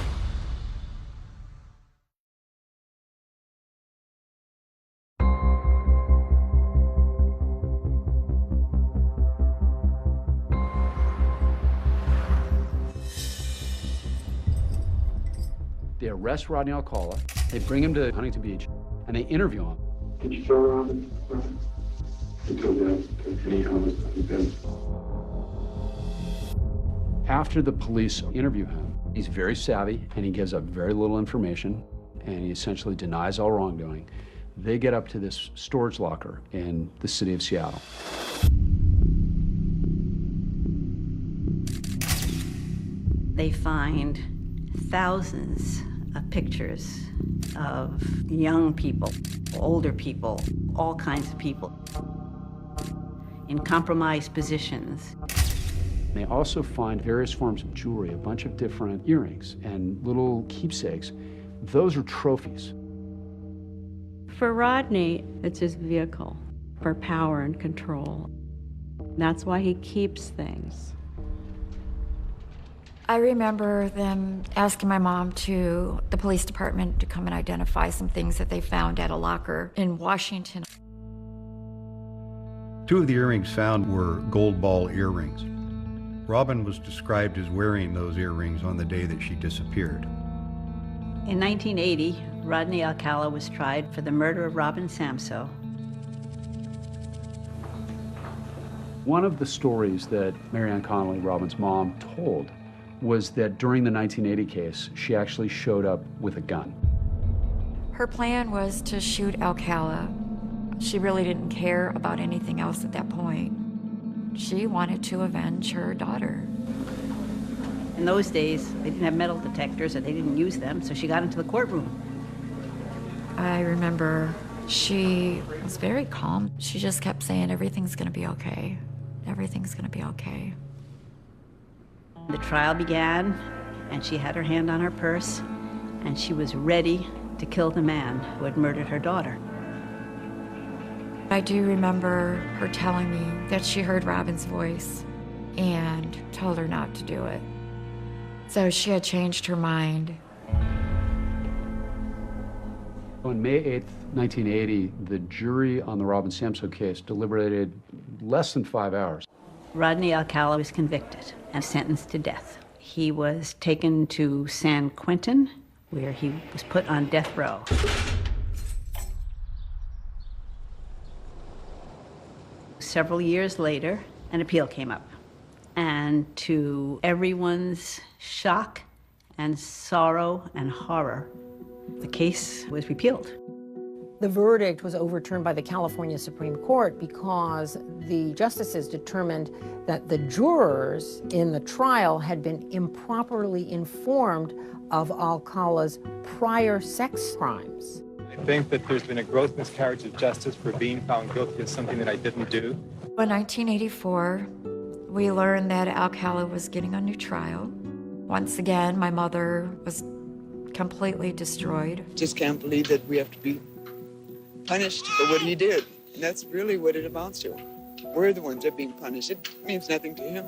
They arrest Rodney Alcala, they bring him to Huntington Beach, and they interview him. Did you show Robin? Until death, any honest events. After the police interview him, he's very savvy and he gives up very little information and he essentially denies all wrongdoing. They get up to this storage locker in the city of Seattle. They find thousands of pictures of young people, older people, all kinds of people in compromised positions. They also find various forms of jewelry, a bunch of different earrings and little keepsakes. Those are trophies. For Rodney, it's his vehicle for power and control. That's why he keeps things. I remember them asking my mom to the police department to come and identify some things that they found at a locker in Washington. Two of the earrings found were gold ball earrings. Robin was described as wearing those earrings on the day that she disappeared. In 1980, Rodney Alcala was tried for the murder of Robin Samsoe. One of the stories that Marianne Connolly, Robin's mom, told was that during the 1980 case, she actually showed up with a gun. Her plan was to shoot Alcala. She really didn't care about anything else at that point. She wanted to avenge her daughter. In those days, they didn't have metal detectors, or they didn't use them, so she got into the courtroom. I remember she was very calm. She just kept saying, everything's gonna be okay. Everything's gonna be okay. The trial began, and she had her hand on her purse, and she was ready to kill the man who had murdered her daughter. I do remember her telling me that she heard Robin's voice and told her not to do it. So she had changed her mind. On May 8th, 1980, the jury on the Robin Samsoe case deliberated less than 5 hours. Rodney Alcala was convicted and sentenced to death. He was taken to San Quentin, where he was put on death row. Several years later, an appeal came up. And to everyone's shock and sorrow and horror, the case was repealed. The verdict was overturned by the California Supreme Court because the justices determined that the jurors in the trial had been improperly informed of Alcala's prior sex crimes. I think that there's been a gross miscarriage of justice for being found guilty of something that I didn't do. In 1984, we learned that Alcala was getting a new trial. Once again, my mother was completely destroyed. Just can't believe that we have to be punished for what he did. And that's really what it amounts to. We're the ones that are being punished. It means nothing to him.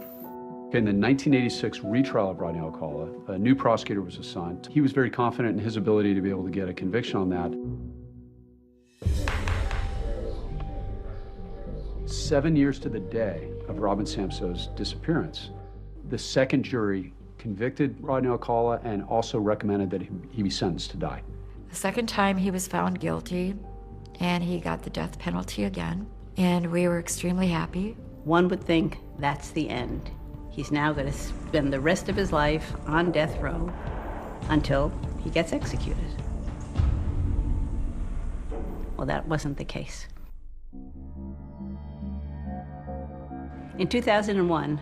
In the 1986 retrial of Rodney Alcala, a new prosecutor was assigned. He was very confident in his ability to be able to get a conviction on that. 7 years to the day of Robin Samsoe's disappearance, the second jury convicted Rodney Alcala and also recommended that he be sentenced to die. The second time he was found guilty, and he got the death penalty again, and we were extremely happy. One would think that's the end. He's now going to spend the rest of his life on death row until he gets executed. Well, that wasn't the case. In 2001,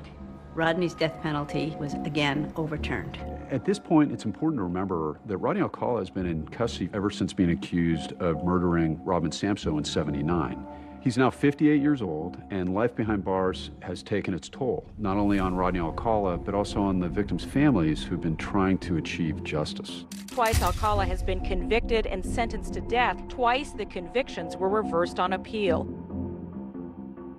Rodney's death penalty was again overturned. At this point, it's important to remember that Rodney Alcala has been in custody ever since being accused of murdering Robin Samsoe in '79. He's now 58 years old, and life behind bars has taken its toll, not only on Rodney Alcala, but also on the victims' families who've been trying to achieve justice. Twice Alcala has been convicted and sentenced to death. Twice the convictions were reversed on appeal.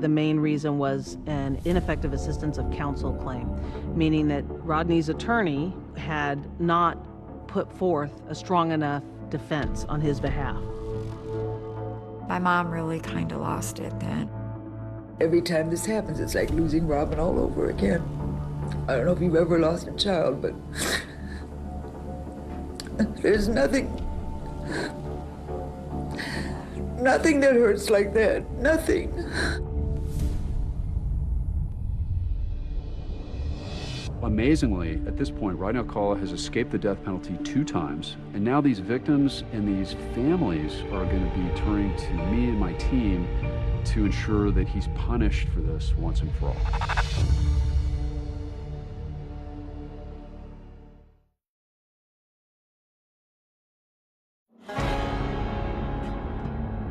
The main reason was an ineffective assistance of counsel claim, meaning that Rodney's attorney had not put forth a strong enough defense on his behalf. My mom really kind of lost it then. Every time this happens, it's like losing Robin all over again. I don't know if you've ever lost a child, but there's nothing Nothing that hurts like that. Nothing. Amazingly, at this point, Rodney Alcala has escaped the death penalty 2 times, and now these victims and these families are going to be turning to me and my team to ensure that he's punished for this once and for all.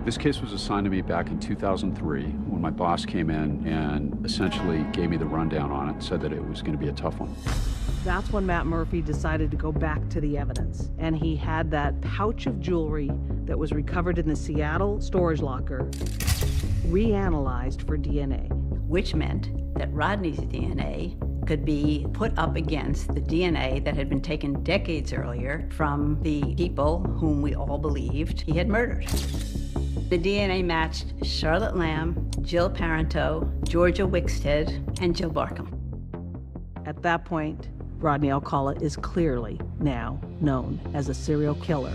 This case was assigned to me back in 2003 when my boss came in and essentially gave me the rundown on it and said that it was going to be a tough one. That's when Matt Murphy decided to go back to the evidence. And he had that pouch of jewelry that was recovered in the Seattle storage locker reanalyzed for DNA. Which meant that Rodney's DNA could be put up against the DNA that had been taken decades earlier from the people whom we all believed he had murdered. The DNA matched Charlotte Lamb, Jill Parenteau, Georgia Wickstead, and Jill Barkham. At that point, Rodney Alcala is clearly now known as a serial killer.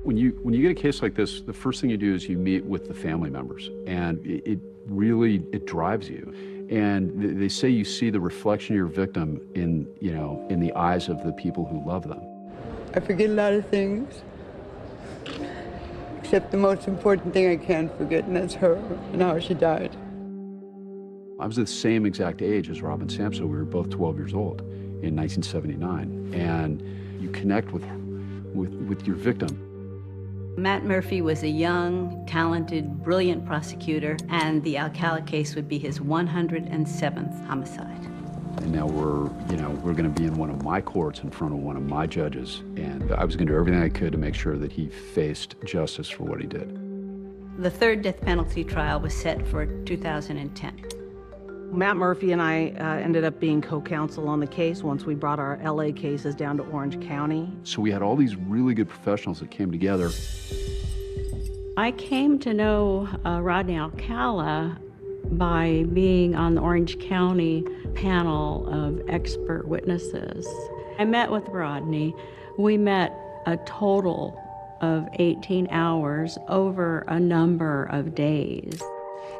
When you get a case like this, the first thing you do is you meet with the family members, and it really drives you. And they say you see the reflection of your victim in the eyes of the people who love them. I forget a lot of things, except the most important thing I can't forget, and that's her and how she died. I was the same exact age as Robin Samsoe. We were both 12 years old in 1979, and you connect with your victim. Matt Murphy was a young, talented, brilliant prosecutor, and the Alcala case would be his 107th homicide. And now we're going to be in one of my courts in front of one of my judges, and I was going to do everything I could to make sure that he faced justice for what he did. The third death penalty trial was set for 2010. Matt Murphy and I ended up being co-counsel on the case once we brought our LA cases down to Orange County. So we had all these really good professionals that came together. I came to know Rodney Alcala by being on the Orange County panel of expert witnesses. I met with Rodney. We met a total of 18 hours over a number of days.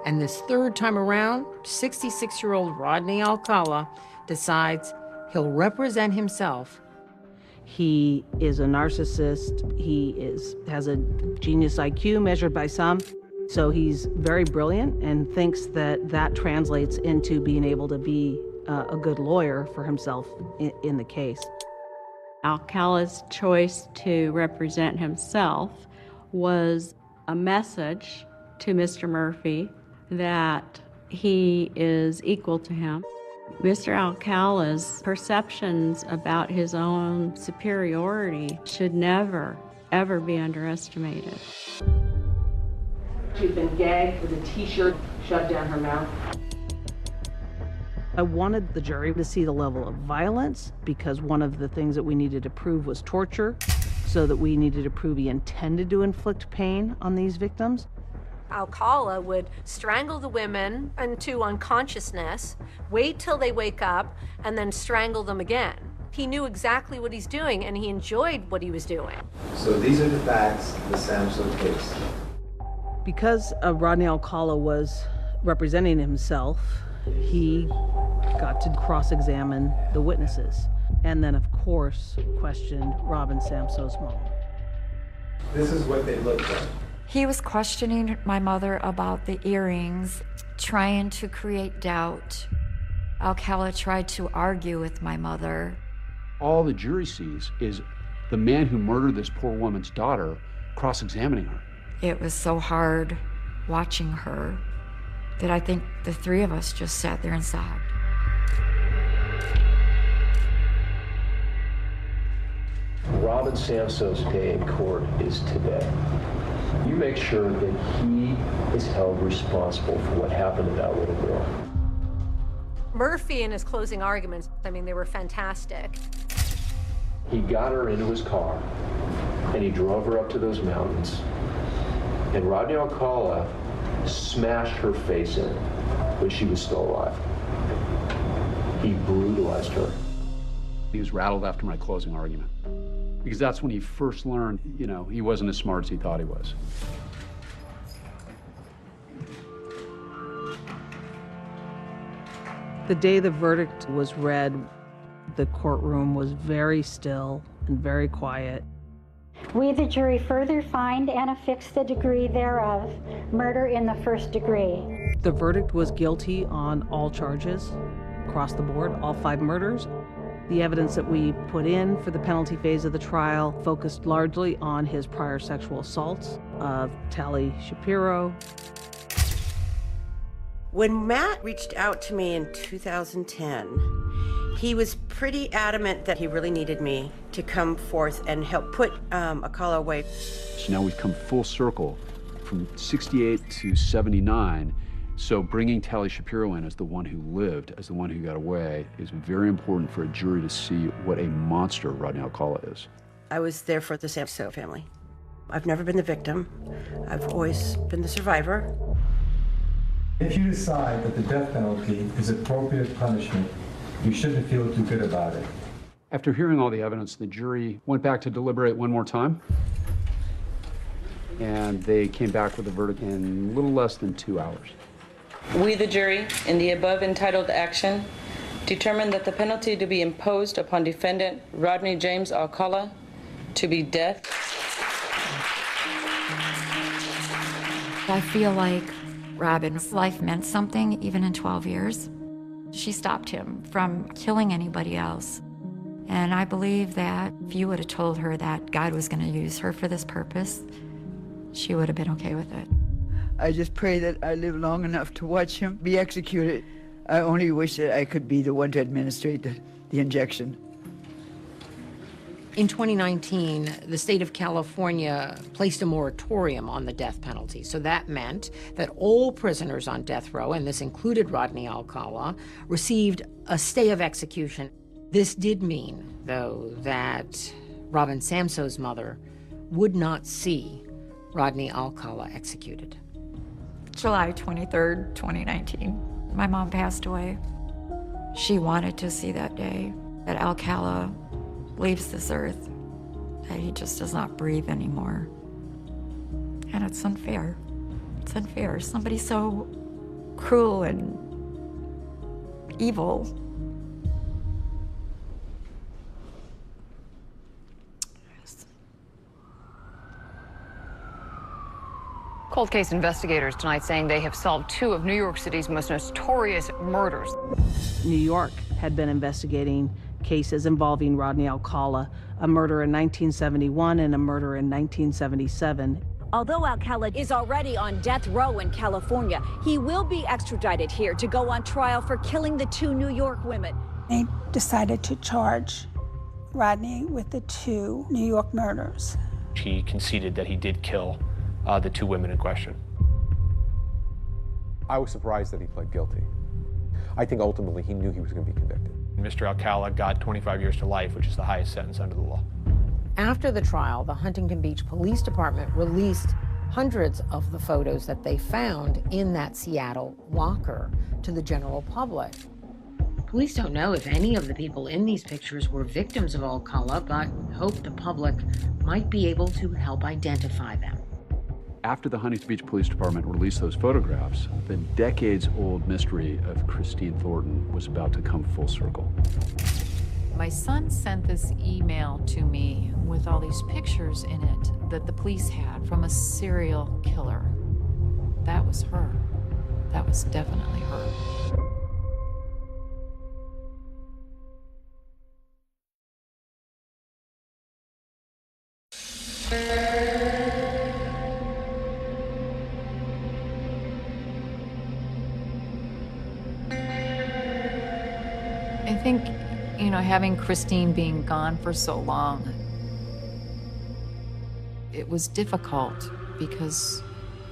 And this third time around, 66-year-old Rodney Alcala decides he'll represent himself. He is a narcissist. He has a genius IQ measured by some. So he's very brilliant and thinks that translates into being able to be a good lawyer for himself in the case. Alcala's choice to represent himself was a message to Mr. Murphy that he is equal to him. Mr. Alcala's perceptions about his own superiority should never, ever be underestimated. She's been gagged with a t-shirt shoved down her mouth. I wanted the jury to see the level of violence because one of the things that we needed to prove was torture, so that we needed to prove he intended to inflict pain on these victims. Alcala would strangle the women into unconsciousness, wait till they wake up, and then strangle them again. He knew exactly what he's doing, and he enjoyed what he was doing. So these are the facts of the Samsoe case. Because Rodney Alcala was representing himself, he got to cross-examine the witnesses, and then, of course, questioned Robin Samsoe's mom. This is what they looked like. He was questioning my mother about the earrings, trying to create doubt. Alcala tried to argue with my mother. All the jury sees is the man who murdered this poor woman's daughter cross-examining her. It was so hard watching her that I think the three of us just sat there and sobbed. Robin Samsoe's day in court is today. You make sure that he is held responsible for what happened to that little girl. Murphy, in his closing arguments, I mean, they were fantastic. He got her into his car, and he drove her up to those mountains. And Rodney Alcala smashed her face in when she was still alive. He brutalized her. He was rattled after my closing argument. because that's when he first learned, you know, he wasn't as smart as he thought he was. The day the verdict was read, the courtroom was very still and very quiet. We, the jury, further find and affix the degree thereof, murder in the first degree. The verdict was guilty on all charges, across the board, all 5 murders. The evidence that we put in for the penalty phase of the trial focused largely on his prior sexual assaults of Tali Shapiro. When Matt reached out to me in 2010, he was pretty adamant that he really needed me to come forth and help put Alcala away. So now we've come full circle from 68 to 79. So bringing Tali Shapiro in as the one who lived, as the one who got away, is very important for a jury to see what a monster Rodney Alcala is. I was there for the Samso family. I've never been the victim. I've always been the survivor. If you decide that the death penalty is appropriate punishment, you shouldn't feel too good about it. After hearing all the evidence, the jury went back to deliberate one more time, and they came back with a verdict in a little less than 2 hours. We, the jury, in the above entitled action, determine that the penalty to be imposed upon defendant Rodney James Alcala to be death. I feel like Robin's life meant something, even in 12 years. She stopped him from killing anybody else. And I believe that if you would have told her that God was going to use her for this purpose, she would have been okay with it. I just pray that I live long enough to watch him be executed. I only wish that I could be the one to administrate the injection. In 2019, the state of California placed a moratorium on the death penalty. So that meant that all prisoners on death row, and this included Rodney Alcala, received a stay of execution. This did mean, though, that Robin Samso's mother would not see Rodney Alcala executed. July 23rd, 2019, my mom passed away. She wanted to see that day that Alcala leaves this earth, that he just does not breathe anymore. And it's unfair. It's unfair. Somebody so cruel and evil. Cold case investigators tonight saying they have solved 2 of New York City's most notorious murders. New York had been investigating cases involving Rodney Alcala, a murder in 1971 and a murder in 1977. Although Alcala is already on death row in California, he will be extradited here to go on trial for killing the 2 New York women. They decided to charge Rodney with the 2 New York murders. He conceded that he did kill the 2 women in question. I was surprised that he pled guilty. I think ultimately he knew he was going to be convicted. Mr. Alcala got 25 years to life, which is the highest sentence under the law. After the trial, the Huntington Beach Police Department released hundreds of the photos that they found in that Seattle locker to the general public. Police don't know if any of the people in these pictures were victims of Alcala, but hope the public might be able to help identify them. After the Huntington Beach Police Department released those photographs, the decades-old mystery of Christine Thornton was about to come full circle. My son sent this email to me with all these pictures in it that the police had from a serial killer. That was her. That was definitely her. I think, you know, having Christine being gone for so long, it was difficult because,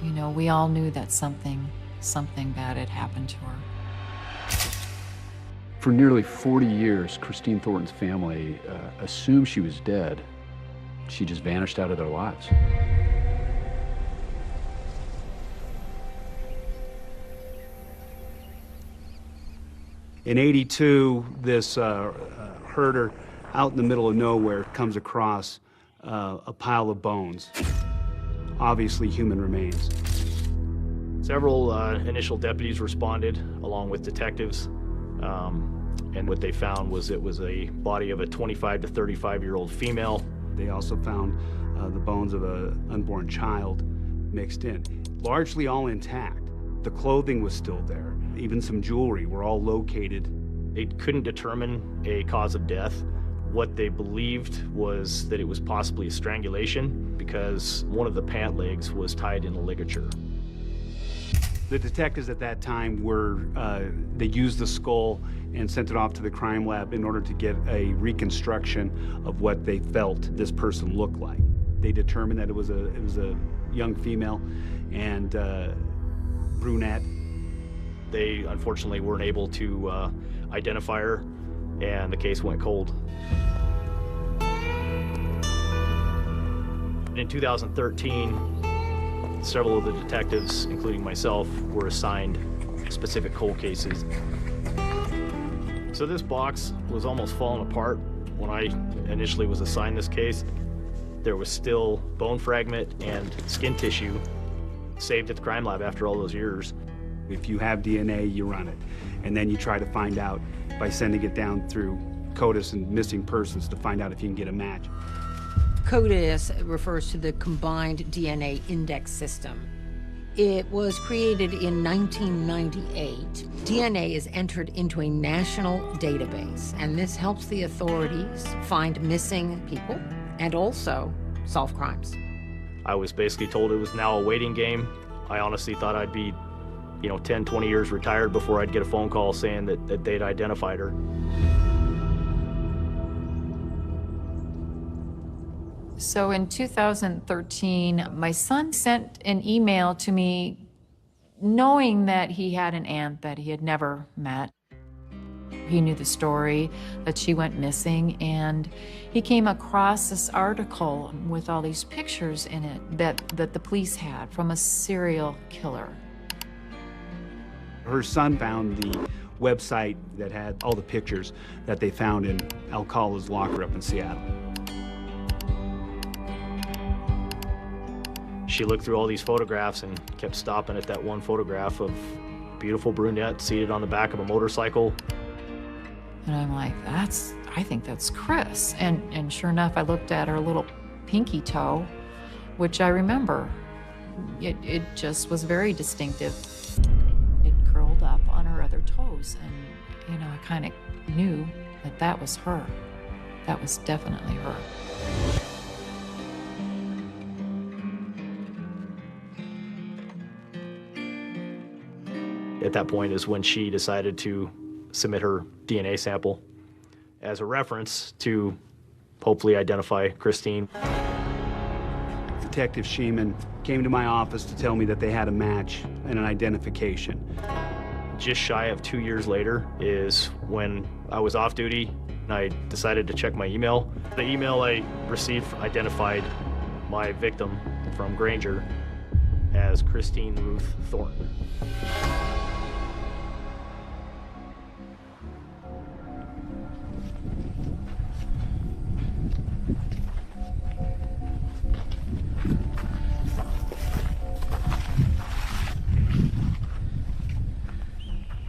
you know, we all knew that something bad had happened to her. For nearly 40 years, Christine Thornton's family assumed she was dead. She just vanished out of their lives. In '82, this herder out in the middle of nowhere comes across a pile of bones, obviously human remains. Several initial deputies responded along with detectives, and what they found was it was a body of a 25 to 35-year-old female. They also found the bones of an unborn child mixed in, largely all intact. The clothing was still there, even some jewelry were all located. They couldn't determine a cause of death. What they believed was that it was possibly a strangulation because one of the pant legs was tied in a ligature. The detectives at that time they used the skull and sent it off to the crime lab in order to get a reconstruction of what they felt this person looked like. They determined that it was a young female and brunette. They unfortunately weren't able to identify her, and the case went cold. In 2013, several of the detectives, including myself, were assigned specific cold cases. So this box was almost falling apart when I initially was assigned this case. There was still bone fragment and skin tissue saved at the crime lab after all those years. If you have DNA, you run it. And then you try to find out by sending it down through CODIS and missing persons to find out if you can get a match. CODIS refers to the Combined DNA Index System. It was created in 1998. DNA is entered into a national database, and this helps the authorities find missing people and also solve crimes. I was basically told it was now a waiting game. I honestly thought I'd be 10, 20 years retired before I'd get a phone call saying that they'd identified her. So in 2013, my son sent an email to me knowing that he had an aunt that he had never met. He knew the story that she went missing, and he came across this article with all these pictures in it that the police had from a serial killer. Her son found the website that had all the pictures that they found in Alcala's locker up in Seattle. She looked through all these photographs and kept stopping at that one photograph of a beautiful brunette seated on the back of a motorcycle. And I'm like, I think that's Chris. And sure enough, I looked at her little pinky toe, which I remember. It just was very distinctive. It curled up on her other toes. And, I kind of knew that was her. That was definitely her. At that point is when she decided to submit her DNA sample as a reference to hopefully identify Christine. Detective Sheeman came to my office to tell me that they had a match and an identification. Just shy of 2 years later is when I was off duty and I decided to check my email. The email I received identified my victim from Granger as Christine Ruth Thornton.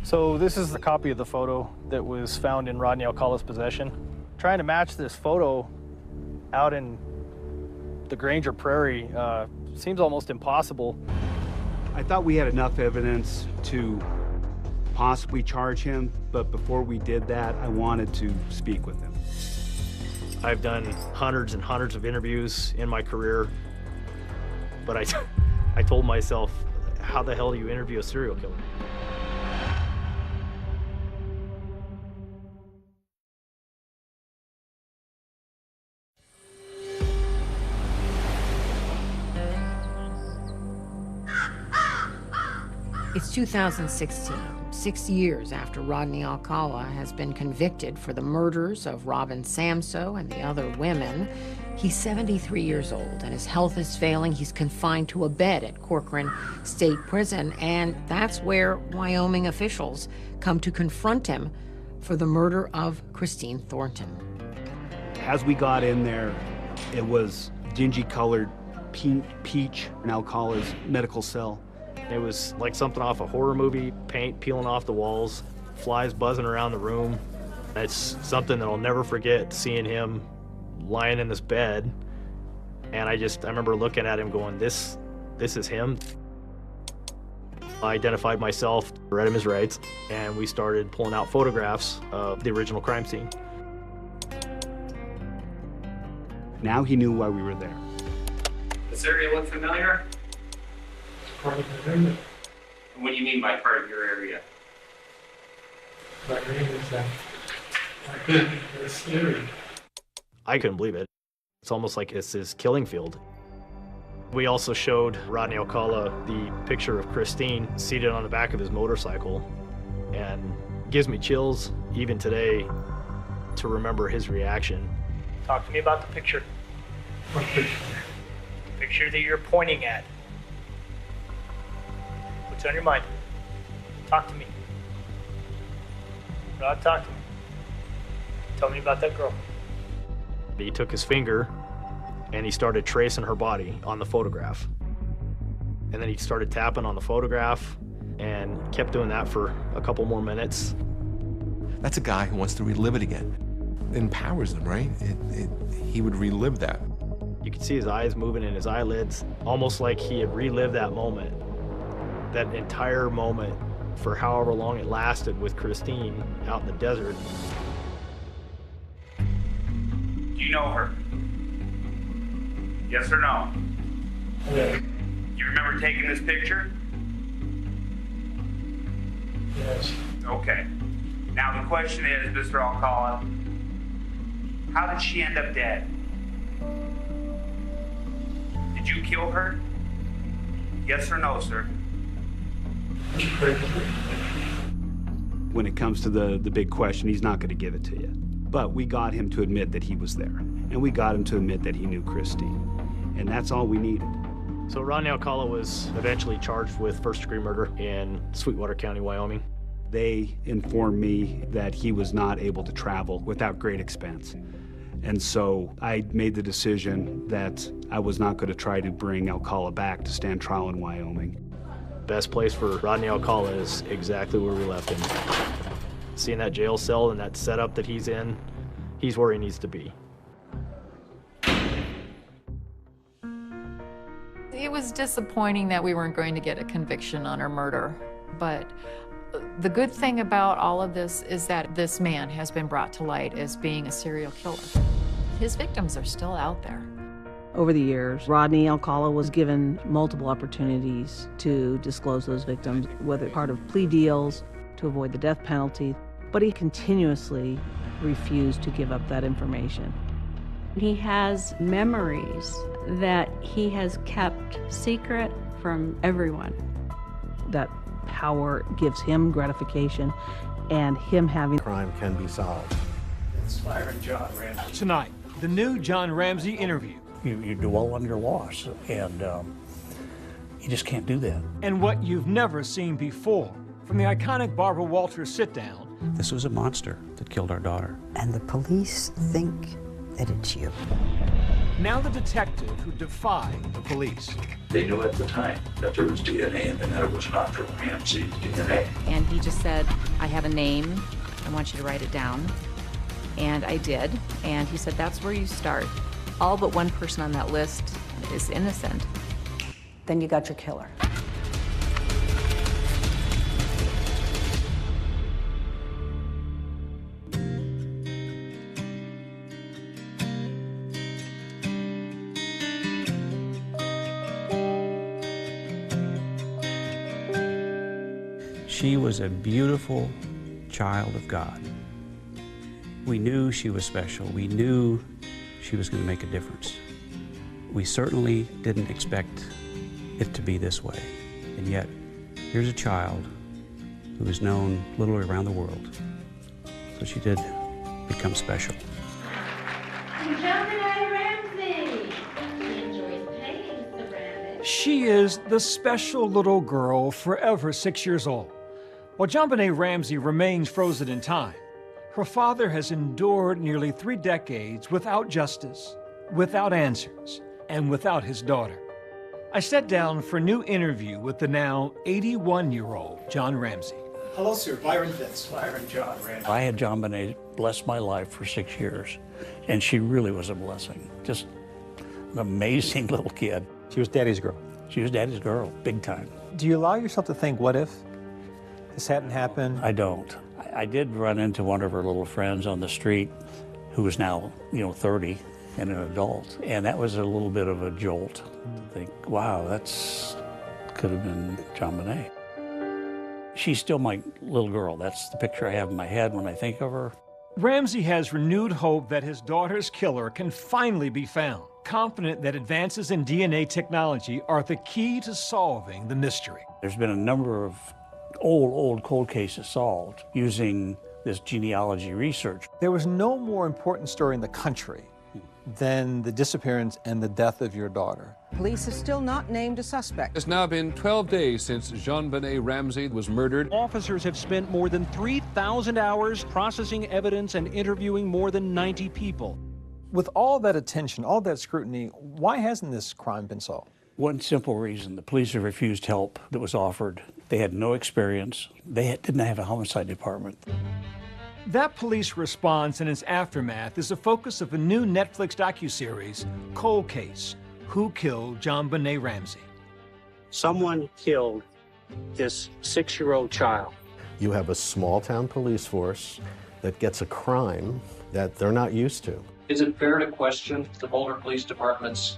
So this is a copy of the photo that was found in Rodney Alcala's possession. Trying to match this photo out in the Granger Prairie seems almost impossible. I thought we had enough evidence to possibly charge him, but before we did that, I wanted to speak with him. I've done hundreds and hundreds of interviews in my career, but I told myself, how the hell do you interview a serial killer? It's 2016, 6 years after Rodney Alcala has been convicted for the murders of Robin Samso and the other women. He's 73 years old and his health is failing. He's confined to a bed at Corcoran State Prison, and that's where Wyoming officials come to confront him for the murder of Christine Thornton. As we got in there, It was dingy-colored pink peach in Alcala's medical cell. It was like something off a horror movie, paint peeling off the walls, flies buzzing around the room. It's something that I'll never forget, seeing him lying in this bed. And I remember looking at him going, this is him. I identified myself, read him his rights, and we started pulling out photographs of the original crime scene. Now he knew why we were there. This area look familiar? Part of the area. What do you mean by part of your area? My name is I've been in this area. I couldn't believe it. It's almost like it's his killing field. We also showed Rodney Alcala the picture of Christine seated on the back of his motorcycle, and it gives me chills even today to remember his reaction. Talk to me about the picture. What picture? The picture that you're pointing at. What's on your mind? Talk to me. Rod, talk to me. Tell me about that girl. He took his finger and he started tracing her body on the photograph. And then he started tapping on the photograph and kept doing that for a couple more minutes. That's a guy who wants to relive it again. It empowers him, right? He would relive that. You could see his eyes moving in his eyelids, almost like he had relived that moment, that entire moment, for however long it lasted with Christine out in the desert. Do you know her? Yes or no? Yeah. You remember taking this picture? Yes. Okay. Now the question is, Mr. Alcala, how did she end up dead? Did you kill her? Yes or no, sir? When it comes to the big question, he's not going to give it to you. But we got him to admit that he was there. And we got him to admit that he knew Christine. And that's all we needed. So Rodney Alcala was eventually charged with first-degree murder in Sweetwater County, Wyoming. They informed me that he was not able to travel without great expense. And so I made the decision that I was not going to try to bring Alcala back to stand trial in Wyoming. Best place for Rodney Alcala is exactly where we left him. Seeing that jail cell and that setup that he's in, he's where he needs to be. It was disappointing that we weren't going to get a conviction on her murder, but the good thing about all of this is that this man has been brought to light as being a serial killer. His victims are still out there. Over the years, Rodney Alcala was given multiple opportunities to disclose those victims, whether part of plea deals, to avoid the death penalty, but he continuously refused to give up that information. He has memories that he has kept secret from everyone. That power gives him gratification, and him having crime can be solved. It's firing John Ramsey. Tonight, the new John Ramsey interview. You dwell on your loss, and you just can't do that. And what you've never seen before. From the iconic Barbara Walters sit-down. This was a monster that killed our daughter. And the police think that it's you. Now the detective who defied the police. They knew at the time that there was DNA and that it was not from Ramsey's DNA. And he just said, I have a name, I want you to write it down. And I did, and he said, that's where you start. All but one person on that list is innocent. Then you got your killer. She was a beautiful child of God. We knew she was special. We knew she was going to make a difference. We certainly didn't expect it to be this way. And yet, here's a child who is known literally around the world. So she did become special. She is the special little girl, forever 6 years old. While JonBenet Ramsey remains frozen in time, her father has endured nearly 3 decades without justice. without answers, and without his daughter. I sat down for a new interview with the now 81-year-old John Ramsey. Hello, sir. Byron Fitz. Byron John Ramsey. I had John Bonet bless my life for 6 years, and she really was a blessing. Just an amazing little kid. She was daddy's girl. She was daddy's girl, big time. Do you allow yourself to think, what if this hadn't happened? I don't. I did run into one of her little friends on the street who was now, 30 and an adult, and that was a little bit of a jolt to think, wow, that's could have been John Bonet. She's still my little girl. That's the picture I have in my head when I think of her. Ramsey has renewed hope that his daughter's killer can finally be found, confident that advances in DNA technology are the key to solving the mystery. There's been a number of old cold cases solved using this genealogy research. There was no more important story in the country than the disappearance and the death of your daughter. Police have still not named a suspect. It's now been 12 days since Jean Benet Ramsey was murdered. Officers have spent more than 3,000 hours processing evidence and interviewing more than 90 people. With all that attention, all that scrutiny, why hasn't this crime been solved? One simple reason: the police have refused help that was offered. They had no experience. They didn't have a homicide department. That police response and its aftermath is the focus of a new Netflix docuseries, Cold Case: Who Killed John Benet Ramsey? Someone killed this 6-year-old child. You have a small-town police force that gets a crime that they're not used to. Is it fair to question the Boulder Police Department's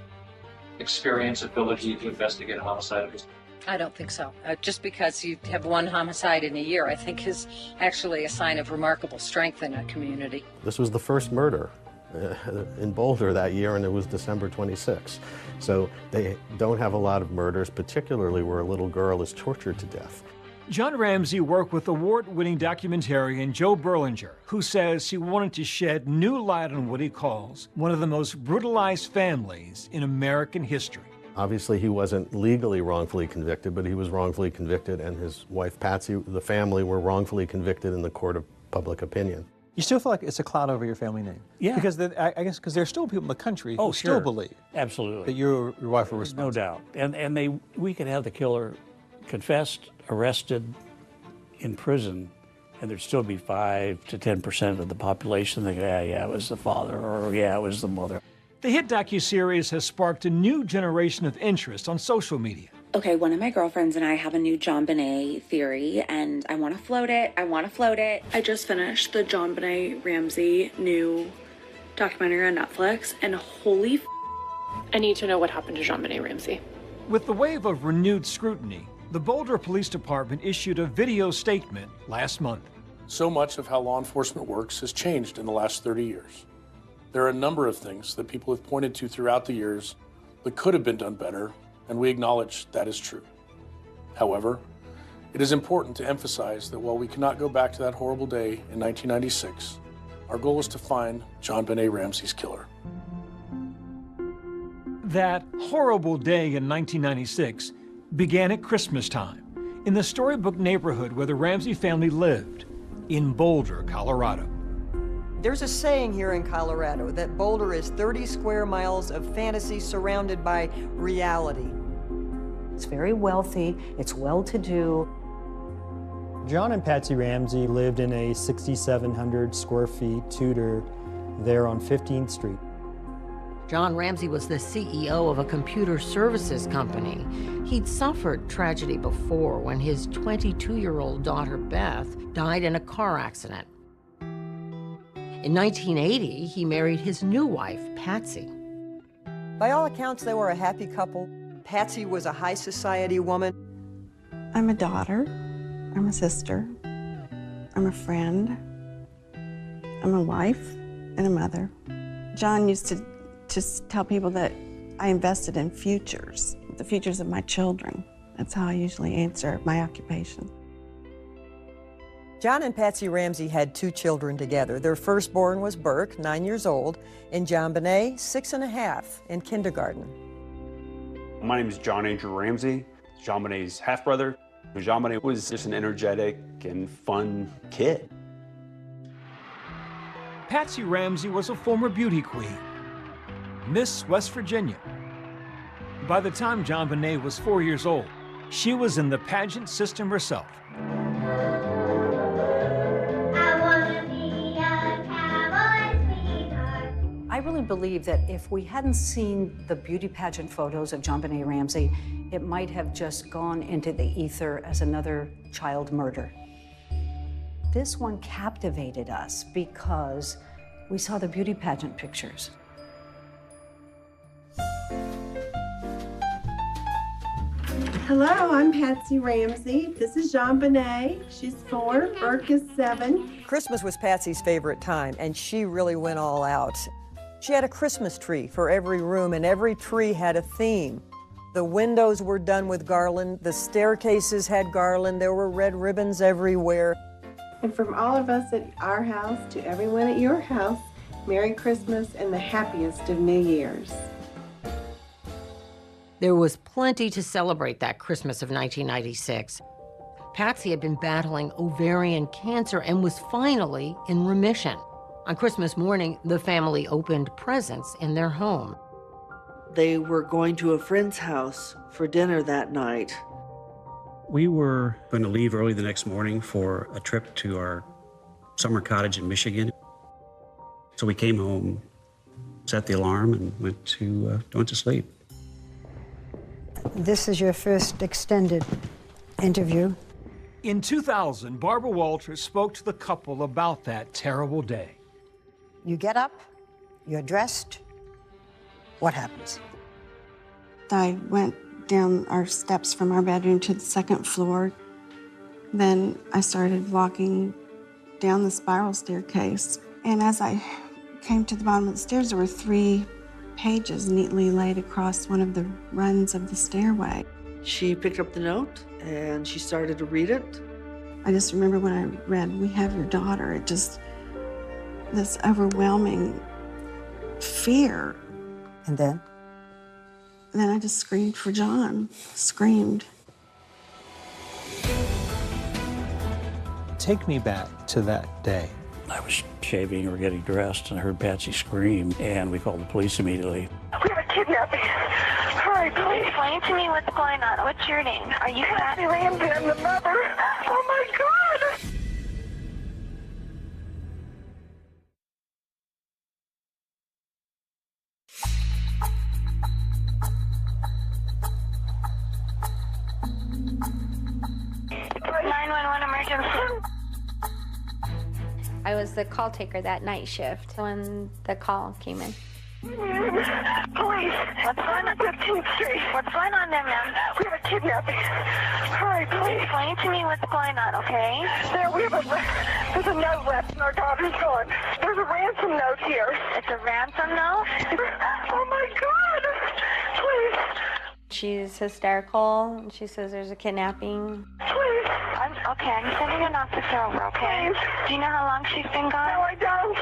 experience, ability to investigate a homicide? I don't think so. Just because you have one homicide in a year, I think is actually a sign of remarkable strength in a community. This was the first murder in Boulder that year, and it was December 26. So they don't have a lot of murders, particularly where a little girl is tortured to death. John Ramsey worked with award-winning documentarian Joe Berlinger, who says he wanted to shed new light on what he calls one of the most brutalized families in American history. Obviously, he wasn't legally wrongfully convicted, but he was wrongfully convicted, and his wife, Patsy, the family, were wrongfully convicted in the court of public opinion. You still feel like it's a cloud over your family name? Yeah. Because I guess because there are still people in the country who still believe absolutely that your wife were responsible. No doubt. And we could have the killer confessed, arrested, in prison, and there'd still be 5 to 10% of the population that, yeah, it was the father, or yeah, it was the mother. The hit docuseries has sparked a new generation of interest on social media. Okay, one of my girlfriends and I have a new John Benet theory, and I want to float it. I just finished the John Benet Ramsey new documentary on Netflix, and holy I need to know what happened to Jean Benet Ramsey. With the wave of renewed scrutiny, the Boulder Police Department issued a video statement last month. So much of how law enforcement works has changed in the last 30 years. There are a number of things that people have pointed to throughout the years that could have been done better, and we acknowledge that is true. However, it is important to emphasize that while we cannot go back to that horrible day in 1996, our goal is to find John Benet Ramsey's killer. That horrible day in 1996 began at Christmas time in the storybook neighborhood where the Ramsey family lived in Boulder, Colorado. There's a saying here in Colorado that Boulder is 30 square miles of fantasy surrounded by reality. It's very wealthy, it's well-to-do. John and Patsy Ramsey lived in a 6,700 square feet Tudor there on 15th Street. John Ramsey was the CEO of a computer services company. He'd suffered tragedy before when his 22-year-old daughter, Beth, died in a car accident. In 1980, he married his new wife, Patsy. By all accounts, they were a happy couple. Patsy was a high society woman. I'm a daughter, I'm a sister, I'm a friend, I'm a wife and a mother. John used to just tell people that I invested in futures, the futures of my children. That's how I usually answer my occupation. John and Patsy Ramsey had 2 children together. Their firstborn was Burke, 9 years old, and John Benet, 6 and a half, in kindergarten. My name is John Andrew Ramsey, Jean Benet's half-brother. Jean Benet was just an energetic and fun kid. Patsy Ramsey was a former beauty queen. Miss West Virginia. By the time JonBenet was 4 years old, she was in the pageant system herself. I really believe that if we hadn't seen the beauty pageant photos of JonBenet Ramsey, it might have just gone into the ether as another child murder. This one captivated us because we saw the beauty pageant pictures. Hello, I'm Patsy Ramsey. This is JonBenet. She's 4, Burke is 7. Christmas was Patsy's favorite time, and she really went all out. She had a Christmas tree for every room, and every tree had a theme. The windows were done with garland, the staircases had garland, there were red ribbons everywhere. And from all of us at our house to everyone at your house, Merry Christmas and the happiest of New Years. There was plenty to celebrate that Christmas of 1996. Patsy had been battling ovarian cancer and was finally in remission. On Christmas morning, the family opened presents in their home. They were going to a friend's house for dinner that night. We were going to leave early the next morning for a trip to our summer cottage in Michigan. So we came home, set the alarm, and went to sleep. This is your first extended interview. In 2000, Barbara Walters spoke to the couple about that terrible day. You get up, you're dressed. What happens? I went down our steps from our bedroom to the second floor. Then I started walking down the spiral staircase. And as I came to the bottom of the stairs, there were 3 pages neatly laid across one of the runs of the stairway. She picked up the note and she started to read it. I just remember when I read, "We have your daughter," it just, this overwhelming fear. And then? And then I just screamed for John, screamed. Take me back to that day. I was shaving or getting dressed and I heard Patsy scream, and we called the police immediately. We have a kidnapping. Hurry, please. Explain to me what's going on. What's your name? Are you Patsy Ramsey? I'm the mother. Oh my God! I was the call taker that night shift when the call came in. Police, what's going on 15th Street? What's going on there, ma'am? We have a kidnapping. Hurry, please. Explain to me what's going on, okay? There's a note left and our daughter's gone. There's a ransom note here. It's a ransom note? Oh my God! Please. She's hysterical. She says there's a kidnapping. Please. I'm sending an officer over, okay? Please. Do you know how long she's been gone? No, I don't.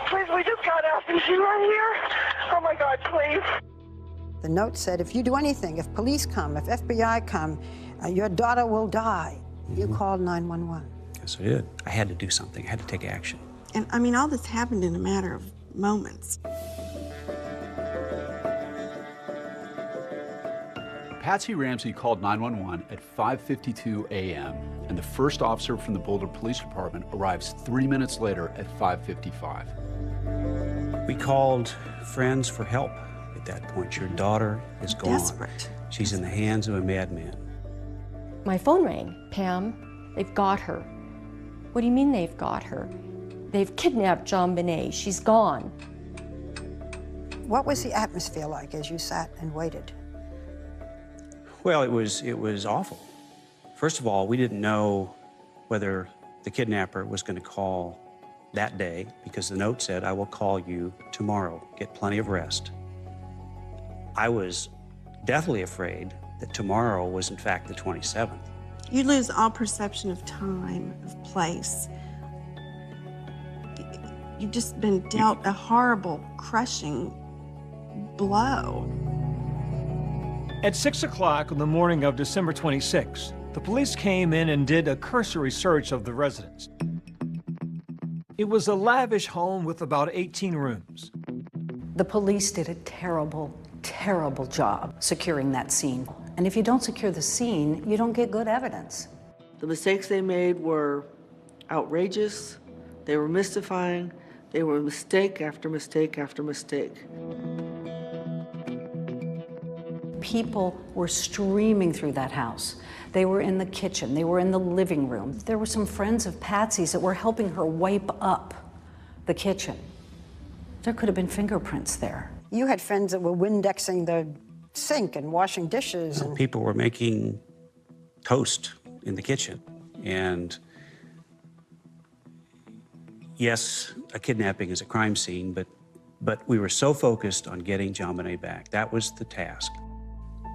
Please, we just got out and she's right here. Oh my God, please. The note said, if you do anything, if police come, if FBI come, your daughter will die. You called 911. Yes, I did. I had to do something. I had to take action. And I mean, all this happened in a matter of moments. Patsy Ramsey called 911 at 5:52 a.m., and the first officer from the Boulder Police Department arrives 3 minutes later at 5:55. We called friends for help at that point. Your daughter is gone. Desperate. She's in the hands of a madman. My phone rang. Pam, they've got her. What do you mean they've got her? They've kidnapped JonBenet. She's gone. What was the atmosphere like as you sat and waited? Well, it was awful. First of all, we didn't know whether the kidnapper was going to call that day because the note said, "I will call you tomorrow. Get plenty of rest." I was deathly afraid that tomorrow was in fact the 27th. You lose all perception of time, of place. You've just been dealt a horrible, crushing blow. At 6 o'clock on the morning of December 26, the police came in and did a cursory search of the residence. It was a lavish home with about 18 rooms. The police did a terrible, terrible job securing that scene. And if you don't secure the scene, you don't get good evidence. The mistakes they made were outrageous, they were mystifying, they were mistake after mistake after mistake. People were streaming through that house. They were in the kitchen, they were in the living room. There were some friends of Patsy's that were helping her wipe up the kitchen. There could have been fingerprints there. You had friends that were Windexing the sink and washing dishes. And People were making toast in the kitchen. And yes, a kidnapping is a crime scene, but we were so focused on getting JonBenet back. That was the task.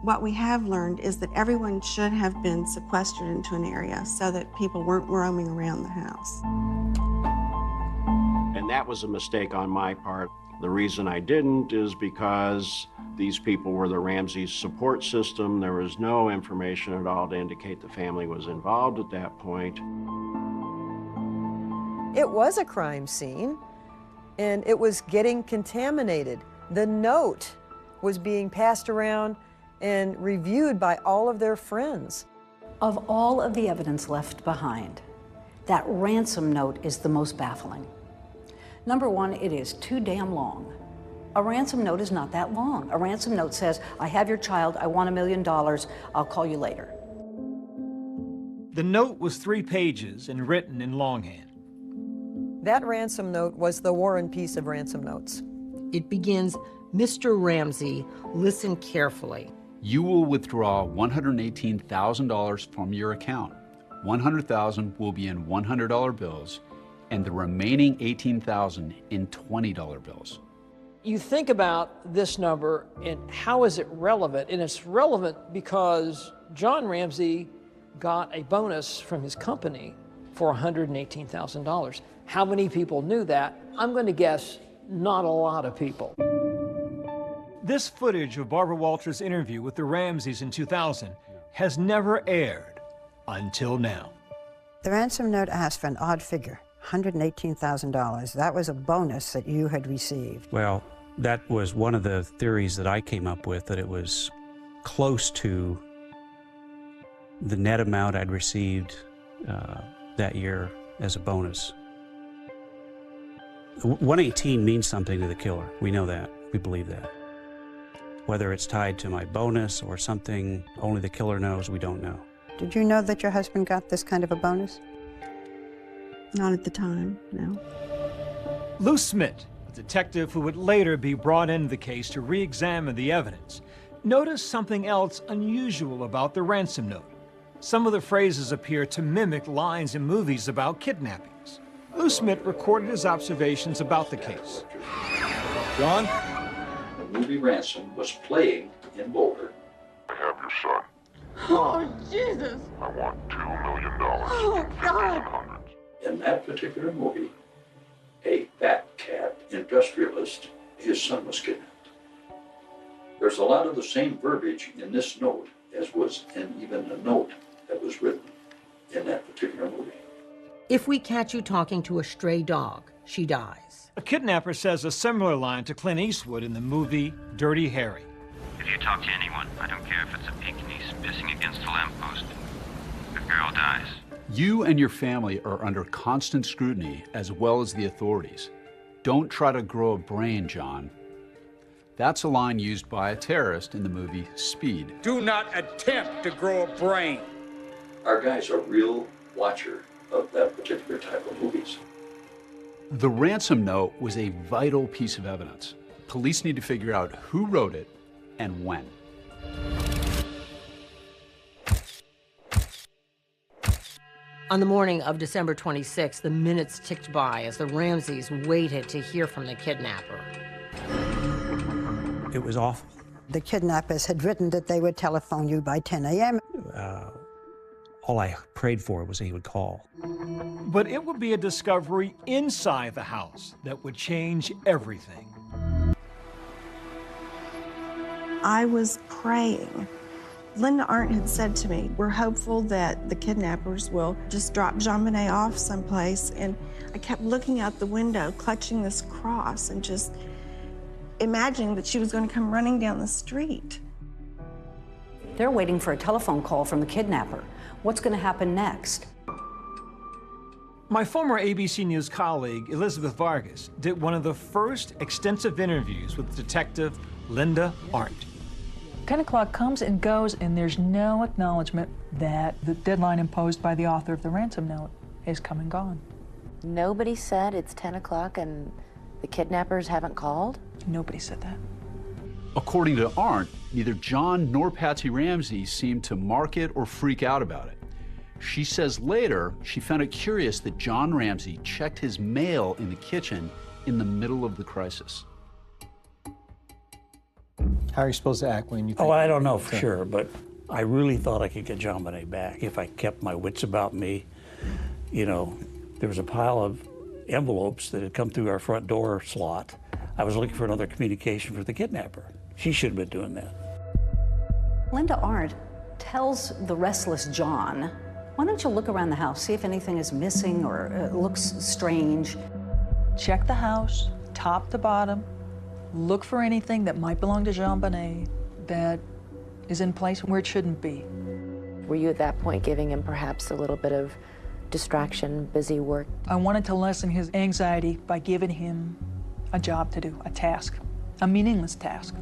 What we have learned is that everyone should have been sequestered into an area so that people weren't roaming around the house. And that was a mistake on my part. The reason I didn't is because these people were the Ramsey's support system. There was no information at all to indicate the family was involved at that point. It was a crime scene, and it was getting contaminated. The note was being passed around and reviewed by all of their friends. Of all of the evidence left behind, that ransom note is the most baffling. Number one, it is too damn long. A ransom note is not that long. A ransom note says, I have your child, I want $1 million, I'll call you later. The note was 3 pages and written in longhand. That ransom note was the War and Peace of ransom notes. It begins, Mr. Ramsey, listen carefully. You will withdraw $118,000 from your account. $100,000 will be in $100 bills, and the remaining $18,000 in $20 bills. You think about this number and how is it relevant? And it's relevant because John Ramsey got a bonus from his company for $118,000. How many people knew that? I'm going to guess not a lot of people. This footage of Barbara Walters' interview with the Ramseys in 2000 has never aired until now. the ransom note asked for an odd figure, $118,000. That was a bonus that you had received. Well, that was one of the theories that I came up with, that it was close to the net amount I'd received that year as a bonus. 118 means something to the killer. We know that. We believe that. Whether it's tied to my bonus or something only the killer knows, we don't know. Did you know that your husband got this kind of a bonus? Not at the time, no. Lou Smit, a detective who would later be brought into the case to re-examine the evidence, noticed something else unusual about the ransom note. Some of the phrases appear to mimic lines in movies about kidnappings. Lou Smit recorded his observations about the case. John? The movie Ransom was playing in Boulder. I have your son. Oh, Jesus. I want $2 million. Oh, God. In that particular movie, a fat cat industrialist, his son was kidnapped. There's a lot of the same verbiage in this note as was in even the note that was written in that particular movie. If we catch you talking to a stray dog, she dies. A kidnapper says a similar line to Clint Eastwood in the movie Dirty Harry. If you talk to anyone, I don't care if it's a Pekingese pissing against a lamppost, the girl dies. You and your family are under constant scrutiny, as well as the authorities. Don't try to grow a brain, John. That's a line used by a terrorist in the movie Speed. Do not attempt to grow a brain. Our guy's a real watcher of that particular type of movies. The ransom note was a vital piece of evidence. Police need to figure out who wrote it and when. On the morning of December 26th, the minutes ticked by as the Ramseys waited to hear from the kidnapper. It was awful. The kidnappers had written that they would telephone you by 10 a.m. All I prayed for was he would call. But it would be a discovery inside the house that would change everything. I was praying. Linda Arndt had said to me, we're hopeful that the kidnappers will just drop JonBenet off someplace. And I kept looking out the window, clutching this cross and just imagining that she was going to come running down the street. They're waiting for a telephone call from the kidnapper. What's going to happen next? My former ABC News colleague, Elizabeth Vargas, did one of the first extensive interviews with Detective Linda Arndt. 10 o'clock comes and goes, and there's no acknowledgement that the deadline imposed by the author of the ransom note has come and gone. Nobody said it's 10 o'clock and the kidnappers haven't called? Nobody said that. According to Arndt, neither John nor Patsy Ramsey seemed to market or freak out about it. She says later she found it curious that John Ramsey checked his mail in the kitchen in the middle of the crisis. How are you supposed to act when you think? Oh, I don't know for sure, but I really thought I could get JonBenet back if I kept my wits about me. You know, there was a pile of envelopes that had come through our front door slot. I was looking for another communication for the kidnapper. She should have been doing that. Linda Arndt tells the restless John, why don't you look around the house, see if anything is missing or looks strange. Check the house, top to bottom. Look for anything that might belong to JonBenet that is in place where it shouldn't be. Were you at that point giving him perhaps a little bit of distraction, busy work? I wanted to lessen his anxiety by giving him a job to do, a task, a meaningless task.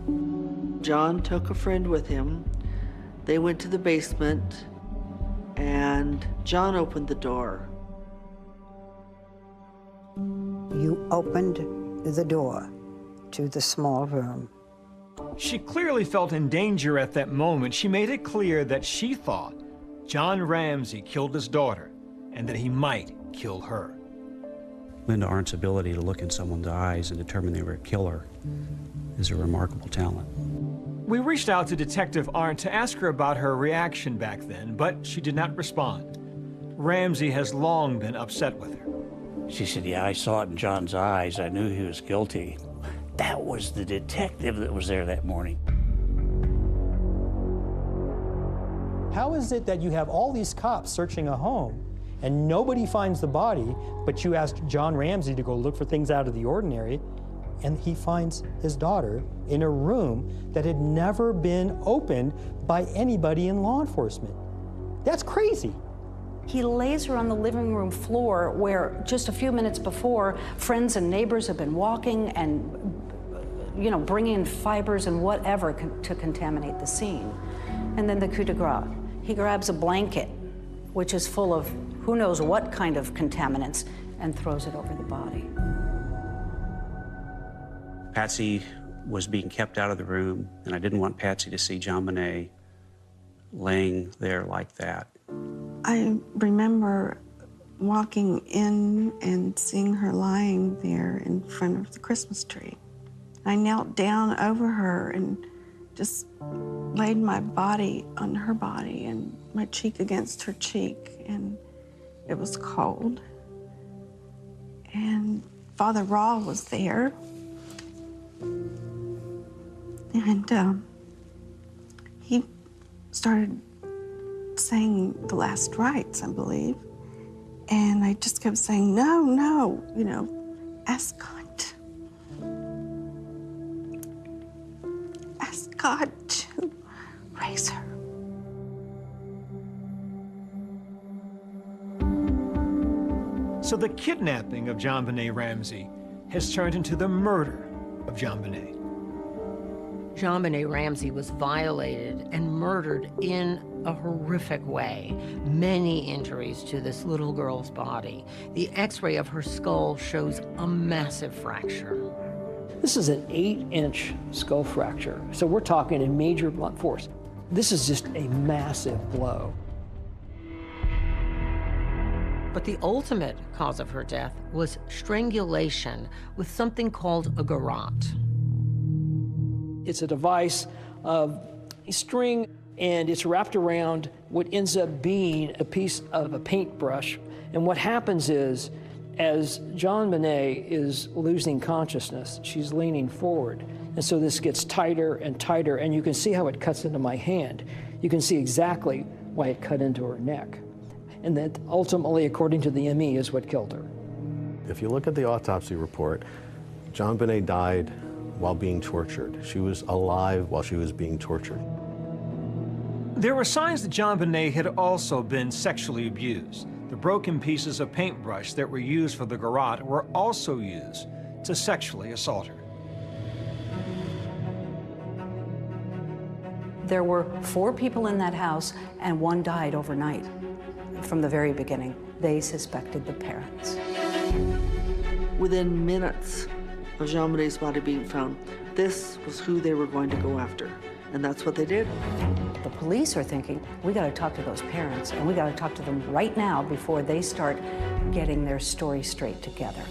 John took a friend with him. They went to the basement, and John opened the door. You opened the door to the small room. She clearly felt in danger at that moment. She made it clear that she thought John Ramsey killed his daughter and that he might kill her. Linda Arndt's ability to look in someone's eyes and determine they were a killer is a remarkable talent. We reached out to Detective Arndt to ask her about her reaction back then, but she did not respond. Ramsey has long been upset with her. She said, yeah, I saw it in John's eyes. I knew he was guilty. That was the detective that was there that morning. How is it that you have all these cops searching a home and nobody finds the body, but you asked John Ramsey to go look for things out of the ordinary, and he finds his daughter in a room that had never been opened by anybody in law enforcement? That's crazy. He lays her on the living room floor where just a few minutes before, friends and neighbors have been walking and, you know, bringing in fibers and whatever to contaminate the scene. And then the coup de grace. He grabs a blanket, which is full of who knows what kind of contaminants, and throws it over the body. Patsy was being kept out of the room, and I didn't want Patsy to see JonBenet laying there like that. I remember walking in and seeing her lying there in front of the Christmas tree. I knelt down over her and just laid my body on her body and my cheek against her cheek, and it was cold. And Father Raw was there. And he started saying the last rites, I believe. And I just kept saying, no, no, you know, ask God. Ask God to raise her. So the kidnapping of JonBenet Ramsey has turned into the murder of JonBenet. JonBenet Ramsey was violated and murdered in a horrific way. Many injuries to this little girl's body. The x-ray of her skull shows a massive fracture. This is an 8-inch skull fracture, so we're talking a major blunt force. This is just a massive blow. But the ultimate cause of her death was strangulation with something called a garrote. It's a device of a string, and it's wrapped around what ends up being a piece of a paintbrush. And what happens is, as JonBenet is losing consciousness, she's leaning forward. And so this gets tighter and tighter, and you can see how it cuts into my hand. You can see exactly why it cut into her neck. And that ultimately, according to the ME, is what killed her. If you look at the autopsy report, JonBenet died while being tortured. She was alive while she was being tortured. There were signs that JonBenét had also been sexually abused. The broken pieces of paintbrush that were used for the garrote were also used to sexually assault her. There were 4 people in that house, and 1 died overnight. From the very beginning, they suspected the parents. Within minutes of JonBenét's body being found, this was who they were going to go after, and that's what they did. The police are thinking, we got to talk to those parents, and we got to talk to them right now before they start getting their story straight together.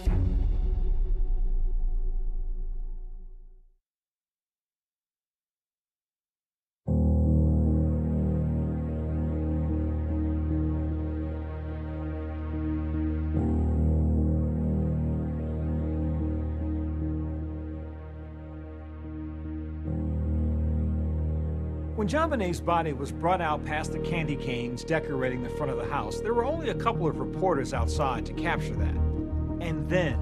When JonBenét's body was brought out past the candy canes decorating the front of the house, there were only a couple of reporters outside to capture that. And then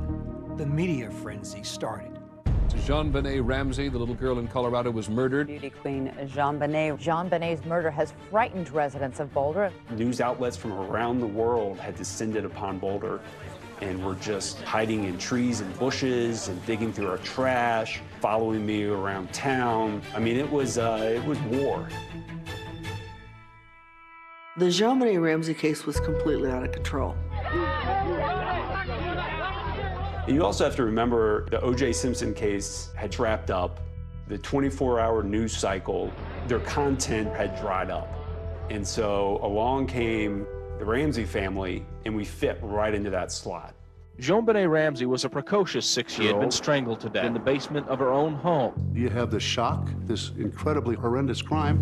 the media frenzy started. JonBenét Ramsey, the little girl in Colorado, was murdered. Beauty queen JonBenét. JonBenét's murder has frightened residents of Boulder. News outlets from around the world had descended upon Boulder and were just hiding in trees and bushes and digging through our trash, following me around town. I mean, it was war. The JonBenét Ramsey case was completely out of control. You also have to remember the O.J. Simpson case had wrapped up. The 24-hour news cycle, their content had dried up. And so along came the Ramsey family, and we fit right into that slot. JonBenét Ramsey was a precocious 6-year-old. She had been strangled to death in the basement of her own home. You have the shock, this incredibly horrendous crime.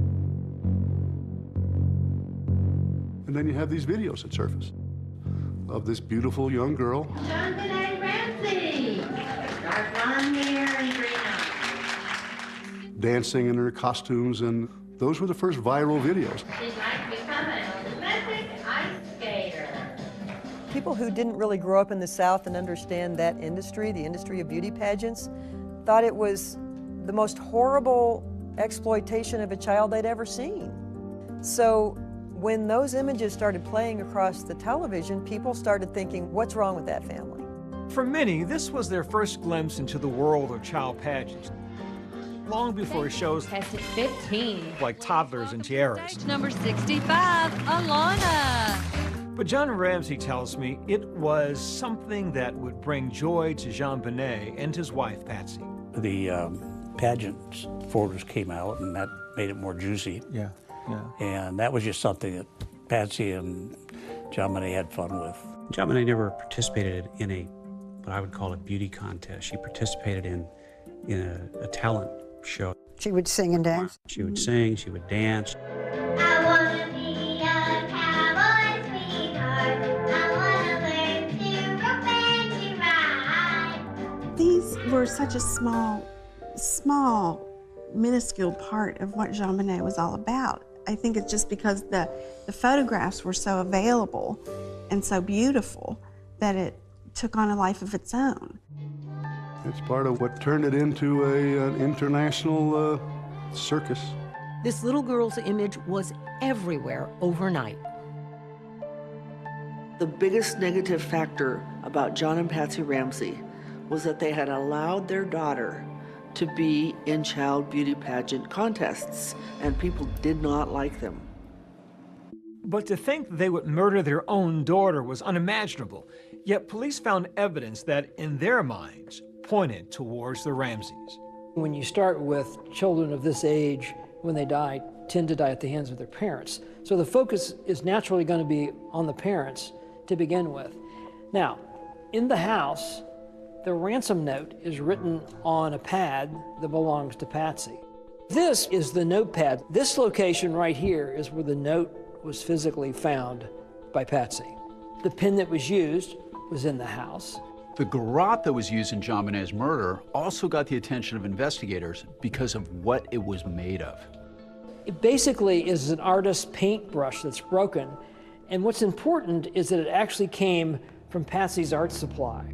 And then you have these videos that surface of this beautiful young girl. JonBenét Ramsey! Dark blonde hair and green eyes. Dancing in her costumes, and those were the first viral videos. She'd like to become an Olympic ice skater. People who didn't really grow up in the South and understand that industry, the industry of beauty pageants, thought it was the most horrible exploitation of a child they'd ever seen. So when those images started playing across the television, people started thinking, what's wrong with that family? For many, this was their first glimpse into the world of child pageants. Long before shows tested 15 like Toddlers and Tiaras. Number 65, Alana. But John Ramsey tells me it was something that would bring joy to JonBenét and his wife, Patsy. The pageant photos came out, and that made it more juicy. Yeah. And that was just something that Patsy and JonBenét had fun with. JonBenét never participated in what I would call a beauty contest. She participated in a talent show. She would sing and dance? She would sing, she would dance. I want to be a cowboy sweetheart. I want to learn to rope and to ride. These were such a small, minuscule part of what JonBenét was all about. I think it's just because the photographs were so available and so beautiful that it took on a life of its own. It's part of what turned it into an international circus. This little girl's image was everywhere overnight. The biggest negative factor about John and Patsy Ramsey was that they had allowed their daughter to be in child beauty pageant contests, and people did not like them. But to think they would murder their own daughter was unimaginable. Yet police found evidence that, in their minds, pointed towards the Ramseys. When you start with children of this age, when they die, tend to die at the hands of their parents. So the focus is naturally going to be on the parents to begin with. Now, in the house, the ransom note is written on a pad that belongs to Patsy. This is the notepad. This location right here is where the note was physically found by Patsy. The pen that was used was in the house. The garrote that was used in JonBenét's murder also got the attention of investigators because of what it was made of. It basically is an artist's paintbrush that's broken, and what's important is that it actually came from Patsy's art supply.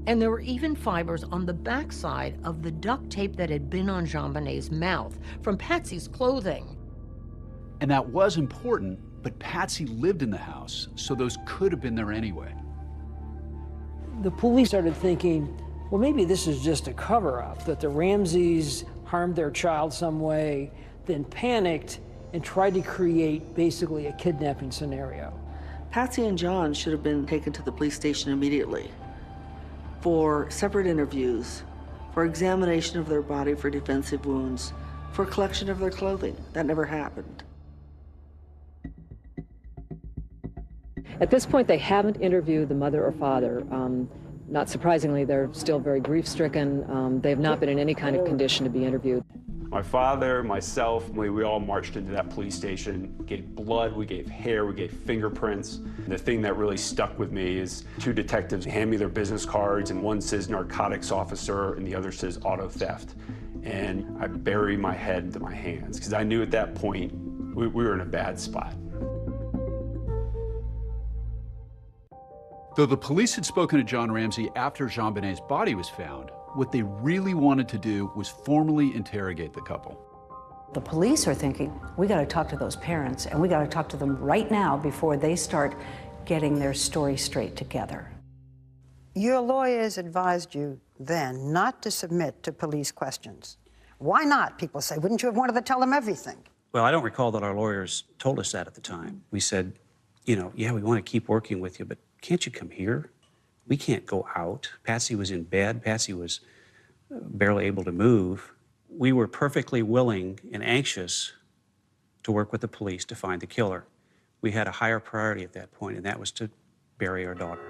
And there were even fibers on the backside of the duct tape that had been on JonBenet's mouth from Patsy's clothing. And that was important, but Patsy lived in the house, so those could have been there anyway. The police started thinking, well, maybe this is just a cover-up, that the Ramseys harmed their child some way, then panicked and tried to create basically a kidnapping scenario. Patsy and John should have been taken to the police station immediately for separate interviews, for examination of their body for defensive wounds, for collection of their clothing. That never happened. At this point, they haven't interviewed the mother or father. Not surprisingly, they're still very grief-stricken. They have not been in any kind of condition to be interviewed. My father, myself, we all marched into that police station, gave blood, we gave hair, we gave fingerprints. The thing that really stuck with me is two detectives hand me their business cards, and one says narcotics officer and the other says auto theft. And I buried my head into my hands because I knew at that point we were in a bad spot. Though the police had spoken to John Ramsey after JonBenet's body was found, what they really wanted to do was formally interrogate the couple. The police are thinking, we got to talk to those parents, and we got to talk to them right now before they start getting their story straight together. Your lawyers advised you then not to submit to police questions. Why not, people say? Wouldn't you have wanted to tell them everything? Well, I don't recall that our lawyers told us that at the time. We said, you know, yeah, we want to keep working with you, but can't you come here? We can't go out. Patsy was in bed. Patsy was barely able to move. We were perfectly willing and anxious to work with the police to find the killer. We had a higher priority at that point, and that was to bury our daughter.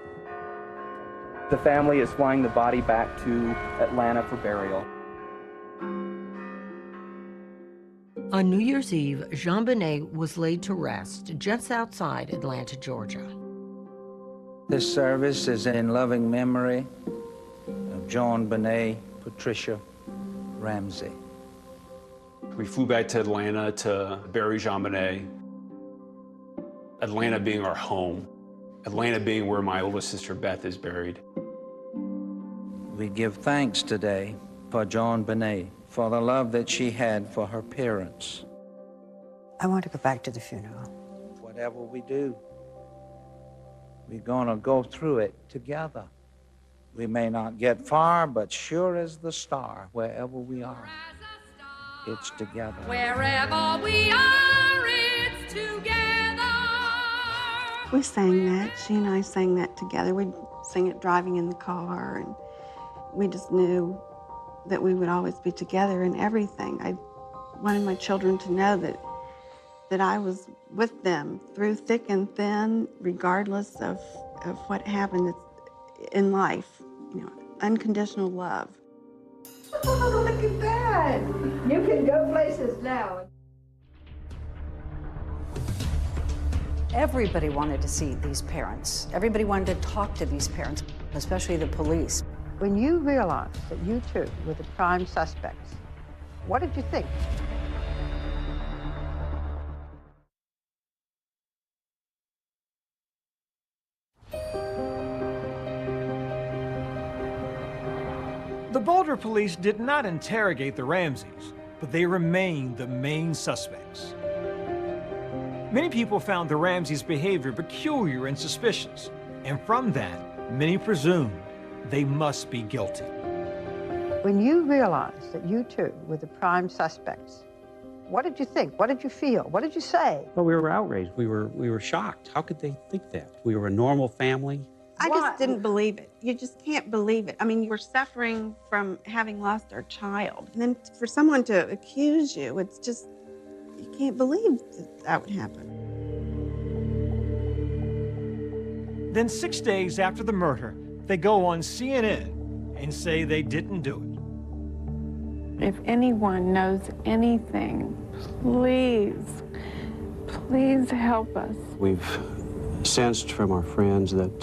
The family is flying the body back to Atlanta for burial. On New Year's Eve, JonBenet was laid to rest just outside Atlanta, Georgia. This service is in loving memory of JonBenet Patricia Ramsey. We flew back to Atlanta to bury JonBenet. Atlanta being our home. Atlanta being where my oldest sister Beth is buried. We give thanks today for JonBenet, for the love that she had for her parents. I want to go back to the funeral. Whatever we do, we're gonna go through it together. We may not get far, but sure as the star, wherever we are, it's together. Wherever we are, it's together. We sang that. She and I sang that together. We'd sing it driving in the car, and we just knew that we would always be together in everything. I wanted my children to know that I was with them through thick and thin, regardless of what happened in life. You know, unconditional love. Oh, look at that. You can go places now. Everybody wanted to see these parents. Everybody wanted to talk to these parents, especially the police. When you realized that you two were the prime suspects, what did you think? The Boulder police did not interrogate the Ramseys, but they remained the main suspects. Many people found the Ramseys' behavior peculiar and suspicious, and from that, many presumed they must be guilty. When you realized that you two were the prime suspects, what did you think? What did you feel? What did you say? Well, we were outraged. We were shocked. How could they think that? We were a normal family. I just didn't believe it. You just can't believe it. I mean, you were suffering from having lost our child. And then for someone to accuse you, it's just, you can't believe that would happen. Then 6 days after the murder, they go on CNN and say they didn't do it. If anyone knows anything, please, please help us. We've sensed from our friends that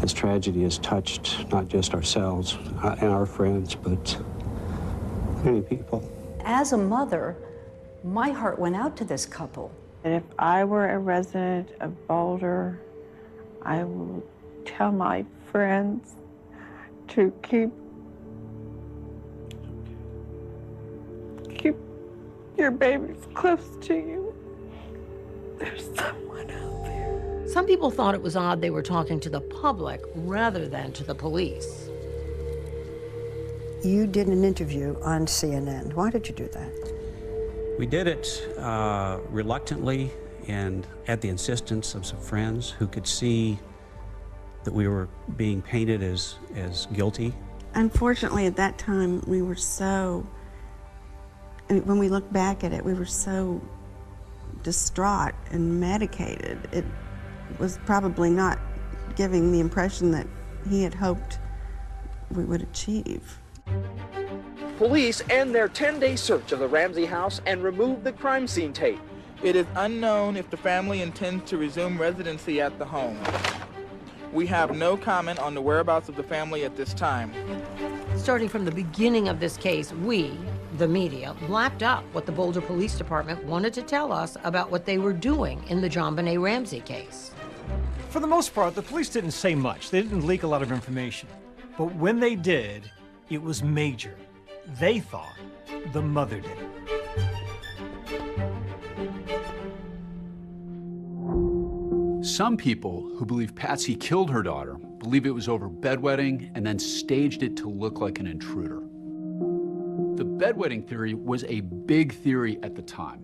this tragedy has touched not just ourselves and our friends, but many people. As a mother, my heart went out to this couple. And if I were a resident of Boulder, I will tell my friends to keep your babies close to you. There's someone out there. Some people thought it was odd they were talking to the public rather than to the police. You did an interview on CNN. Why did you do that? We did it reluctantly and at the insistence of some friends who could see that we were being painted as guilty. Unfortunately, at that time, we were so, and when we look back at it, we were so distraught and medicated. It was probably not giving the impression that he had hoped we would achieve. Police end their 10-day search of the Ramsey house and remove the crime scene tape. It is unknown if the family intends to resume residency at the home. We have no comment on the whereabouts of the family at this time. Starting from the beginning of this case, we, the media, lapped up what the Boulder Police Department wanted to tell us about what they were doing in the JonBenet Ramsey case. For the most part, the police didn't say much. They didn't leak a lot of information. But when they did, it was major. They thought the mother did it. Some people who believe Patsy killed her daughter believe it was over bedwetting and then staged it to look like an intruder. The bedwetting theory was a big theory at the time.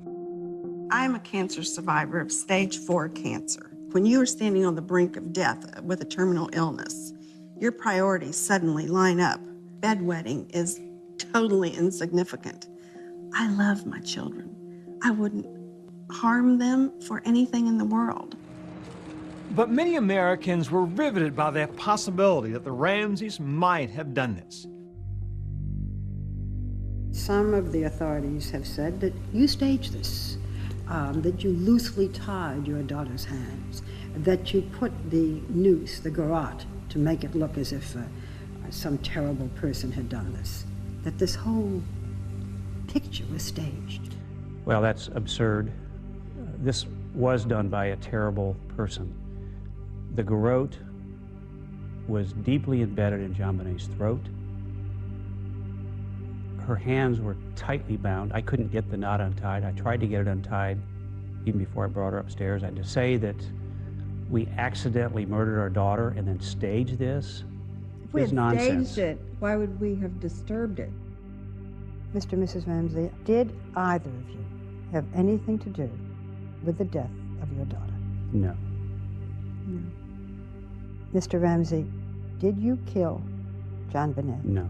I'm a cancer survivor of stage 4 cancer. When you are standing on the brink of death with a terminal illness, your priorities suddenly line up. Bedwetting is totally insignificant. I love my children. I wouldn't harm them for anything in the world. But many Americans were riveted by the possibility that the Ramseys might have done this. Some of the authorities have said that you staged this, that you loosely tied your daughter's hands, that you put the noose, the garrote, to make it look as if some terrible person had done this, that this whole picture was staged. Well, that's absurd. This was done by a terrible person. The garrote was deeply embedded in JonBenet's throat. Her hands were tightly bound. I couldn't get the knot untied. I tried to get it untied even before I brought her upstairs. And to say that we accidentally murdered our daughter and then staged this If we is had nonsense. staged it, why would we have disturbed it? Mr. and Mrs. Ramsey, did either of you have anything to do with the death of your daughter? No. No. Mr. Ramsey, did you kill JonBenet? No,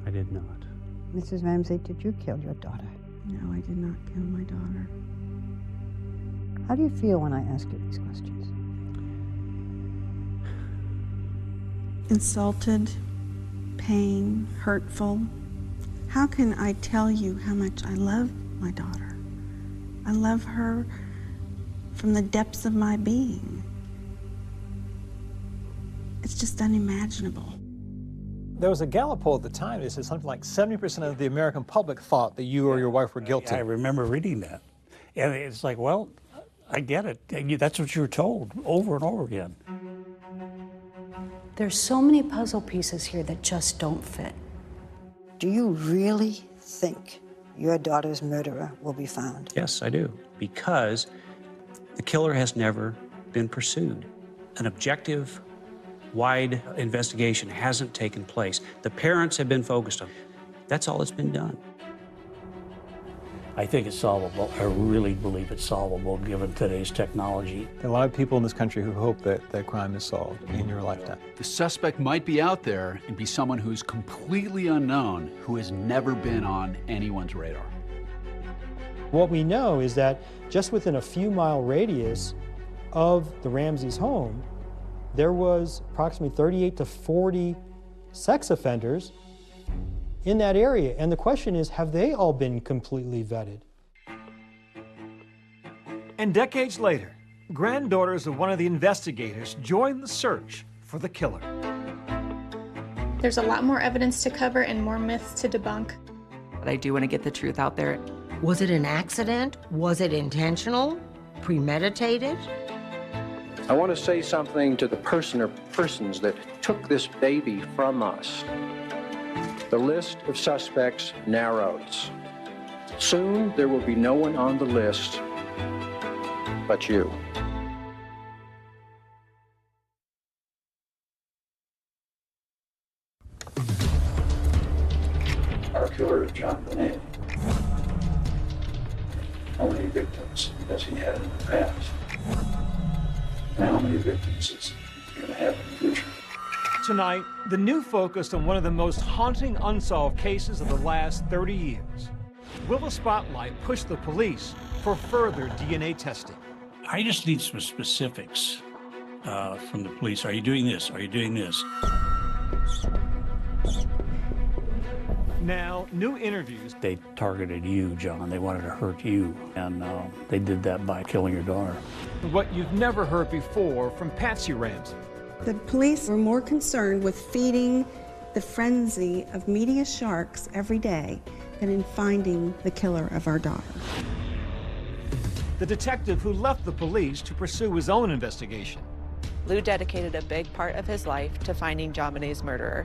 I did not. Mrs. Ramsey, did you kill your daughter? No, I did not kill my daughter. How do you feel when I ask you these questions? Insulted, pain, hurtful. How can I tell you how much I love my daughter? I love her from the depths of my being. It's just unimaginable. There was a Gallup poll at the time that said something like 70% of the American public thought that you or your wife were guilty. I remember reading that. And it's like, well, I get it. That's what you were told over and over again. There's so many puzzle pieces here that just don't fit. Do you really think your daughter's murderer will be found? Yes, I do. Because the killer has never been pursued. An objective, wide investigation hasn't taken place. The parents have been focused on. That's all that's been done. I think it's solvable. I really believe it's solvable given today's technology. There are a lot of people in this country who hope that that crime is solved in your lifetime. The suspect might be out there and be someone who's completely unknown, who has never been on anyone's radar. What we know is that just within a few mile radius of the Ramseys' home, there was approximately 38 to 40 sex offenders in that area. And the question is, have they all been completely vetted? And decades later, granddaughters of one of the investigators joined the search for the killer. There's a lot more evidence to cover and more myths to debunk. But I do want to get the truth out there. Was it an accident? Was it intentional? Premeditated? I want to say something to the person or persons that took this baby from us. The list of suspects narrows. Soon there will be no one on the list but you. Our killer is John Bonet. How many victims has he had in the past? And how many victims is he going to have in the future? Tonight, the new focus on one of the most haunting unsolved cases of the last 30 years. Will the spotlight push the police for further DNA testing? I just need some specifics from the police. Are you doing this? Are you doing this? Now, new interviews. They targeted you, John. They wanted to hurt you. And they did that by killing your daughter. What you've never heard before from Patsy Ramsey. The police were more concerned with feeding the frenzy of media sharks every day than in finding the killer of our daughter. The detective who left the police to pursue his own investigation. Lou dedicated a big part of his life to finding JonBenét's murderer.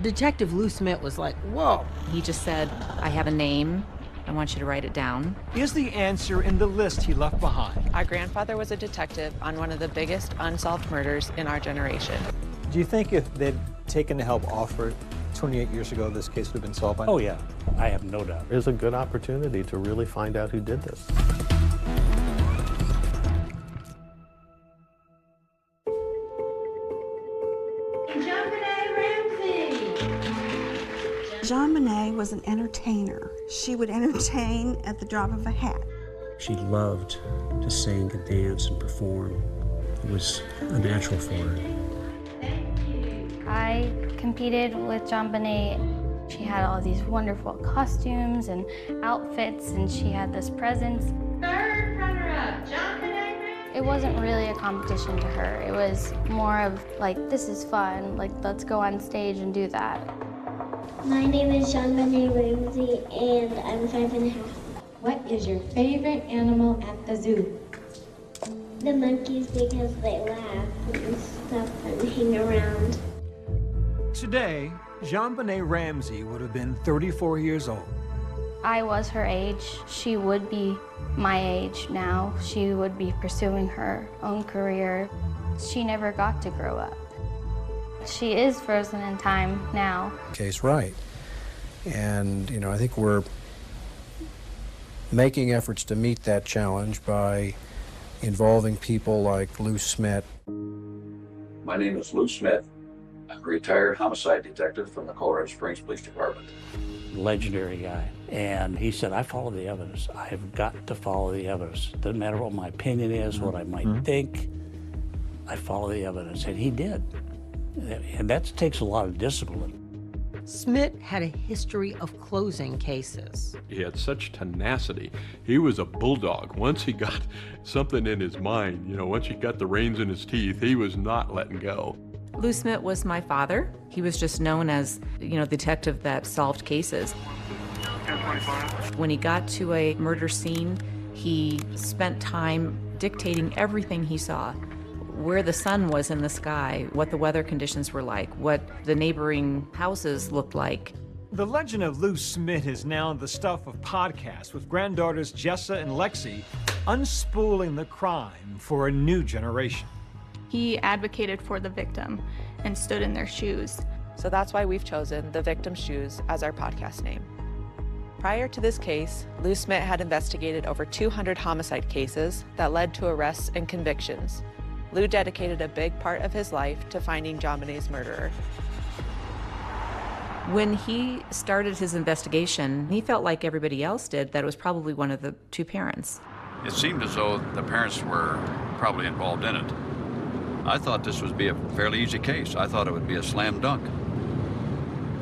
Detective Lou Smith was like, whoa. He just said, I have a name. I want you to write it down. Is the answer in the list he left behind? Our grandfather was a detective on one of the biggest unsolved murders in our generation. Do you think if they'd taken the help offered 28 years ago, this case would have been solved by now? Oh, yeah. I have no doubt. There's a good opportunity to really find out who did this. JonBené was an entertainer. She would entertain at the drop of a hat. She loved to sing and dance and perform. It was a natural for her. I competed with JonBené. She had all these wonderful costumes and outfits, and she had this presence. Third runner-up, JonBené. It wasn't really a competition to her. It was more of like, this is fun, like let's go on stage and do that. My name is JonBené Ramsey, and I'm 5.5. What is your favorite animal at the zoo? The monkeys, because they laugh and stuff and hang around. Today, JonBené Ramsey would have been 34 years old. I was her age. She would be my age now. She would be pursuing her own career. She never got to grow up. She is frozen in time now. Case right. And, you know, I think we're making efforts to meet that challenge by involving people like Lou Smith. My name is Lou Smith. I'm a retired homicide detective from the Colorado Springs Police Department. Legendary guy. And he said, I follow the evidence. I have got to follow the evidence. Doesn't matter what my opinion is, what I might think. I follow the evidence. And he did. And that takes a lot of discipline. Smith had a history of closing cases. He had such tenacity. He was a bulldog. Once he got something in his mind, you know, once he got the reins in his teeth, he was not letting go. Lou Smith was my father. He was just known as, you know, the detective that solved cases. When he got to a murder scene, he spent time dictating everything he saw. Where the sun was in the sky, what the weather conditions were like, what the neighboring houses looked like. The legend of Lou Smith is now the stuff of podcasts with granddaughters Jessa and Lexi unspooling the crime for a new generation. He advocated for the victim and stood in their shoes. So that's why we've chosen The Victim's Shoes as our podcast name. Prior to this case, Lou Smith had investigated over 200 homicide cases that led to arrests and convictions. Lou dedicated a big part of his life to finding JonBenét's murderer. When he started his investigation, he felt like everybody else did, that it was probably one of the two parents. It seemed as though the parents were probably involved in it. I thought this would be a fairly easy case. I thought it would be a slam dunk.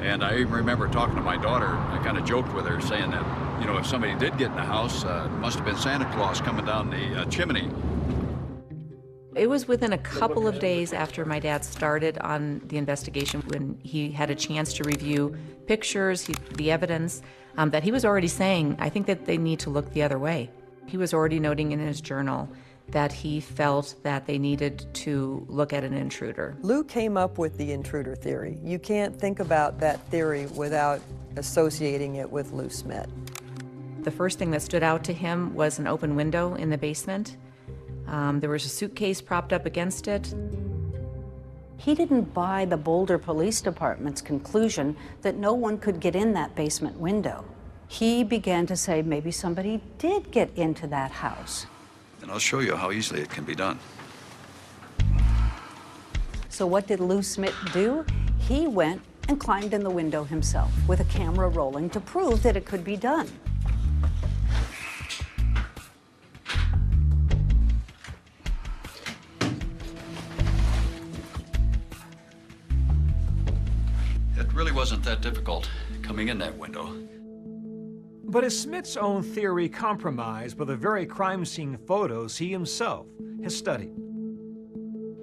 And I even remember talking to my daughter. I kind of joked with her, saying that, you know, if somebody did get in the house, it must have been Santa Claus coming down the chimney. It was within a couple of days after my dad started on the investigation, when he had a chance to review pictures, the evidence, that he was already saying, I think that they need to look the other way. He was already noting in his journal that he felt that they needed to look at an intruder. Lou came up with the intruder theory. You can't think about that theory without associating it with Lou Smit. The first thing that stood out to him was an open window in the basement. There was a suitcase propped up against it. He didn't buy the Boulder Police Department's conclusion that no one could get in that basement window. He began to say maybe somebody did get into that house. And I'll show you how easily it can be done. So what did Lou Smit do? He went and climbed in the window himself with a camera rolling to prove that it could be done. It really wasn't that difficult coming in that window. But is Smith's own theory compromised by the very crime scene photos he himself has studied?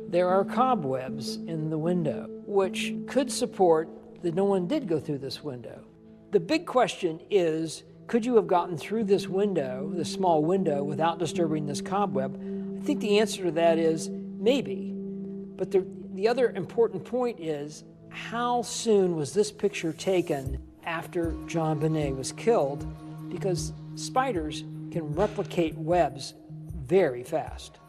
There are cobwebs in the window, which could support that no one did go through this window. The big question is, could you have gotten through this window, this small window, without disturbing this cobweb? I think the answer to that is maybe. But the other important point is, how soon was this picture taken after JonBenet was killed? Because spiders can replicate webs very fast.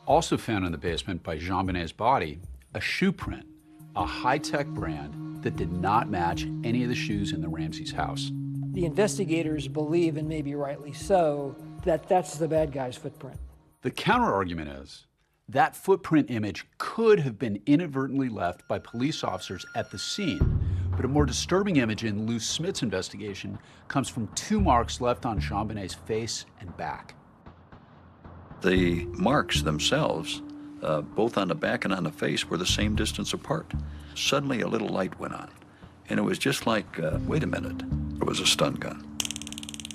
Also found in the basement by JonBenet's body, a shoe print, a high-tech brand that did not match any of the shoes in the Ramseys' house. The investigators believe, and maybe rightly so, that that's the bad guy's footprint. The counter-argument is that footprint image could have been inadvertently left by police officers at the scene, but a more disturbing image in Lou Smit's investigation comes from 2 marks left on JonBenet's face and back. The marks themselves, both on the back and on the face, were the same distance apart. Suddenly a little light went on, and it was just like, wait a minute, it was a stun gun.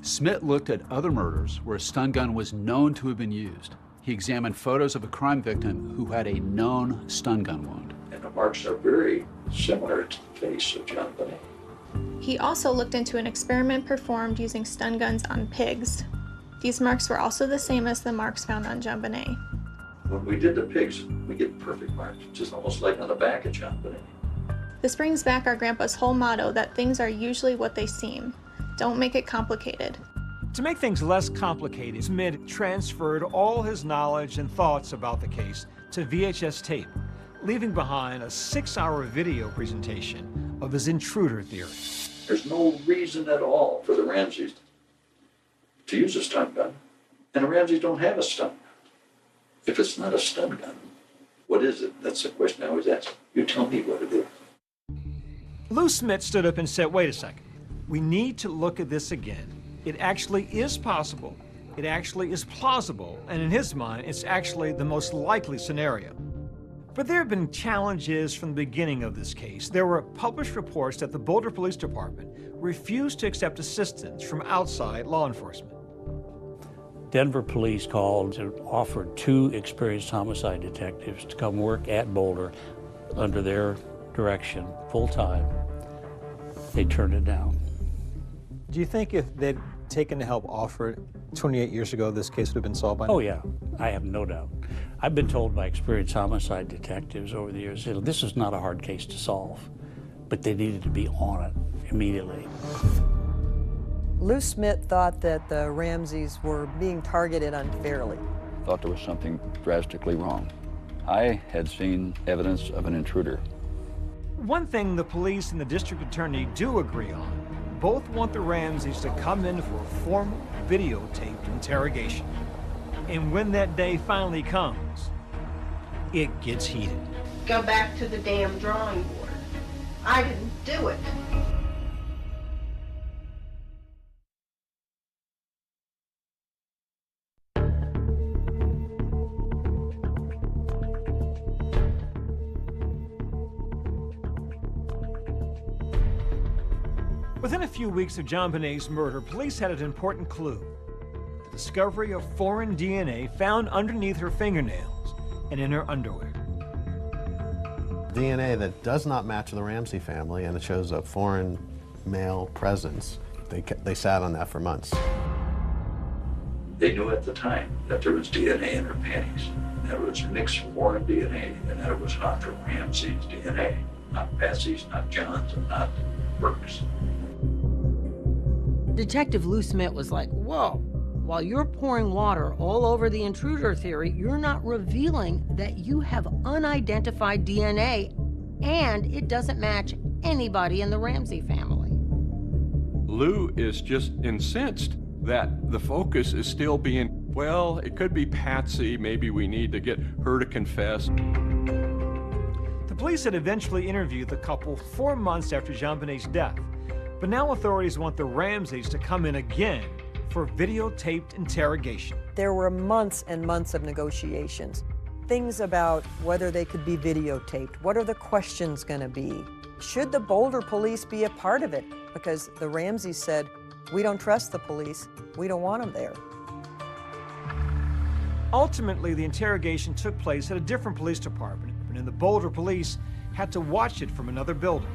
Smit looked at other murders where a stun gun was known to have been used. He examined photos of a crime victim who had a known stun gun wound. And the marks are very similar to the face of JonBenet. He also looked into an experiment performed using stun guns on pigs. These marks were also the same as the marks found on JonBenet. When we did the pigs, we get perfect marks, just almost like on the back of JonBenet. This brings back our grandpa's whole motto that things are usually what they seem. Don't make it complicated. To make things less complicated, Smit transferred all his knowledge and thoughts about the case to VHS tape, leaving behind a 6-hour video presentation of his intruder theory. There's no reason at all for the Ramseys to use a stun gun, and the Ramseys don't have a stun gun. If it's not a stun gun, what is it? That's the question I always ask. You tell me what it is. Lou Smit stood up and said, wait a second, we need to look at this again. It actually is possible, it actually is plausible, and in his mind, it's actually the most likely scenario. But there have been challenges from the beginning of this case. There were published reports that the Boulder Police Department refused to accept assistance from outside law enforcement. Denver police called and offered 2 experienced homicide detectives to come work at Boulder under their direction, full-time. They turned it down. Do you think if they'd taken the help offered 28 years ago, this case would have been solved by now? Oh, yeah. I have no doubt. I've been told by experienced homicide detectives over the years, this is not a hard case to solve, but they needed to be on it immediately. Lou Smit thought that the Ramseys were being targeted unfairly. Thought there was something drastically wrong. I had seen evidence of an intruder. One thing the police and the district attorney do agree on, both want the Ramseys to come in for a formal videotaped interrogation. And when that day finally comes, it gets heated. Go back to the damn drawing board. I didn't do it. Within a few weeks of JonBenet's murder, police had an important clue. The discovery of foreign DNA found underneath her fingernails and in her underwear. DNA that does not match the Ramsey family, and it shows a foreign male presence. They sat on that for months. They knew at the time that there was DNA in her panties, that it was mixed foreign DNA, and that it was not the Ramsey's DNA, not Patsy's, not John's, and not Burke's. Detective Lou Smith was like, whoa, while you're pouring water all over the intruder theory, you're not revealing that you have unidentified DNA and it doesn't match anybody in the Ramsey family. Lou is just incensed that the focus is still being, well, it could be Patsy, maybe we need to get her to confess. The police had eventually interviewed the couple 4 months after JonBenét's death, but now authorities want the Ramseys to come in again for videotaped interrogation. There were months and months of negotiations. Things about whether they could be videotaped. What are the questions going to be? Should the Boulder police be a part of it? Because the Ramseys said, we don't trust the police. We don't want them there. Ultimately, the interrogation took place at a different police department, and the Boulder police had to watch it from another building.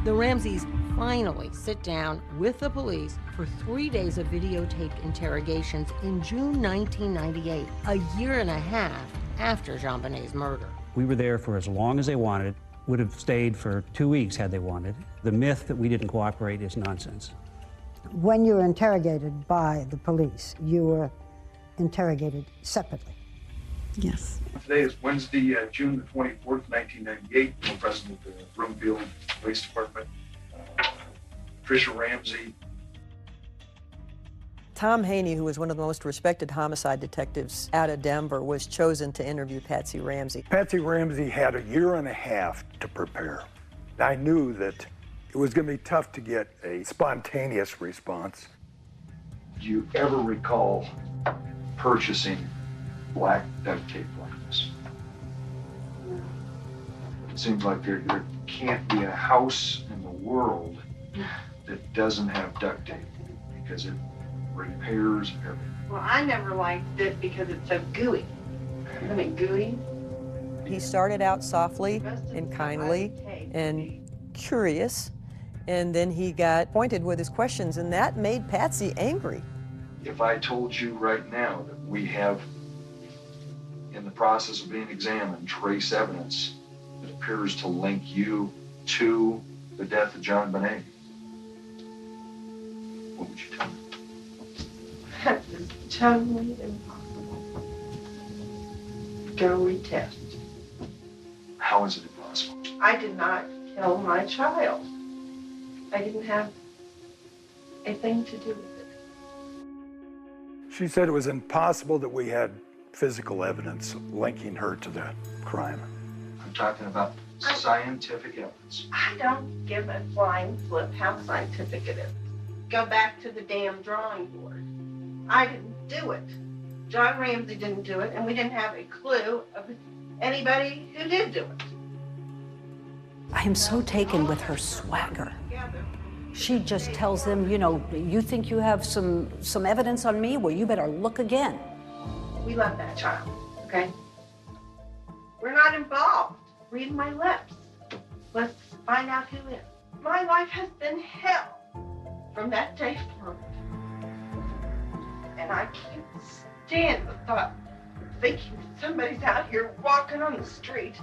The Ramseys finally sit down with the police for 3 days of videotaped interrogations in June 1998, a year and a half after JonBenét's murder. We were there for as long as they wanted, would have stayed for 2 weeks had they wanted. The myth that we didn't cooperate is nonsense. When you were interrogated by the police, you were interrogated separately. Yes. Today is Wednesday, June the 24th, 1998. I'm president of the Broomfield Police Department. Tricia Ramsey. Tom Haney, who was one of the most respected homicide detectives out of Denver, was chosen to interview Patsy Ramsey. Patsy Ramsey had a year and a half to prepare. I knew that it was going to be tough to get a spontaneous response. Do you ever recall purchasing black duct tape like this? It seems like there can't be a house in the world that doesn't have duct tape because it repairs everything. Well, I never liked it because it's so gooey. Isn't it gooey? He started out softly and kindly and curious, and then he got pointed with his questions, and that made Patsy angry. If I told you right now that we have, in the process of being examined, trace evidence that appears to link you to the death of JonBenet, what would you tell me? That is totally impossible. Go retest. How is it impossible? I did not kill my child. I didn't have a thing to do with it. She said it was impossible that we had physical evidence linking her to the crime. I'm talking about scientific evidence. I don't give a flying flip how scientific it is. Go back to the damn drawing board. I didn't do it. John Ramsey didn't do it, and we didn't have a clue of anybody who did do it. I am so taken with her swagger. She just tells them, you know, you think you have some evidence on me? Well, you better look again. We love that child, okay? We're not involved. Read my lips. Let's find out who is. My life has been hell from that day forward. And I can't stand the thought of thinking somebody's out here walking on the street.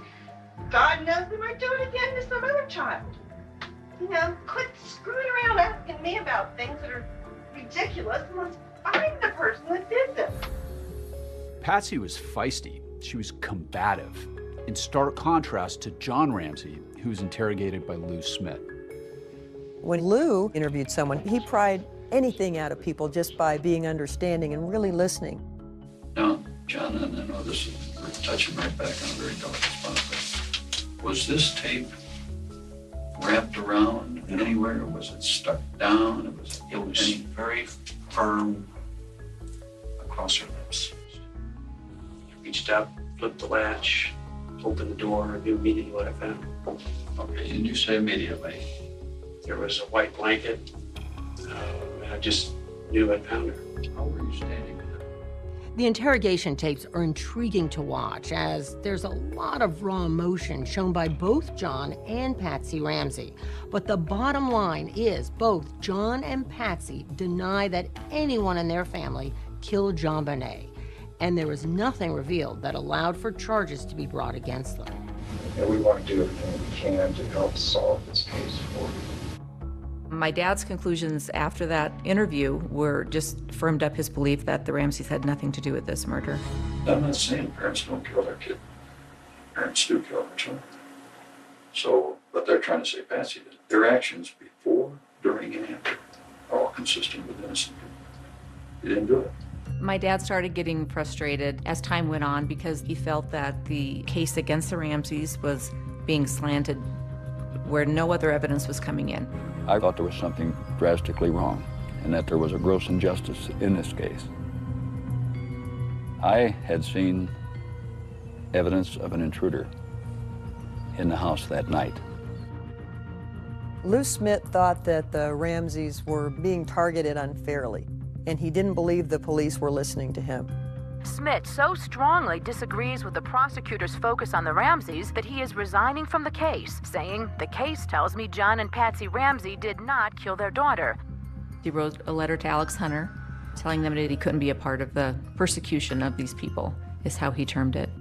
God knows they might do it again to some other child. You know, quit screwing around asking me about things that are ridiculous and let's find the person that did this. Patsy was feisty. She was combative, in stark contrast to John Ramsey, who was interrogated by Lou Smith. When Lou interviewed someone, he pried anything out of people just by being understanding and really listening. Now, John, and I know this is touching right back on a very delicate spot, but was this tape wrapped around anywhere, or was it stuck down? It was very firm across her lips. I reached out, flipped the latch, opened the door, I knew immediately what I found. Okay, and you say immediately? There was a white blanket, and I just knew I found her. How were you standing with her? The interrogation tapes are intriguing to watch, as there's a lot of raw emotion shown by both John and Patsy Ramsey. But the bottom line is both John and Patsy deny that anyone in their family killed JonBenet, and there was nothing revealed that allowed for charges to be brought against them. And we want to do everything we can to help solve this case for you. My dad's conclusions after that interview were just firmed up his belief that the Ramseys had nothing to do with this murder. I'm not saying parents don't kill their kid. Parents do kill their children. So, but they're trying to say Patsy did. Their actions before, during, and after are all consistent with innocent people. He didn't do it. My dad started getting frustrated as time went on because he felt that the case against the Ramseys was being slanted where no other evidence was coming in. I thought there was something drastically wrong and that there was a gross injustice in this case. I had seen evidence of an intruder in the house that night. Lou Smith thought that the Ramseys were being targeted unfairly, and he didn't believe the police were listening to him. Smith so strongly disagrees with the prosecutor's focus on the Ramseys that he is resigning from the case, saying, "The case tells me John and Patsy Ramsey did not kill their daughter." He wrote a letter to Alex Hunter telling them that he couldn't be a part of the persecution of these people, is how he termed it.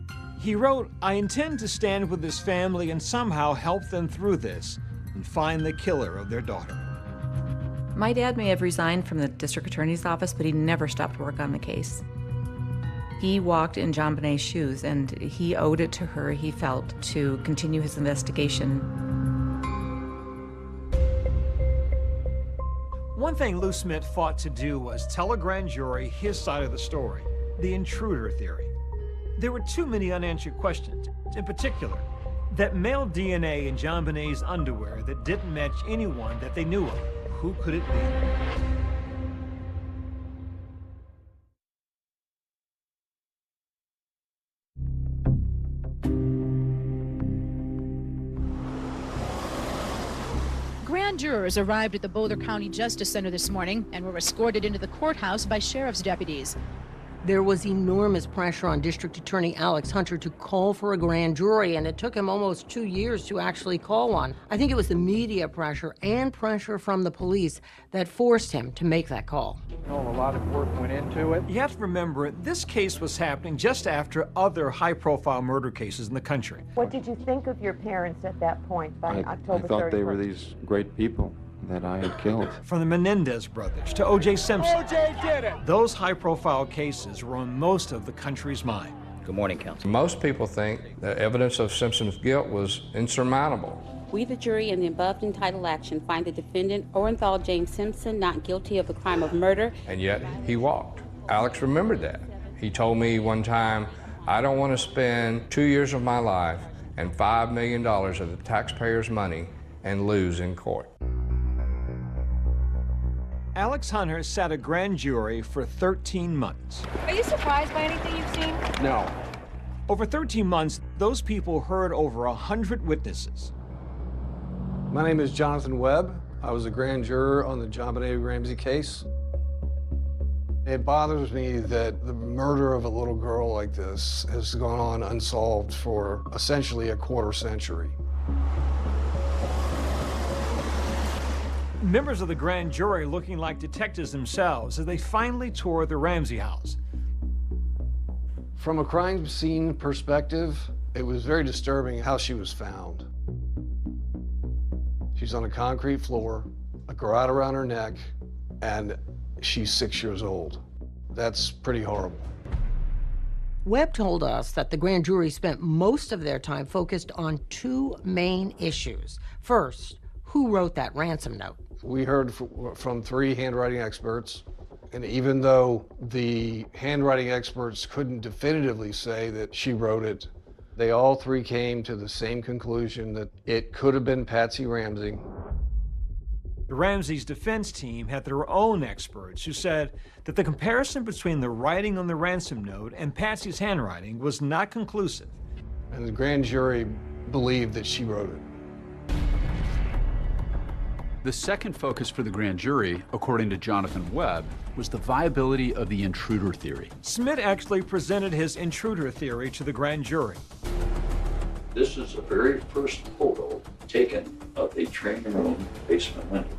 He wrote, "I intend to stand with this family and somehow help them through this and find the killer of their daughter." My dad may have resigned from the district attorney's office, but he never stopped work on the case. He walked in JonBenet's shoes, and he owed it to her, he felt, to continue his investigation. One thing Lou Smith fought to do was tell a grand jury his side of the story, the intruder theory. There were too many unanswered questions. In particular, that male DNA in JonBenet's underwear that didn't match anyone that they knew of. Who could it be? Grand jurors arrived at the Boulder County Justice Center this morning and were escorted into the courthouse by sheriff's deputies. There was enormous pressure on District Attorney Alex Hunter to call for a grand jury, and it took him almost 2 years to actually call one. I think it was the media pressure and pressure from the police that forced him to make that call. A lot of work went into it. You have to remember, this case was happening just after other high-profile murder cases in the country. What did you think of your parents at that point by October 31st? I thought they were these great people that I had killed. From the Menendez brothers to O.J. Simpson. O.J. did it! Those high-profile cases were on most of the country's mind. Good morning, Counsel. Most people think the evidence of Simpson's guilt was insurmountable. We, the jury, in the above entitled action, find the defendant, Orenthal James Simpson, not guilty of the crime of murder. And yet, he walked. Alex remembered that. He told me one time, "I don't want to spend 2 years of my life and $5 million of the taxpayers' money and lose in court." Alex Hunter sat a grand jury for 13 months. Are you surprised by anything you've seen? No. Over 13 months, those people heard over 100 witnesses. My name is Jonathan Webb. I was a grand juror on the JonBenet Ramsey case. It bothers me that the murder of a little girl like this has gone on unsolved for essentially a quarter century. Members of the grand jury looking like detectives themselves as they finally toured the Ramsey house. From a crime scene perspective, it was very disturbing how she was found. She's on a concrete floor, a garrote around her neck, and she's 6 years old. That's pretty horrible. Webb told us that the grand jury spent most of their time focused on two main issues. First, who wrote that ransom note? We heard from 3 handwriting experts, and even though the handwriting experts couldn't definitively say that she wrote it, they all 3 came to the same conclusion that it could have been Patsy Ramsey. The Ramsey's defense team had their own experts who said that the comparison between the writing on the ransom note and Patsy's handwriting was not conclusive. And the grand jury believed that she wrote it. The second focus for the grand jury, according to Jonathan Webb, was the viability of the intruder theory. Smith actually presented his intruder theory to the grand jury. This is the very first photo taken of a training room basement window.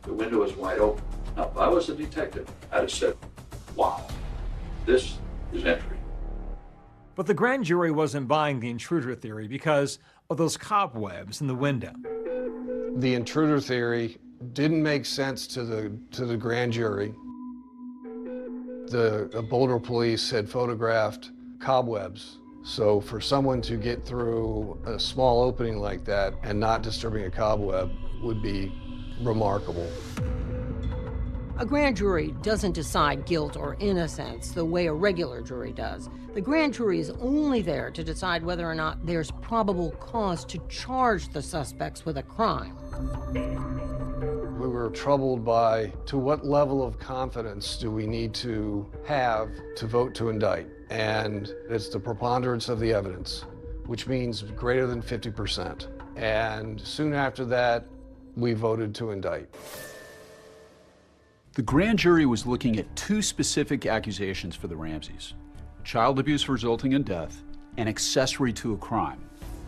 The window is wide open. Now, if I was a detective, I'd have said, wow, this is entry. But the grand jury wasn't buying the intruder theory because of those cobwebs in the window. The intruder theory didn't make sense to the grand jury. The Boulder police had photographed cobwebs. So for someone to get through a small opening like that and not disturbing a cobweb would be remarkable. A grand jury doesn't decide guilt or innocence the way a regular jury does. The grand jury is only there to decide whether or not there's probable cause to charge the suspects with a crime. We were troubled by, to what level of confidence do we need to have to vote to indict? And it's the preponderance of the evidence, which means greater than 50%. And soon after that, we voted to indict. The grand jury was looking at two specific accusations for the Ramseys: child abuse resulting in death and accessory to a crime.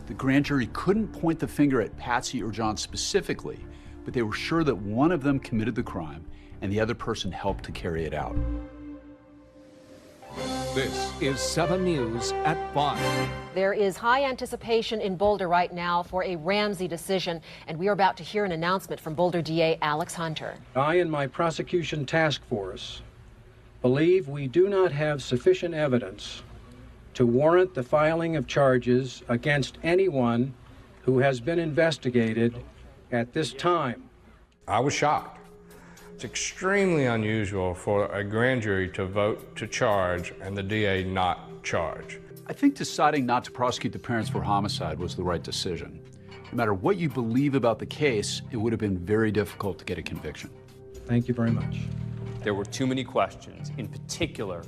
The grand jury couldn't point the finger at Patsy or John specifically, but they were sure that one of them committed the crime and the other person helped to carry it out. This is 7 News at 5. There is high anticipation in Boulder right now for a Ramsey decision, and we are about to hear an announcement from Boulder DA Alex Hunter. I and my prosecution task force believe we do not have sufficient evidence to warrant the filing of charges against anyone who has been investigated at this time. I was shocked. It's extremely unusual for a grand jury to vote to charge and the DA not charge. I think deciding not to prosecute the parents for homicide was the right decision. No matter what you believe about the case, it would have been very difficult to get a conviction. Thank you very much. There were too many questions, in particular,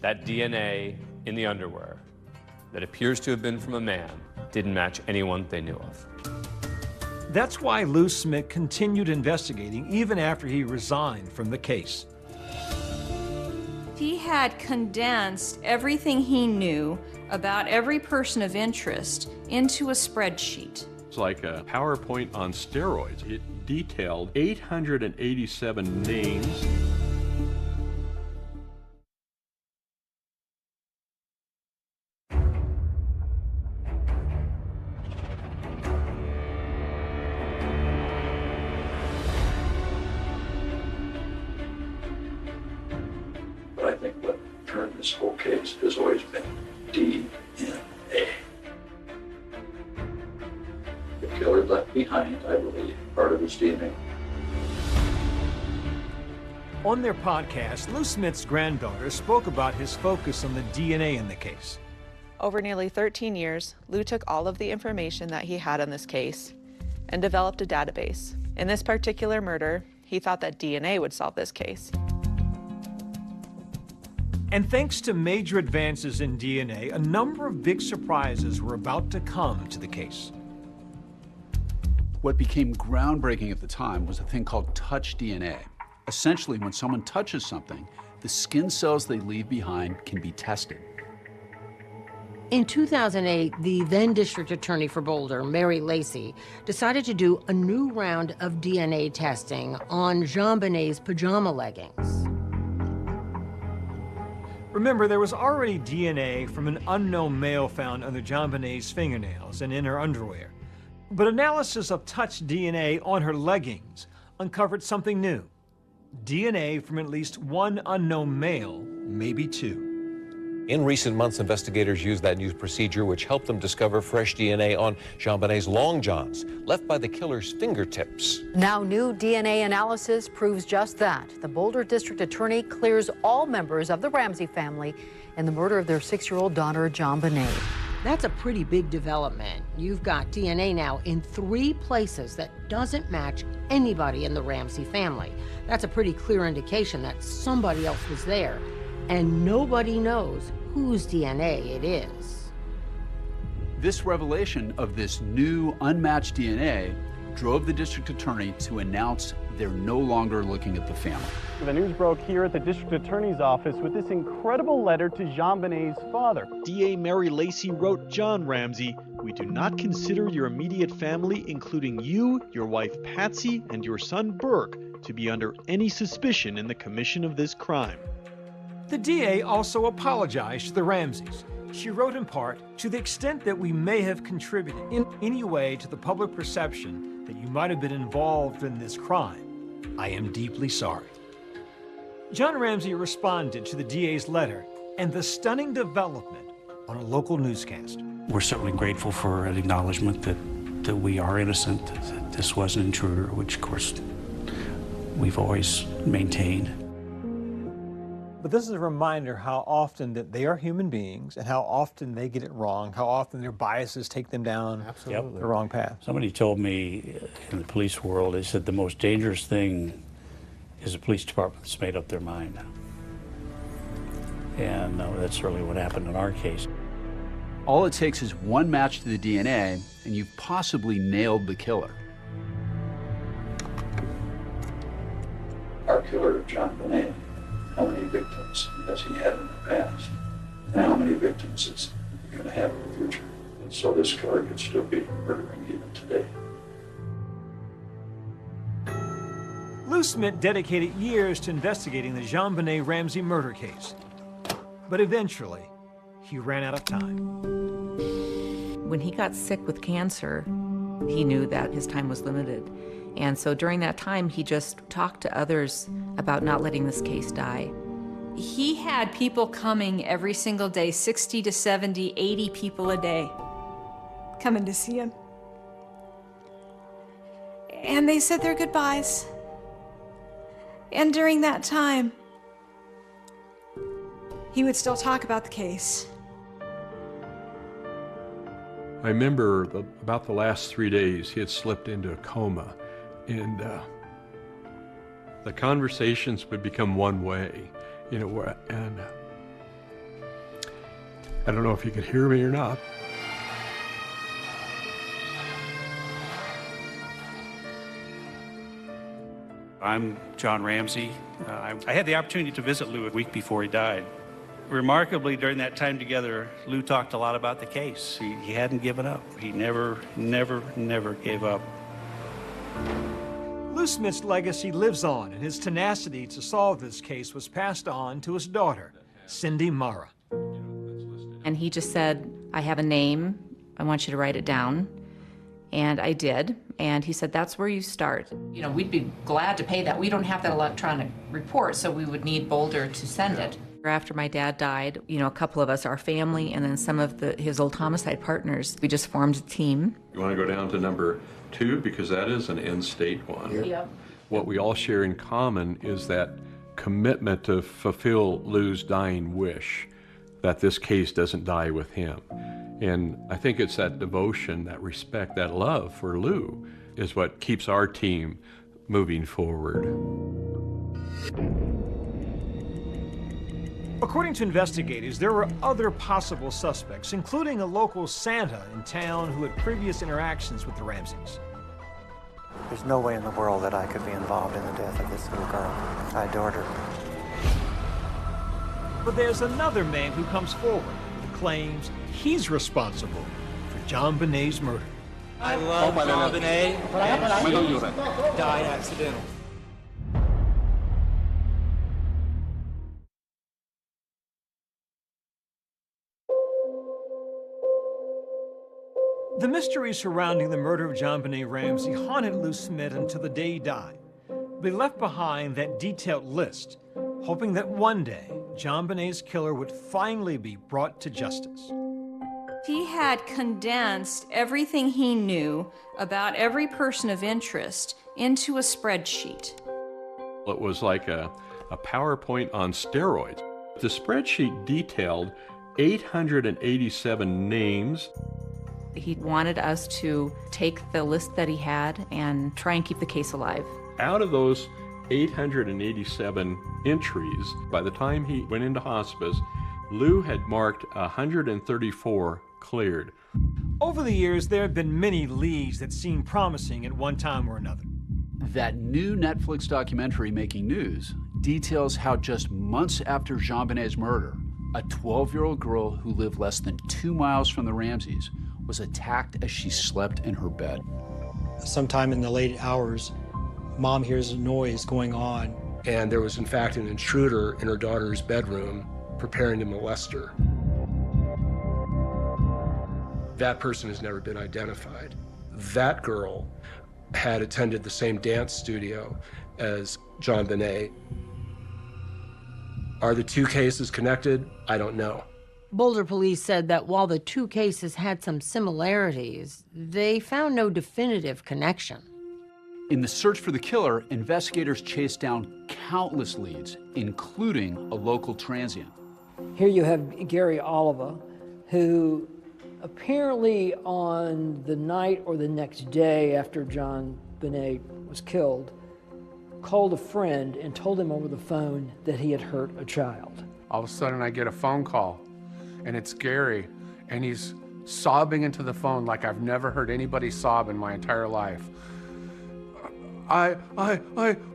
that DNA in the underwear that appears to have been from a man didn't match anyone they knew of. That's why Lou Smith continued investigating even after he resigned from the case. He had condensed everything he knew about every person of interest into a spreadsheet. It's like a PowerPoint on steroids. It detailed 887 names. But I think what turned this whole case has always been DNA. The killer left behind, I believe, part of his DNA. On their podcast, Lou Smith's granddaughter spoke about his focus on the DNA in the case. Over nearly 13 years, Lou took all of the information that he had on this case and developed a database. In this particular murder, he thought that DNA would solve this case. And thanks to major advances in DNA, a number of big surprises were about to come to the case. What became groundbreaking at the time was a thing called touch DNA. Essentially, when someone touches something, the skin cells they leave behind can be tested. In 2008, the then district attorney for Boulder, Mary Lacey, decided to do a new round of DNA testing on JonBenét's pajama leggings. Remember, there was already DNA from an unknown male found under JonBenét's fingernails and in her underwear. But analysis of touch DNA on her leggings uncovered something new. DNA from at least one unknown male, maybe two. In recent months, investigators used that new procedure, which helped them discover fresh DNA on JonBenét's long johns, left by the killer's fingertips. Now new DNA analysis proves just that. The Boulder District Attorney clears all members of the Ramsey family in the murder of their 6-year-old daughter, JonBené. That's a pretty big development. You've got DNA now in 3 places that doesn't match anybody in the Ramsey family. That's a pretty clear indication that somebody else was there, and nobody knows whose DNA it is. This revelation of this new unmatched DNA drove the district attorney to announce they're no longer looking at the family. The news broke here at the district attorney's office with this incredible letter to JonBenét's father. DA Mary Lacey wrote John Ramsey, "We do not consider your immediate family, including you, your wife Patsy, and your son Burke, to be under any suspicion in the commission of this crime." The DA also apologized to the Ramseys. She wrote in part, "To the extent that we may have contributed in any way to the public perception that you might have been involved in this crime, I am deeply sorry." John Ramsey responded to the DA's letter and the stunning development on a local newscast. We're certainly grateful for an acknowledgement that we are innocent, that this was an intruder, which of course we've always maintained. But this is a reminder how often that they are human beings and how often they get it wrong, how often their biases take them down the wrong path. Somebody told me in the police world, they said the most dangerous thing is a police department that's made up their mind. And that's certainly what happened in our case. All it takes is one match to the DNA, and you've possibly nailed the killer. Our killer, JonBené, how many victims has he had in the past? And how many victims is he going to have in the future? And so this killer could still be murdering even today. Lou Smith dedicated years to investigating the JonBené Ramsey murder case. But eventually, he ran out of time. When he got sick with cancer, he knew that his time was limited. And so during that time, he just talked to others about not letting this case die. He had people coming every single day, 60 to 70, 80 people a day, coming to see him. And they said their goodbyes. And during that time, he would still talk about the case. I remember about the last 3 days, he had slipped into a coma, and the conversations would become one way, you know, and I don't know if you could hear me or not. I'm John Ramsey. I had the opportunity to visit Lou a week before he died. Remarkably, during that time together, Lou talked a lot about the case. He hadn't given up. He never gave up. Lou Smith's legacy lives on, and his tenacity to solve this case was passed on to his daughter, Cindy Mara. And he just said, I have a name. I want you to write it down. And I did. And he said, that's where you start. You know, we'd be glad to pay that. We don't have that electronic report, so we would need Boulder to send it. After my dad died, you know, a couple of us, our family, and then some of his old homicide partners, we just formed a team. You want to go down to number 2, because that is an in-state one. Yep. What we all share in common is that commitment to fulfill Lou's dying wish, that this case doesn't die with him. And I think it's that devotion, that respect, that love for Lou is what keeps our team moving forward. According to investigators, there were other possible suspects, including a local Santa in town who had previous interactions with the Ramseys. There's no way in the world that I could be involved in the death of this little girl. I adored her. But there's another man who comes forward and claims he's responsible for JonBené's murder. I love JonBené, and she died accidentally. The mystery surrounding the murder of JonBené Ramsey haunted Lou Smith until the day he died. But he left behind that detailed list, hoping that one day JonBené's killer would finally be brought to justice. He had condensed everything he knew about every person of interest into a spreadsheet. It was like a PowerPoint on steroids. The spreadsheet detailed 887 names. He wanted us to take the list that he had and try and keep the case alive. Out of those 887 entries, by the time he went into hospice, Lou had marked 134 cleared. Over the years, there have been many leads that seemed promising at one time or another. That new Netflix documentary, Making News, details how just months after JonBenét's murder, a 12-year-old girl who lived less than 2 miles from the Ramseys was attacked as she slept in her bed. Sometime in the late hours, Mom hears a noise going on. And there was, in fact, an intruder in her daughter's bedroom preparing to molest her. That person has never been identified. That girl had attended the same dance studio as JonBenet. Are the two cases connected? I don't know. Boulder police said that while the two cases had some similarities, they found no definitive connection. In the search for the killer, investigators chased down countless leads, including a local transient. Here you have Gary Oliva, who apparently on the night or the next day after JonBenet was killed, called a friend and told him over the phone that he had hurt a child. All of a sudden I get a phone call, and it's Gary, and he's sobbing into the phone like I've never heard anybody sob in my entire life. I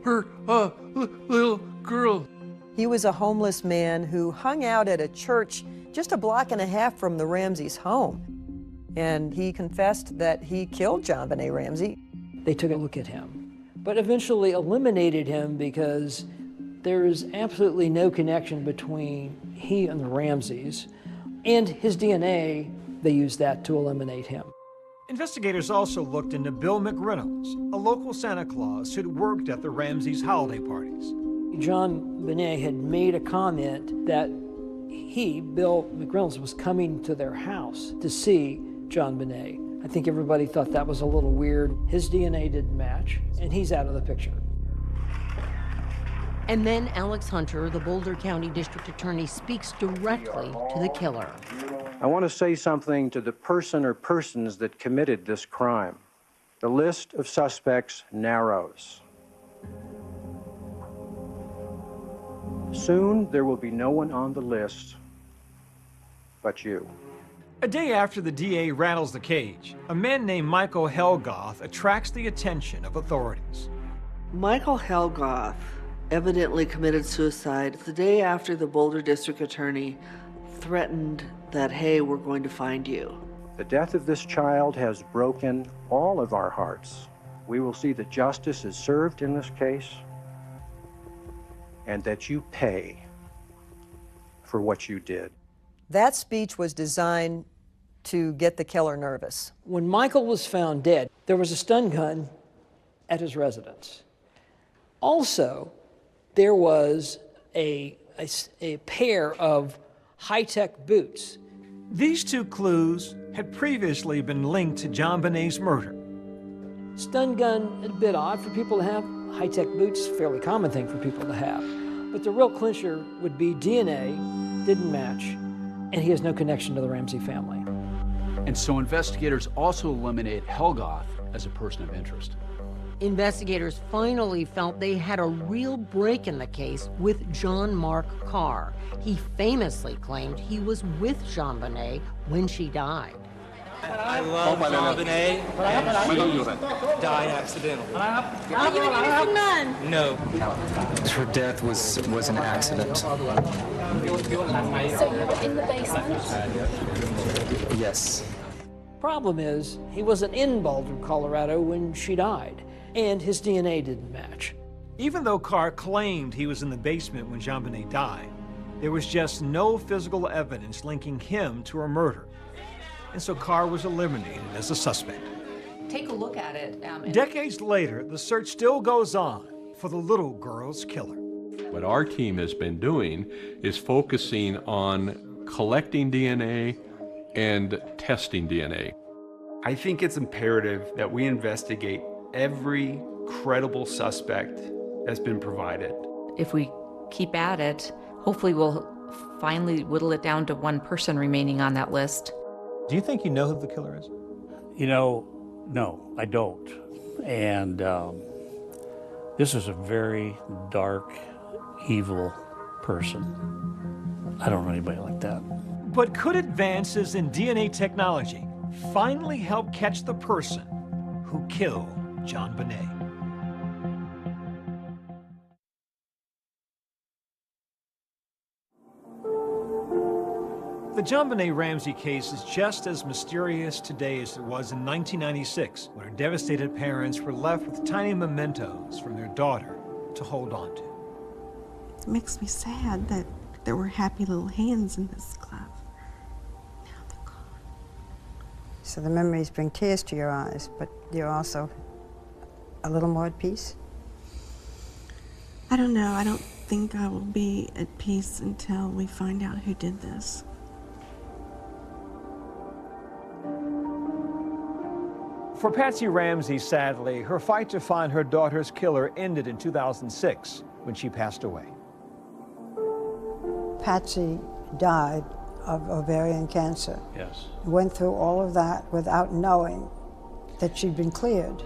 hurt a little girl. He was a homeless man who hung out at a church just a block and a half from the Ramseys' home. And he confessed that he killed JonBenet Ramsey. They took a look at him, but eventually eliminated him because there is absolutely no connection between he and the Ramseys. And his DNA, they used that to eliminate him. Investigators also looked into Bill McReynolds, a local Santa Claus who'd worked at the Ramseys' holiday parties. JonBenet had made a comment that he, Bill McReynolds, was coming to their house to see JonBenet. I think everybody thought that was a little weird. His DNA didn't match, and he's out of the picture. And then Alex Hunter, the Boulder County District Attorney, speaks directly to the killer. I want to say something to the person or persons that committed this crime. The list of suspects narrows. Soon there will be no one on the list but you. A day after the DA rattles the cage, a man named Michael Helgoth attracts the attention of authorities. Michael Helgoth evidently committed suicide the day after the Boulder District Attorney threatened that, hey, we're going to find you. The death of this child has broken all of our hearts. We will see that justice is served in this case and that you pay for what you did. That speech was designed to get the killer nervous. When Michael was found dead, there was a stun gun at his residence. Also, there was a pair of high-tech boots. These two clues had previously been linked to JonBenet's murder. Stun gun, a bit odd for people to have. High-tech boots, fairly common thing for people to have. But the real clincher would be DNA didn't match, and he has no connection to the Ramsey family. And so investigators also eliminate Helgoth as a person of interest. Investigators finally felt they had a real break in the case with John Mark Carr. He famously claimed he was with JonBenet when she died. I love JonBenet and died accidentally. Are you an innocent man? No. Her death was an accident. So you were in the basement? Yes. Problem is, he wasn't in Boulder, Colorado when she died, and his DNA didn't match. Even though Carr claimed he was in the basement when JonBenet died, there was just no physical evidence linking him to her murder. And so Carr was eliminated as a suspect. Take a look at it. Decades later, the search still goes on for the little girl's killer. What our team has been doing is focusing on collecting DNA and testing DNA. I think it's imperative that we investigate every credible suspect that's been provided. If we keep at it, hopefully we'll finally whittle it down to one person remaining on that list. Do you think you know who the killer is? You know, no, I don't. And this is a very dark, evil person. I don't know anybody like that. But could advances in DNA technology finally help catch the person who killed John Bonet? The John Bonet Ramsey case is just as mysterious today as it was in 1996, when her devastated parents were left with tiny mementos from their daughter to hold on to. It makes me sad that there were happy little hands in this glove. So the memories bring tears to your eyes, but you're also a little more at peace? I don't know. I don't think I will be at peace until we find out who did this. For Patsy Ramsey, sadly, her fight to find her daughter's killer ended in 2006 when she passed away. Patsy died of ovarian cancer. Yes. Went through all of that without knowing that she'd been cleared.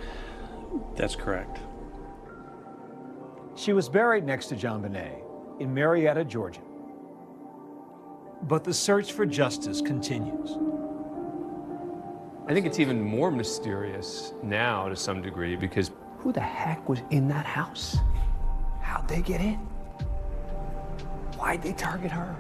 That's correct. She was buried next to John Bonet in Marietta, Georgia. But the search for justice continues. I think it's even more mysterious now to some degree because who the heck was in that house? How'd they get in? Why'd they target her?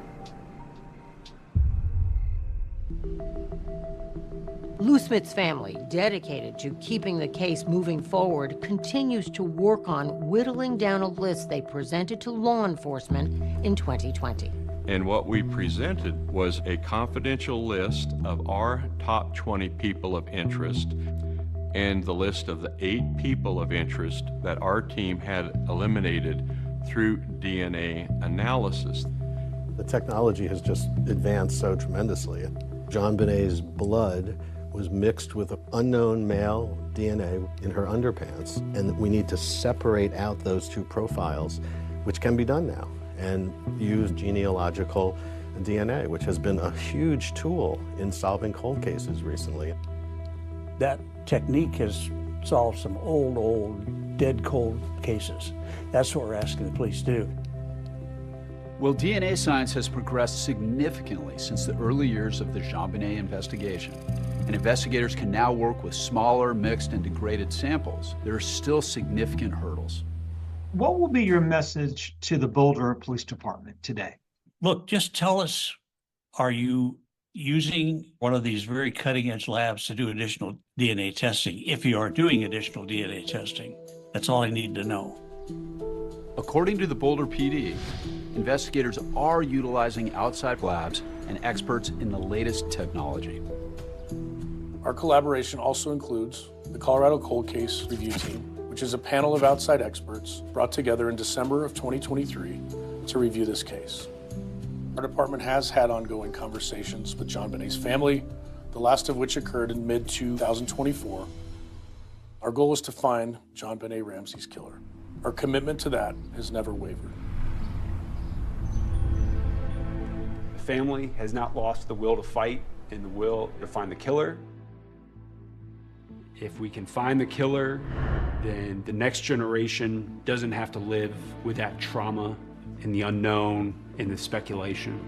Lou Smith's family, dedicated to keeping the case moving forward, continues to work on whittling down a list they presented to law enforcement in 2020. And what we presented was a confidential list of our top 20 people of interest and the list of the 8 people of interest that our team had eliminated through DNA analysis. The technology has just advanced so tremendously. John Bonet's blood was mixed with unknown male DNA in her underpants, and we need to separate out those 2 profiles, which can be done now, and use genealogical DNA, which has been a huge tool in solving cold cases recently. That technique has solved some old, dead cold cases. That's what we're asking the police to do. Well, DNA science has progressed significantly since the early years of the Jean Bonet investigation, and investigators can now work with smaller, mixed, and degraded samples. There are still significant hurdles. What will be your message to the Boulder Police Department today? Look, just tell us, are you using one of these very cutting-edge labs to do additional DNA testing? If you are doing additional DNA testing, that's all I need to know. According to the Boulder PD, investigators are utilizing outside labs and experts in the latest technology. Our collaboration also includes the Colorado Cold Case Review Team, which is a panel of outside experts brought together in December of 2023 to review this case. Our department has had ongoing conversations with John Bonet's family, the last of which occurred in mid-2024. Our goal is to find John Bonet Ramsey's killer. Our commitment to that has never wavered. The family has not lost the will to fight and the will to find the killer. If we can find the killer, then the next generation doesn't have to live with that trauma and the unknown and the speculation.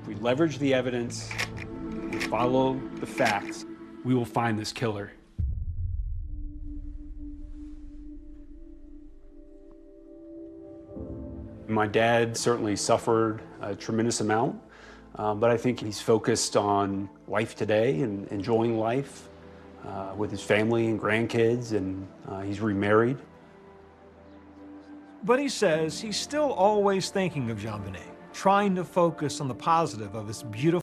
If we leverage the evidence, we follow the facts, we will find this killer. My dad certainly suffered a tremendous amount, but I think he's focused on life today and enjoying life with his family and grandkids, and he's remarried. But he says he's still always thinking of John Bonet, trying to focus on the positive of this beautiful